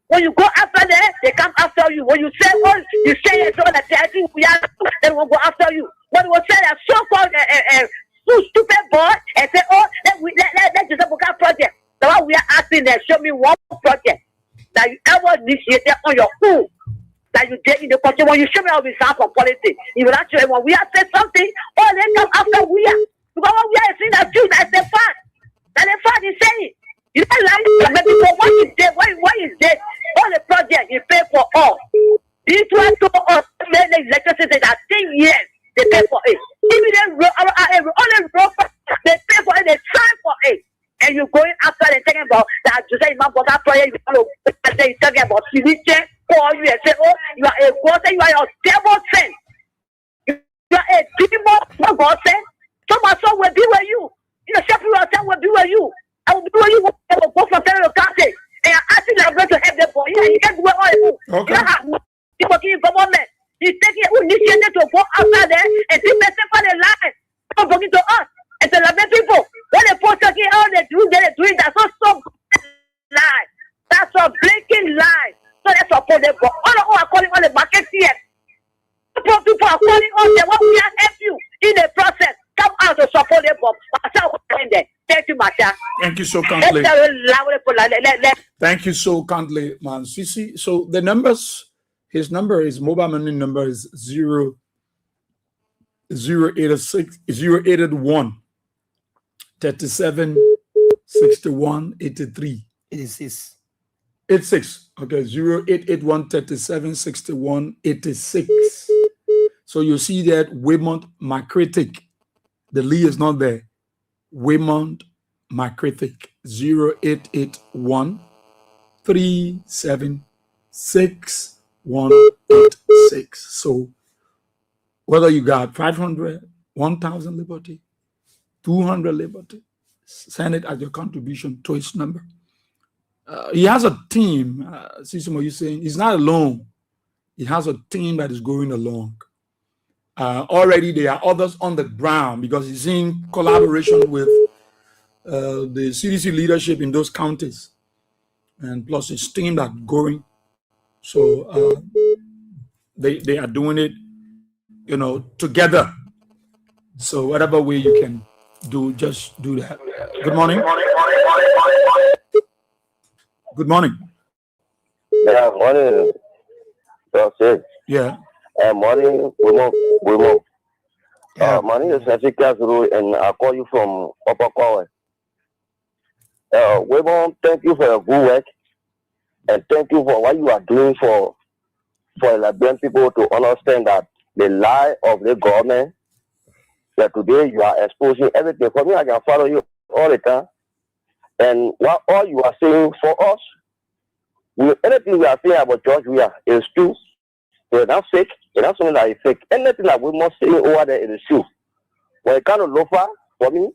When you go after them, they come after you. When you say, oh, you say it, so that I think we are, they will go after you. When you say that so-called stupid boy and say, oh, let's just have a project. The one we are asking them, show me one project that you ever initiated on your own that you did in the country. When you show me how we sound for politics, you will actually, when we are saying something, oh, they come after we are. Because when we are saying that truth, that's the fact. That's the fact he's saying. You don't like it, because what is dead? What is dead? All the projects you pay for all. These one to us, the electricity that 10 years they pay for it. Even they pay for it, they try for it. And you're going after and talking about that you say man that project you're talking about religion for you and say, oh, you are a god, you are your devil friend. You are a demon. What God said. So my son will be with you. You know, Shepherd will be with you. I will be with you. I will go from Federal Council. And I ask you I'm going to help them for you. You can't do all you. Okay. You don't have people in government. He's taking initiative to go outside there and see message for the line. Come talking to us and to love people. When they post talking all they do, they're doing that. So lie. That's a blinking lie. So that's a for them. All the who are calling on the market here. People are calling on them. What we have helped you in the process. Come out to support them. Thank you, Masha. Thank you so kindly. Thank you so kindly, man. Sisi. So the numbers, his number is mobile money number is 081 37 61 83 86. 86. Okay, 0881 37 61 86. So you see that Waymont Macritic. The Lee is not there. Waymont Macritic 0881 37 6186. So whether you got 500, 1,000 liberty, 200 liberty, send it as your contribution to his number. He has a team. Sisimo, you're saying he's not alone. He has a team that is going along. Already there are others on the ground because he's in collaboration with the CDC leadership in those counties, and plus his team that's going. So they are doing it, you know, together. So whatever way you can do, just do that. Good morning. Good morning. Yeah, morning. That's it. Yeah. Morning, Women. My name is Jessica Zuru, and I call you from Upper Corway. Women, thank you for your good work, and thank you for what you are doing for Liberian people to understand that the lie of the government, that today you are exposing everything. For me, I can follow you all the time. And what all you are saying for us, anything we are saying about George Weah is true. It's not fake. It's not something that is fake. Anything that we must say over there is true. When it comes to Lofa, for me,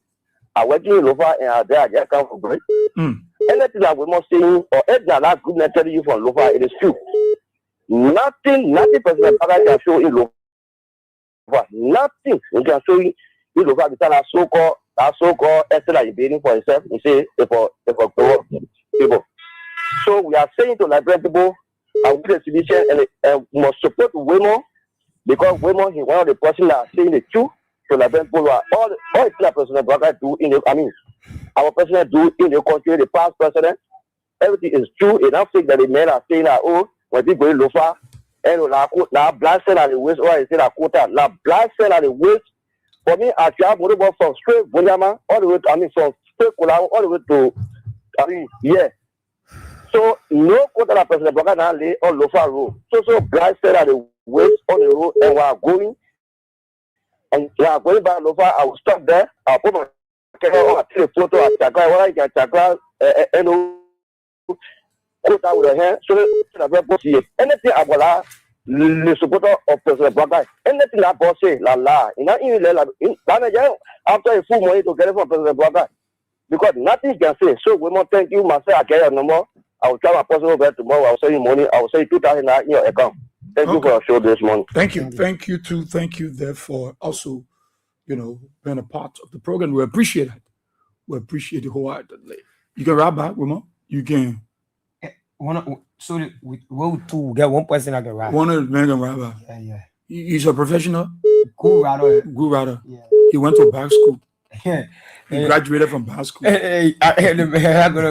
I work in Lofa and I just come for break. Anything that we must say or anything that good telling you from Lofa, it is true. Nothing President Biden can show in Lofa. Nothing we can show in Lofa because that so-called essay that he's beating for himself. He say for people. So we are saying to Liberian people, and with the citizen and must support Women because Women is one of the person that are saying the truth to Liberian people. All the President Biden do in the, our president do in the country, the past president, everything is true. It's not fake that the men are saying that when people in Lofa and la black cell at the waist, or I say that quota, la black cell at the waist. For me, I travel from straight Bonyama all the way to, from straight Kola all the way to, yeah. So no quota that President Biden now lay on Lofa road. So black cell at the waist on the road, and we are going by Lofa. I will stop there. I'll put my camera on, take a photo at Chakra. What I can Chakra, quota with the hair, so that see anything about the supporter of President Biden, anything that boss say, la, after a full money to get it from President Biden, because nothing can say. So we must thank you, myself. I carry your number. I will try my personal bet tomorrow. I will send you money. I will send you 2,000 in your account. Thank you for your show this morning. Thank you. Thank you too. Thank you therefore also, being a part of the program. We appreciate it. We appreciate it wholeheartedly. You can rap back, Women. You can. So we two get one person that can rap. One of the men can rap back. Yeah. He's a professional. Good rapper. Yeah. He went to back school. Yeah. He graduated from back school. I go to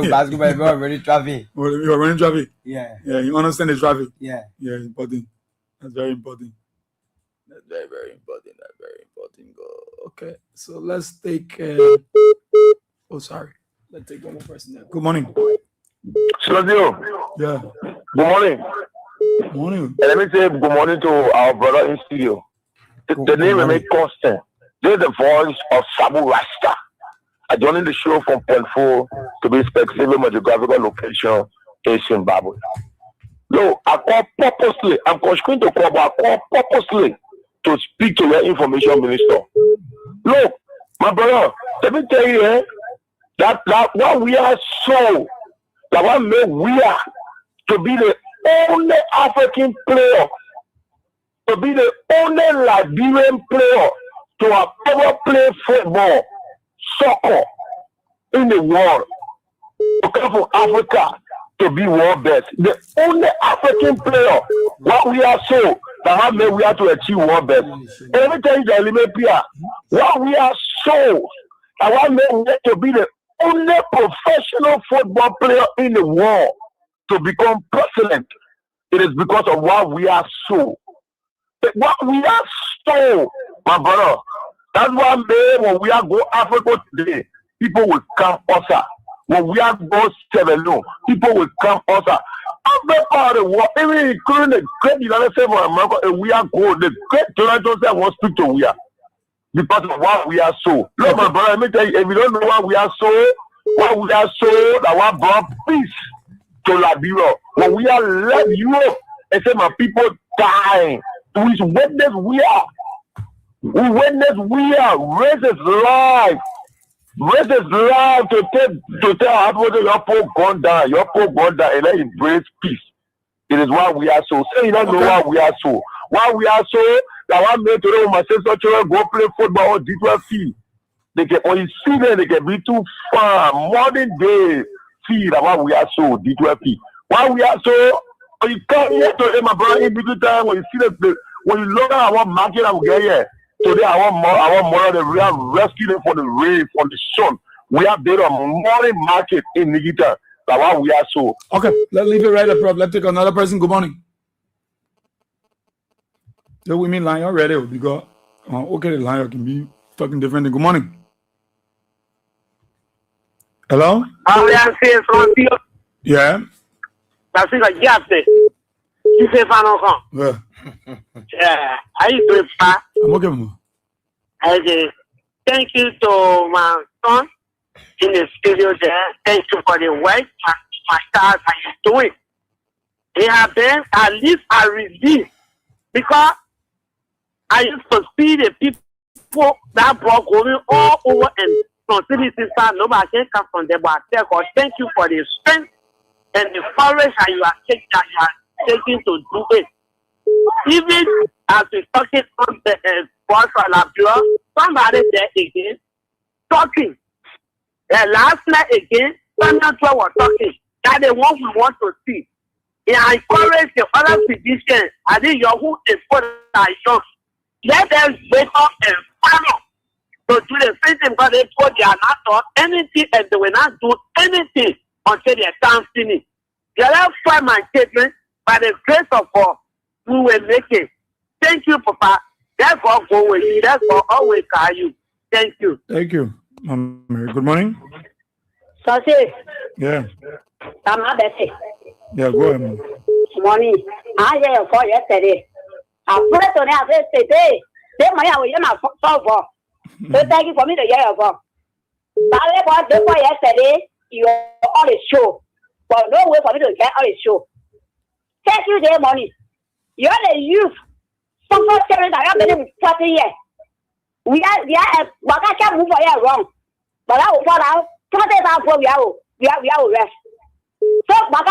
basketball. I'm already traffic. You're running traffic. Yeah. You understand the traffic. Yeah. Important. That's very important. Very important. Okay, so let's take. Let's take one more person there. Good morning. Claudio. Yeah. Good morning. Morning. Let me say good morning to our brother in studio. The name is Made Constant. This is the voice of Sabu Rasta. I joined the show from Point 4 to be specific with my geographical location in Zimbabwe. No, I call purposely. I'm constrained to call, but I call purposely to speak to the information minister. Look, my brother, let me tell you, that what we are so, that what made we are to be the only African player, to be the only Liberian player to have ever played football, soccer in the world, to come from Africa to be world best. The only African player, what we are so, that made we are to achieve world best. Every time you eliminate Pierre, what we are so, that what made we to be the only professional football player in the world to become president. It is because of what we are so. What we are so, my brother. That's why when we are go Africa today, people will come us. When we are go Seven, people will come us. Every part of the world, even including the great United States of America, and we are go, the great Toronto said wants to speak to we are. Because of what we are so. Look, my brother, let me tell you, if you don't know what we are so, that what brought peace to Liberia. When we are left Europe, and say my people dying. We witness we are. We witness we are. Raise his life. Raise his life to tell our people your poor gone down. Your poor gone down and let him embrace peace. It is why we are so. Say you don't know why we are so. Why we are so, that one made today when my sister children go play football on D12 field. They can when you see them, they can be too far. Modern day field that why we are so D12 field. Why we are so, when you come here to my brother in between time, when you see the when you look at our market I will get here. Today our mother we are rescuing them from the rain, from the sun. We have built a morning market in Nigita. That's why we are so. Okay, let's leave it right up, bro. Let's take another person. Good morning. So we mean line already because okay, the line can be talking different. Good morning. Hello? Yeah. That's it, yes. You say, Yeah. Yeah, I do it. I'm okay, man. I say, thank you to my son in the studio there. Thank you for the work my stars are doing. They have been at least a relief because I used to see the people that brought going all over and from cities inside. Nobody can come from there, but thank you for the strength and the courage that you are taking to do it. Even as we're talking on the boss for Liberia, somebody there again talking. Last night again, someone was talking. That the one we want to see. I encourage the other physicians. I think your who is for young. Let them wake up and follow to do the same thing because they told they are not taught anything and they will not do anything until their time finish. They are for my statement by the grace of God. We will make it. Thank you, Papa. That's all go with you. That's all always call you. Thank you. Thank you. Good morning. Sausage. Yeah. I'm not Betty. Yeah, go ahead, man. Morning. I hear your call yesterday. I put it on there today. Then my hour, you're not so far. So thank you for me to hear your call. But I bought the boy yesterday. You are on the show. But no way for me to get on the show. Thank you, dear money. You're the youth. Some folks tell me that I've been 40 years. We are, but I can't move for you wrong. But I will fall out. 20 years after we are rest. So, but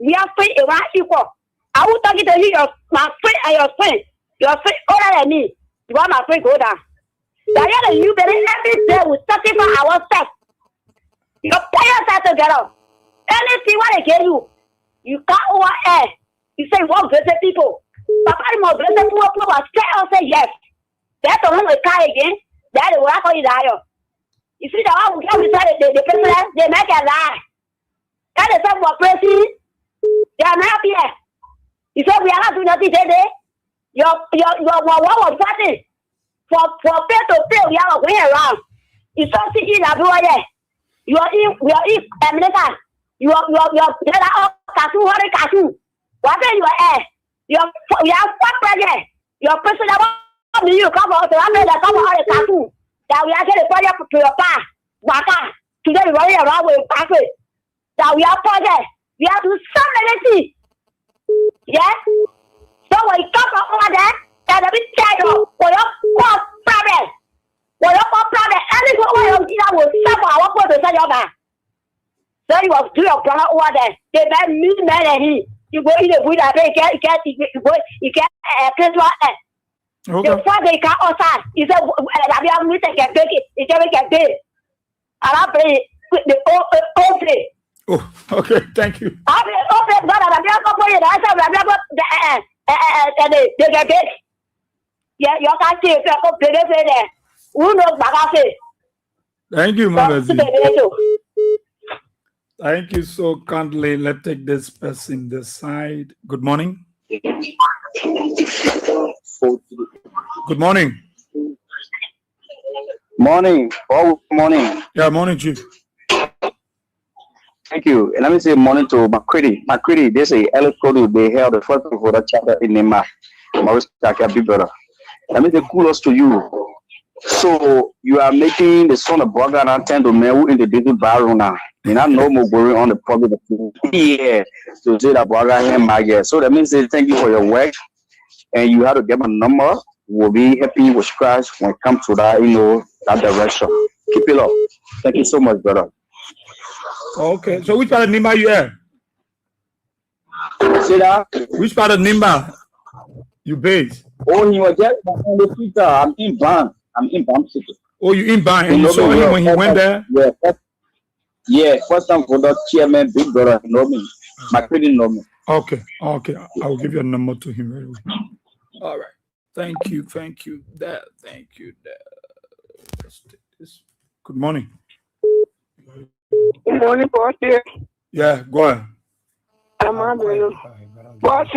we are free around equal. I will talk to you, my friend and your friend. Your friend older than me. You want my friend go down. That you're the youth, every day we sacrifice ourselves. Your parents are together. Anything what they give you, you can't over air. You say, what blessed people? Papa, the more blessed people will straight out say yes. That's the one we cry again. That's the one I call you die. You see, the one we come beside the president, they make a lie. That is some more president. They are not here. You say, we are not doing nothing today. Your one was party. For pay to pay, we are going around. You saw see in Abuja. We are in America. You are there are cartoon, what a cartoon. Whatever you are, you have one project. Your president, you come out to America, come out of the cartoon. That we are getting a project to your pa, Baka. Today we running around with pathway. That we have project. We have to do so many things. Yes? So when you come from over there, Let me tell you, for your problem. For your problem, anything what you did will suffer our put to say your man. So you was do your brother over there. They met me, man, and he. You go in the wood, I think you can't the father can't outside. He said, I have music and take it. He can't get it. And I play the old play. Oh, okay, thank you. I mean, open God, I'm not going to answer. They get it. Yeah, you can't see if you're play there. Who knows what I say? Thank you, Magazi. Thank you so kindly. Let's take this person this side. Good morning. Good morning. Morning. Oh, morning. Yeah, morning, Chief. Thank you. And let me say morning to McCready. McCready, they say electoral. They held the first for the chapter in Nema. Maurice Taka, big brother. Let me say kudos to you. So you are making the son of Burger and tend to mail in the little barrel now. And I know more going on the problem. Yeah, to say that Burger and my guess. So that means say thank you for your work. And you have to get my number. We'll be happy with Christ when it comes to that, that direction. Keep it up. Thank you so much, brother. Okay, so which part of Nimba you at? Say that? Which part of Nimba you based? Oh, he was just on the Twitter. I'm in Ban. City. Oh, you in Ban? And you saw him when he went there? Yeah, first time for that chairman, big brother, he know me. My credit know me. Okay. I will give you a number to him right away. All right. Thank you, Dad. Thank you, Dad. Let's take this. Good morning. Good morning, boss. Yeah, go ahead. Boss,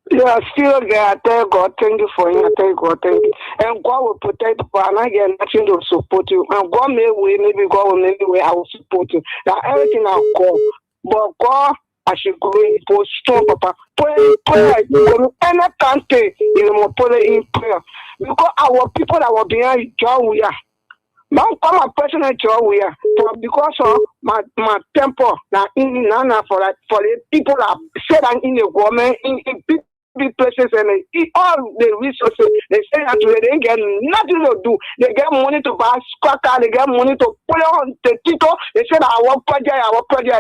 you are still there. I tell God, thank you for him. I tell God, thank you. And God will protect you. And I get nothing to support you. And God may way, maybe God will make way. I will support you. Now everything I'll call. But God, I should go in for strong, Papa. Prayer, any country, put it in prayer. Because our people that were behind John, we are. Man, come a personal job we are. Because of my temper, now in Nana for the people that said I'm in the government, in big places, and all the resources, they say that they didn't get nothing to do. They get money to buy cracker, they get money to put on the title. They said our project,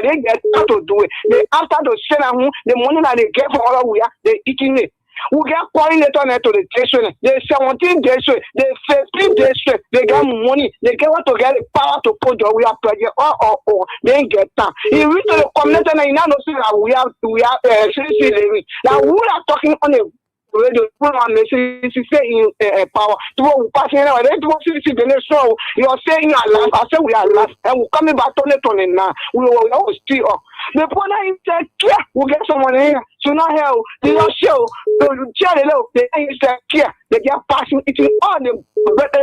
they get nothing to do it. They after to send them the money that they get for all we are, they eating it. We get coordinator to the station. They 17 days, they 15 days, they get money, they get what to get the power to put the we are project or they ain't get time. He reach to the community and now know that we are living. Now we are talking on the radio program message say in power to pass in our show. You are saying our last, I say we are last, and we're coming back to it now. We will always still up. The point is that we'll get someone here. So now here, they don't show. They ain't care. They get passing it in all the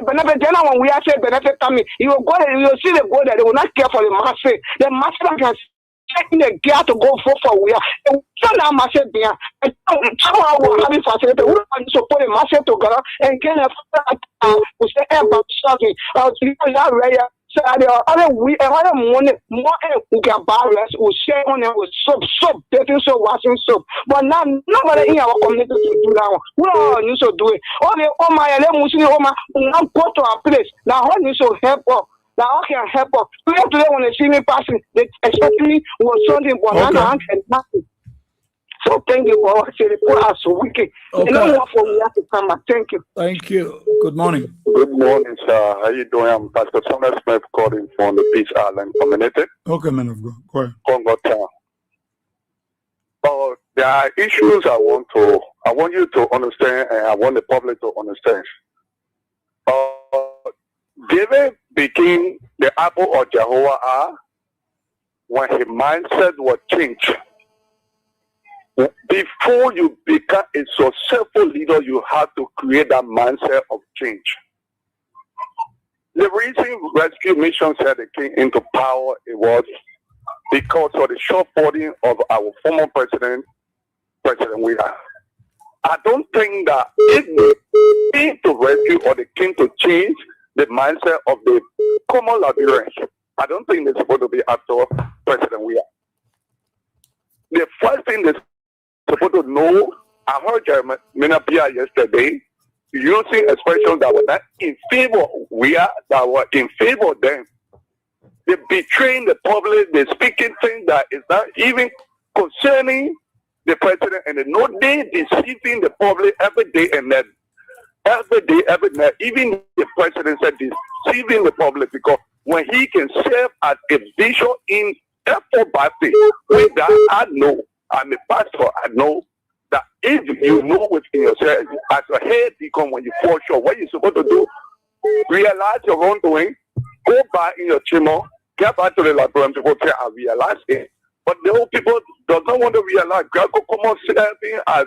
benefit. Then when we are saying benefit coming, you will go there, you will see the go there. They will not care for the master. The master can in the gear to go for we are. And now master there. And how will have it facility. We want to put a master together and get a we say about something. You are ready. So the other we another money more we can barrels we share on it with soap, dating soap, washing soap. But now nobody in our community to do that one. We all need to do it. All the my Muslim now go to our place. Now how need to help us. Now I can help us. Today when they see me passing, they expect me was something but now and nothing. So thank you for us so wicked. Okay. For we have to come back. Thank you. Thank you. Good morning. Good morning, sir. How you doing? I'm Pastor Samuel Smith calling from the Peace Island community. Okay, man of God. Go ahead. Congo Town. There are issues I want you to understand, and I want the public to understand. David became the apple of Jehovah when his mindset was changed. Before you become a successful leader, you have to create that mindset of change. The reason rescue mission said they came into power, it was because of the shortfalling of our former President William. I don't think that it came to rescue or they came to change the mindset of the common Liberians. I don't think they're supposed to be after President William. The first thing they're supposed to know, I heard Jeremiah yesterday, using expressions that were not in favor. We are that were in favor of them. They betraying the public. They speaking things that is not even concerning the president, and they know they deceiving the public every day and then. Every day, every night, even the president said deceiving the public because when he can serve as a bishop in F4 Baptist, with that I know, I'm a pastor, I know that if you know within yourself, as a head deacon, when you fall short, what you're supposed to do, realize your wrongdoing, go back in your chamber, get back to the librarian, people say, I realize it. But the whole people does not want to realize, God, go come on serving as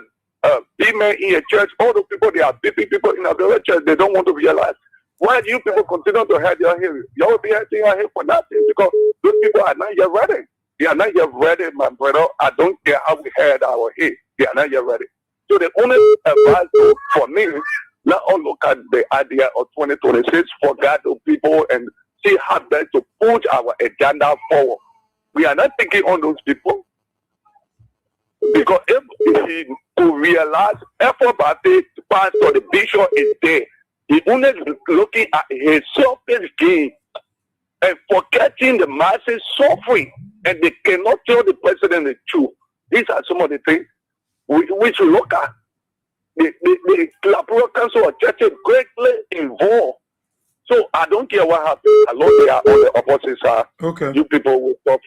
men in a church, all those people, they are beating people in the church, they don't want to realize. Why do you people continue to hide your hair? You will be hiding your hair for nothing because those people are not yet ready. They are not yet ready, my brother. I don't care how we hide our hair. They are not yet ready. So the only advice for me, let us look at the idea of 2026 for God to people and see how best to push our agenda forward. We are not thinking on those people. Because if he to realize effort by the pastor, the bishop is there, he only looking at his selfish gain and forgetting the masses suffering, and they cannot tell the president the truth. These are some of the things we should look at. The Labour Council of Churches greatly involved. So I don't care what happens. I know they are on the opposite side. Okay. You people will talk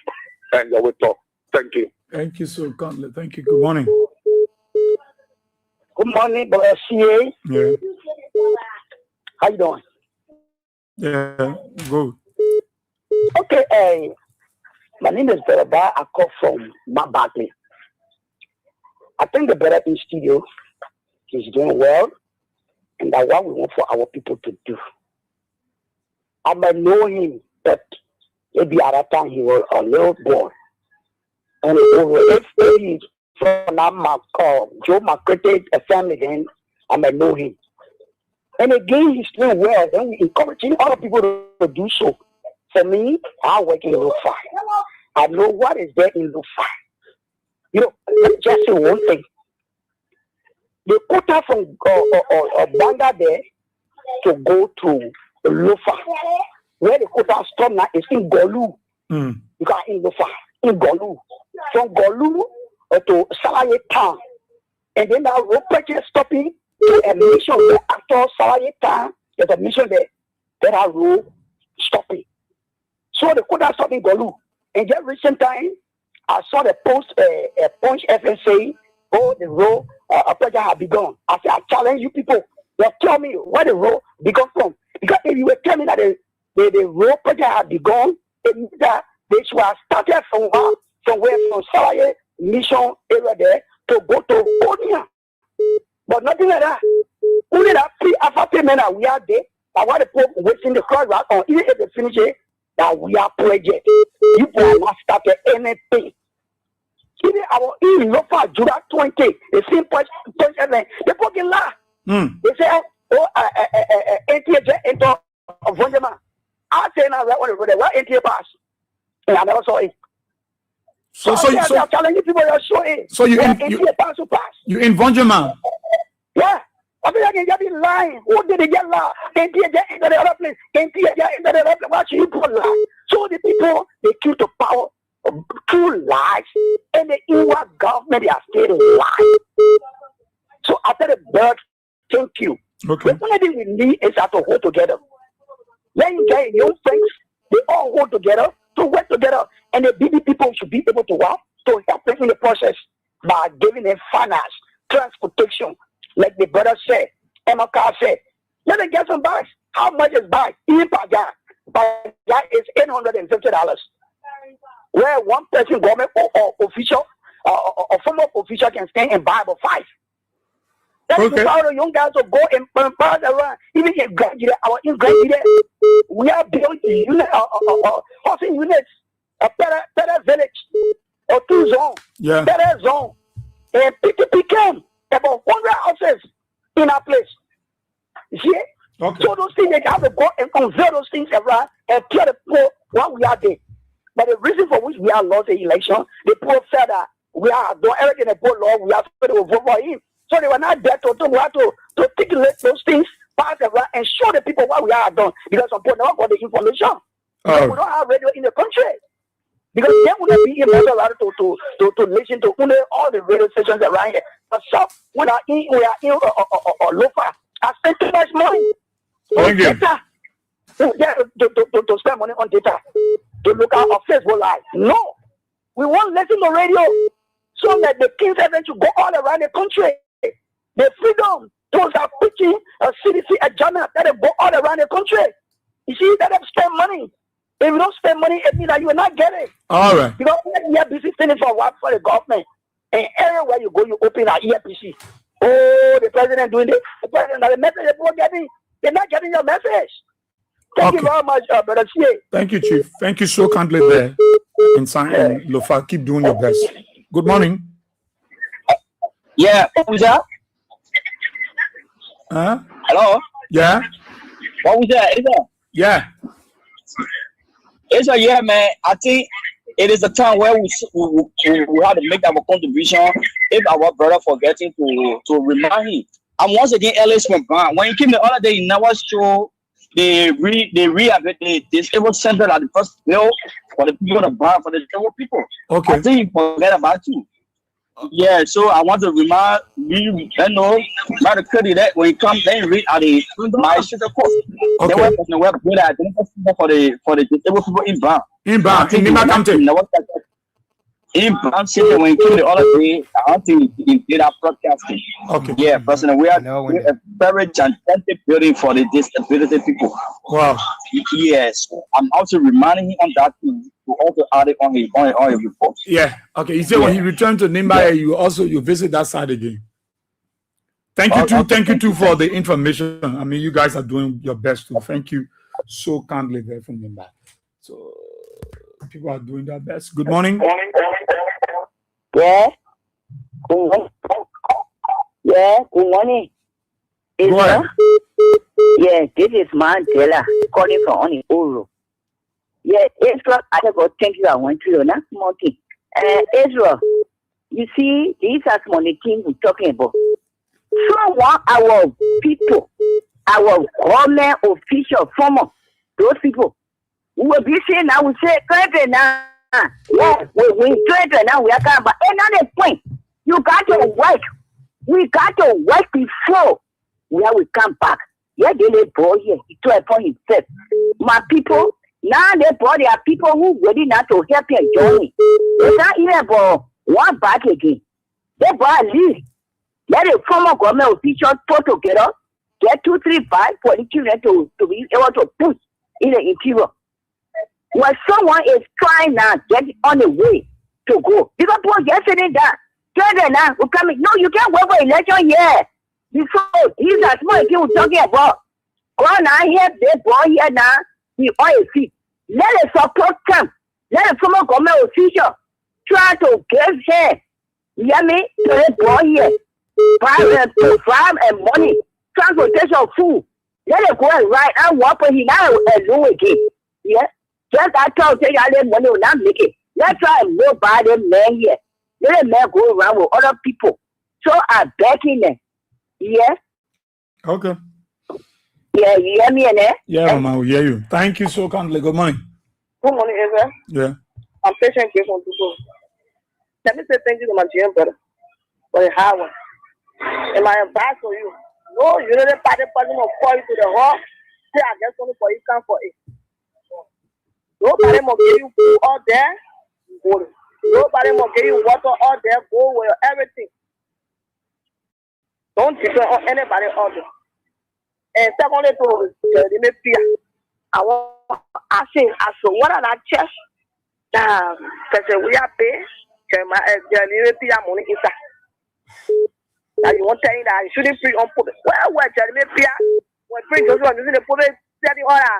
and you will talk. Thank you. Thank you so kindly. Thank you. Good morning. Good morning, brother CA. Yeah. How you doing? Yeah. Good. Okay, my name is Brother Ba. I call from Mount Barkley. I think the brother in studio is doing well, and that's what we want for our people to do. I might know him, but maybe at that time he was a little boy. And if he's from Joe McCarthy, a family, then I might know him. And again, he's doing well. Then we encouraging other people to do so. For me, I work in Lo-Fi. I know what is there in Lo-Fi. You know, let me just say one thing. The quota from Banga there to go to Lo-Fi, where the quota stop now is in Golu. You got in Lo-Fi, in Golu. From Golu to Salaye Town. And then that road purchase stopping to a mission where after Salaye Town, there's a mission there. There are road stopping. So the quota stopped in Golu. And just recent time, I saw the post, Punch FM saying, oh, the road project has begun. I said, I challenge you people. You tell me where the road begun from. Because if you were telling me that the road project has begun, it means that they should have started from Salaye mission area there to go to Konya. But nothing like that. Only that free alpha payment that we are there, that what the Pope wasting the crowd right on, even if they finish it, that we are project. You will not start anything. Even our local July 20, the same point, they put in law. They say, oh, into Vonjama. I say now that one, what NTA pass? And I never saw it. So I'm telling you people are showing. So you in Vonjama? Yeah. I mean, I can get in line. Who did they get la? NTA get into the other place. NTA get into the other place. What you put lie? So the people, they keep the power through lies, and the inward government, they are still lying. So after the birth, thank you. Okay. The only thing we need is to hold together. When you get young friends, they all hold together to work together, and the BB people should be able to work to help them in the process by giving them finance, transportation, like the brother said, MK said. Let them get some bags. How much is bag? Even Paga is $850. Where one person, government or official or former official can stand and buy about 5. That is how the young guys will go and pass around. Even if graduate, our graduate, we are building housing units, a better village or 2 zones, better zone. And it became about 100 houses in our place. You see? Okay. So those things, they have to go and convert those things around and tell the poor what we are there. But the reason for which we are lost the election, the poor said that we are doing everything the poor law, we are supposed to vote for him. So they were not there to articulate those things, pass around and show the people what we are done. Because some people never got the information. Because we don't have radio in the country. Because they wouldn't be able to listen to only all the radio stations around here. But some we are in Lofa. I spend too much money on data. To spend money on data. To look out on Facebook Live. No. We won't listen to radio so that the king's heaven should go all around the country. The freedom, those are preaching a CDC agenda that they go all around the country. You see, that they spend money. If you don't spend money, it means that you will not get it. All right. Because we are busy spending for what for the government. And everywhere you go, you open an EFPC. Oh, the president doing this. The president, the message people getting, they're not getting your message. Thank you very much, Brother C. Thank you, Chief. Thank you so kindly there. Inside and Lofa, keep doing your best. Good morning. Yeah, who's that? Hello? Yeah? What was that? Is that? Yeah. Yeah, man. I think it is a time where we have to make our contribution if our brother forgetting to remind him. And once again, Ellis from Brown. When you came the other day, you never show the disabled center at the first bill for the people of Brown, for the disabled people. Okay. I think you forget about you. Yeah, so I want to remind you, by the credit that when you come, then read at the my sister course. Okay. They were good at for the disabled people in Brown. In Brown, in Nima County. In Brown City, when you came the other day, I don't think you did our broadcasting. Okay. Yeah, personally, we are a very gigantic building for the disability people. Wow. Yes, I'm also reminding him on that to also add it on his report. Yeah. Okay. He said when he returned to Nimba, you visit that side again. Thank you too. Thank you too for the information. I mean, you guys are doing your best too. Thank you so kindly there from Nimba. So people are doing their best. Good morning. Yeah. Good morning. Yeah. Good morning. Go ahead. Yeah, this is Mandela calling from Oni Oro. Yeah, Israel, I have got thank you. I want to know monkey. Israel, you see, these are some of the things we're talking about. Someone, our people, our government official, former, those people, who will be saying now, we say, now, yeah, we now, we are coming. But another point, you got to work. We got to work before where we come back. Yeah, they let boy here to a point himself. My people, now they brought their people who ready now to help your journey. It's not even about one back again. They brought at least let the former government officials put together, get 2, 3, 5 for the children to be able to push in the interior. When someone is trying now, get on the way to go. Because people just sitting there, children now will come in. No, you can't wait for election here. Before these are small things we're talking about. Go now here, they boy here now, he on his feet. Let the support come. Let the former government official try to give him, you hear me, to the boy here. Farm and money, transportation, food. Let it go and ride and walk for him now and do again. Yeah? Just I told you, I money will not make it. Let's try and go by the man here. Let the man go around with other people. So I'm backing them. Yeah? Okay. Yeah, you hear me in there? Yeah, Mama, we hear you. Thank you so kindly. Good morning. Good morning, Ezra. Yeah. I'm patient here from people. Let me say thank you to my GM brother for the hard one. And my advice for you, no, you know the party person will call you to the hall. Say, I guess only for you come for it. Nobody will give you food all there, go. Nobody will give you water all there, go with everything. Don't depend on anybody else. And secondly, to the fear. I saw what are that church? Because we are paid. The money inside. Now you want to tell me that you shouldn't preach on pulpit. Well, Jeremy Pierre, when preach those ones using the pulpit, setting order.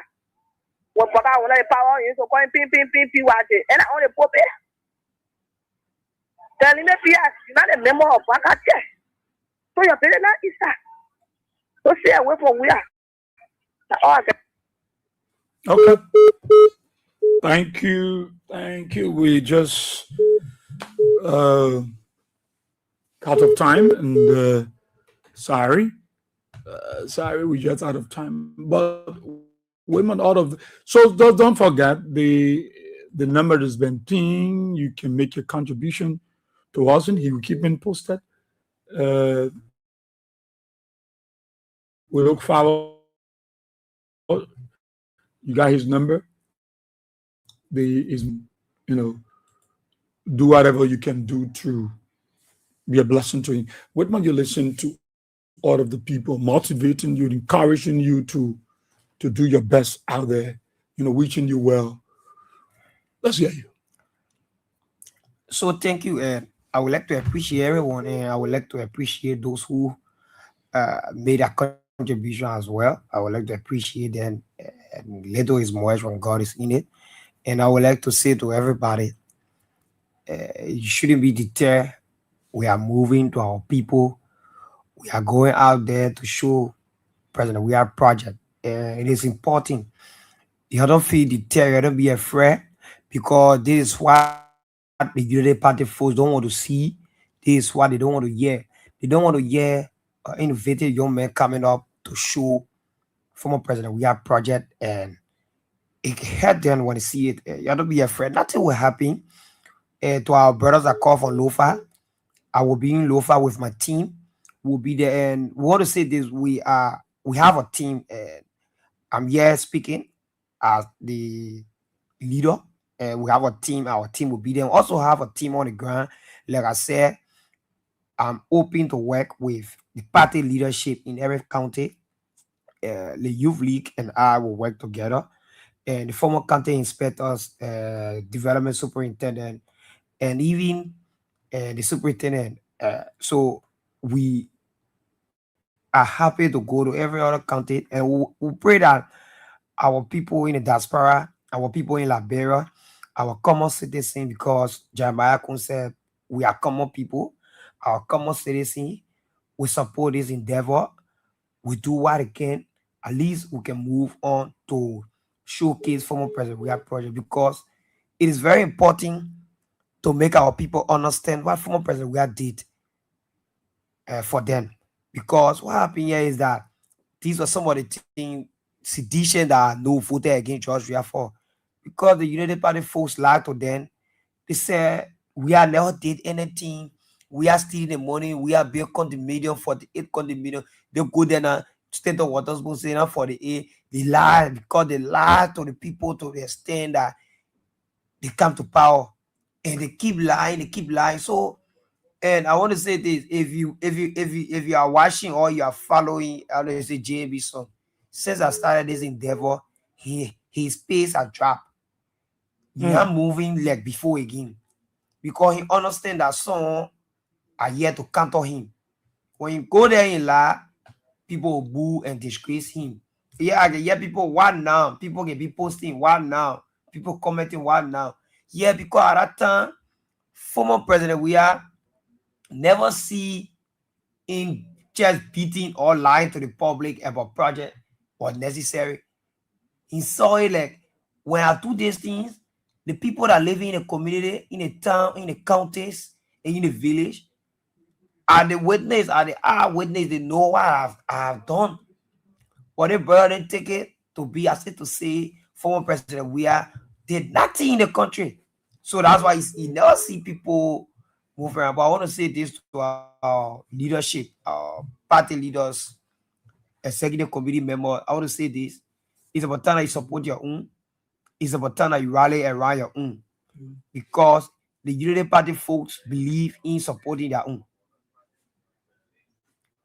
When Papa will let power in, so going ping, watch it. And I own the pulpit. Telling me Pierre, you're not a member of Baka Church. So you're better than Isa. So stay away from where. Okay. Thank you. Thank you. We just out of time, and Sorry, sorry, we just out of time. But women out of so don't forget the number has been pinged. You can make your contribution to us, and he will keep it posted. Uh, we look forward. You got his number. The is do whatever you can do to be a blessing to him. When you listen to all of the people motivating you, encouraging you to do your best out there, wishing you well. Let's hear you. So thank you, and I would like to appreciate everyone, and I would like to appreciate those who made a contribution as well. I would like to appreciate them, and little is much when God is in it. And I would like to say to everybody, you shouldn't be deterred. We are moving to our people. We are going out there to show President we have project. It is important. You don't feel deterred, you don't be afraid, because this is what the Unity Party folks don't want to see. This is what they don't want to hear. They don't want to hear innovative young men coming up to show former president we have project, and it hurt them when they see it. You don't be afraid. Nothing will happen. To our brothers that call for Lofa, I will be in Lofa with my team. We'll be there, and we want to say this: we have a team. And I'm here speaking as the leader, and we have a team. Our team will be there. We also have a team on the ground. Like I said, I'm open to work with the party leadership in every county. The youth league and I will work together, and the former county inspectors, development superintendent, and even the superintendent. So we are happy to go to every other county, and we pray that our people in the diaspora, our people in Liberia, our common citizen, because Jeremiah Kun said we are common people, our common citizen, we support this endeavor. We do what we can. At least we can move on to showcase former president we have project, because it is very important to make our people understand what former president we have did for them. Because what happened here is that these are some of the things, sedition that no voted against George Weah for. Because the United Party folks lied to them. They said, we are never did anything. We are stealing the money. We are built condominium for the 8 condominium. They go there now, state of waters go say now for the 8. They lie, because they lie to the people to the extent that they come to power. And they keep lying. So, and I want to say this: if you are watching or you are following, I don't say JB son, since I started this endeavor, his pace has dropped. He not moving like before again, because he understand that some are here to counter him. When you go there in lie, people will boo and disgrace him. Yeah, I can hear people what now. People can be posting what now. People commenting what now. Yeah, because at that time, former president we are never see him just beating or lying to the public about project was necessary. He saw it like, when I do these things, the people that live in the community, in the town, in the counties, and in the village are the witness, are the eyewitness. They know what I have done. But they brother didn't take it to be, I said to say, former president we are did nothing in the country. So that's why he never see people move around. But I want to say this to our leadership, our party leaders, executive committee members. I want to say this: it's about time that you support your own. It's about time that you rally around your own, because the Unity Party folks believe in supporting their own.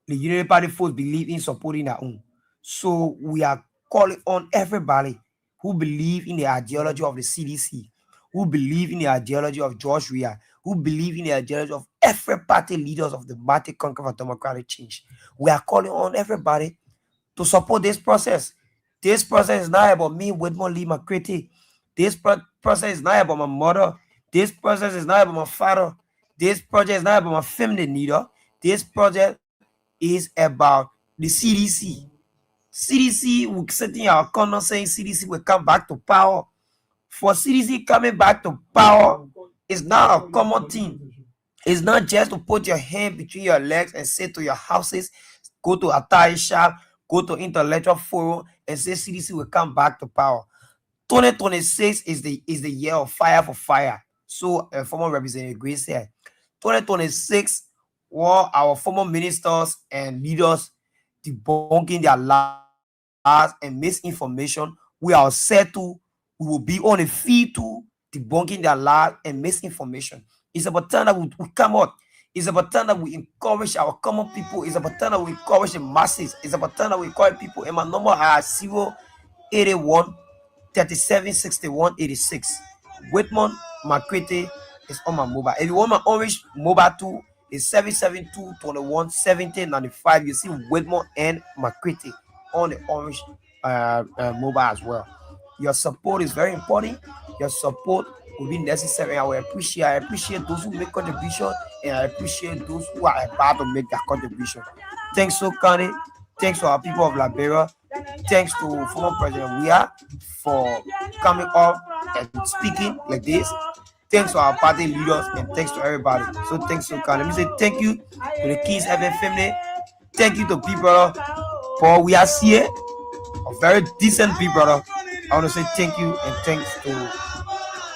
The Unity Party folks believe in supporting their own. So we are calling on everybody who believe in the ideology of the CDC, who believe in the ideology of George Weah, who believe in the ideology of every party leaders of the Party Congress for Democratic Change. We are calling on everybody to support this process. This process is not about me, Whitmore Lee McCready. This process is not about my mother. This process is not about my father. This project is not about my family leader. This project is about the CDC. CDC will sit in our corner saying CDC will come back to power. For CDC coming back to power is not a common thing. It's not just to put your hand between your legs and say to your houses, go to Atari Shop, go to Intellectual Forum, and say CDC will come back to power. 2026 is the year of fire for fire. So, former Representative Grace said, 2026, while our former ministers and leaders debunking their lies and misinformation, we are set to, we will be on the field to debunking their lies and misinformation. It's about time that we come out. It's about time that we encourage our common people. It's about time that we encourage the masses. It's about time that we encourage people. And my number is 081 37 61 86. Whitman Makrete is on my mobile. If you want my orange mobile too, it's 772 21 70 95. You see Whitman and Makrete on the orange mobile as well. Your support is very important. Your support will be necessary. I appreciate those who make contribution, and I appreciate those who are about to make that contribution. Thanks to Kanye. Thanks to our people of Liberia. Thanks to former President Weah for coming up and speaking like this. Thanks to our party leaders, and thanks to everybody. So thanks to Kanye. Let me say thank you to the Kings FM family. Thank you to people for we are here, a very decent people. I want to say thank you and thanks to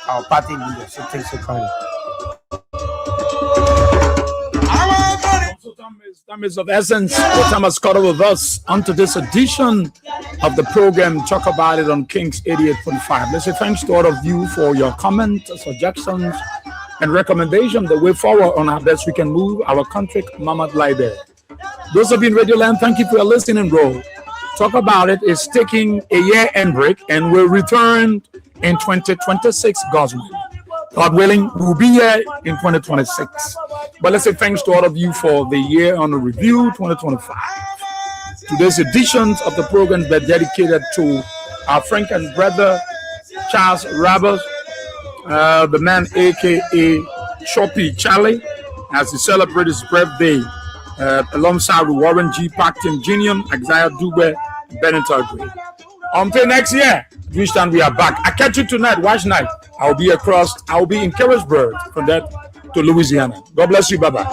our party leaders. So thanks for coming. Time is of essence. The time has caught up with us onto this edition of the program. Talk about it on Kings 88.5. Let's say thanks to all of you for your comments, suggestions, and recommendations. The way forward on how best we can move our country, Mama Libe. Those of you in Radio Land, thank you for your listening role. Talk about it is taking a year-end break and will return in 2026, God willing, we'll be here in 2026. But let's say thanks to all of you for the year on the review 2025. Today's editions of the program are dedicated to our friend and brother Charles Roberts, the man aka Shoppy Charlie, as he celebrates his birthday alongside with Warren G. Parkton Jr., Isaiah Dube, Bennett Agri. Until next year, this time we are back. I catch you tonight, watch night. I'll be in Carrollsburg from that to Louisiana. God bless you. Bye-bye.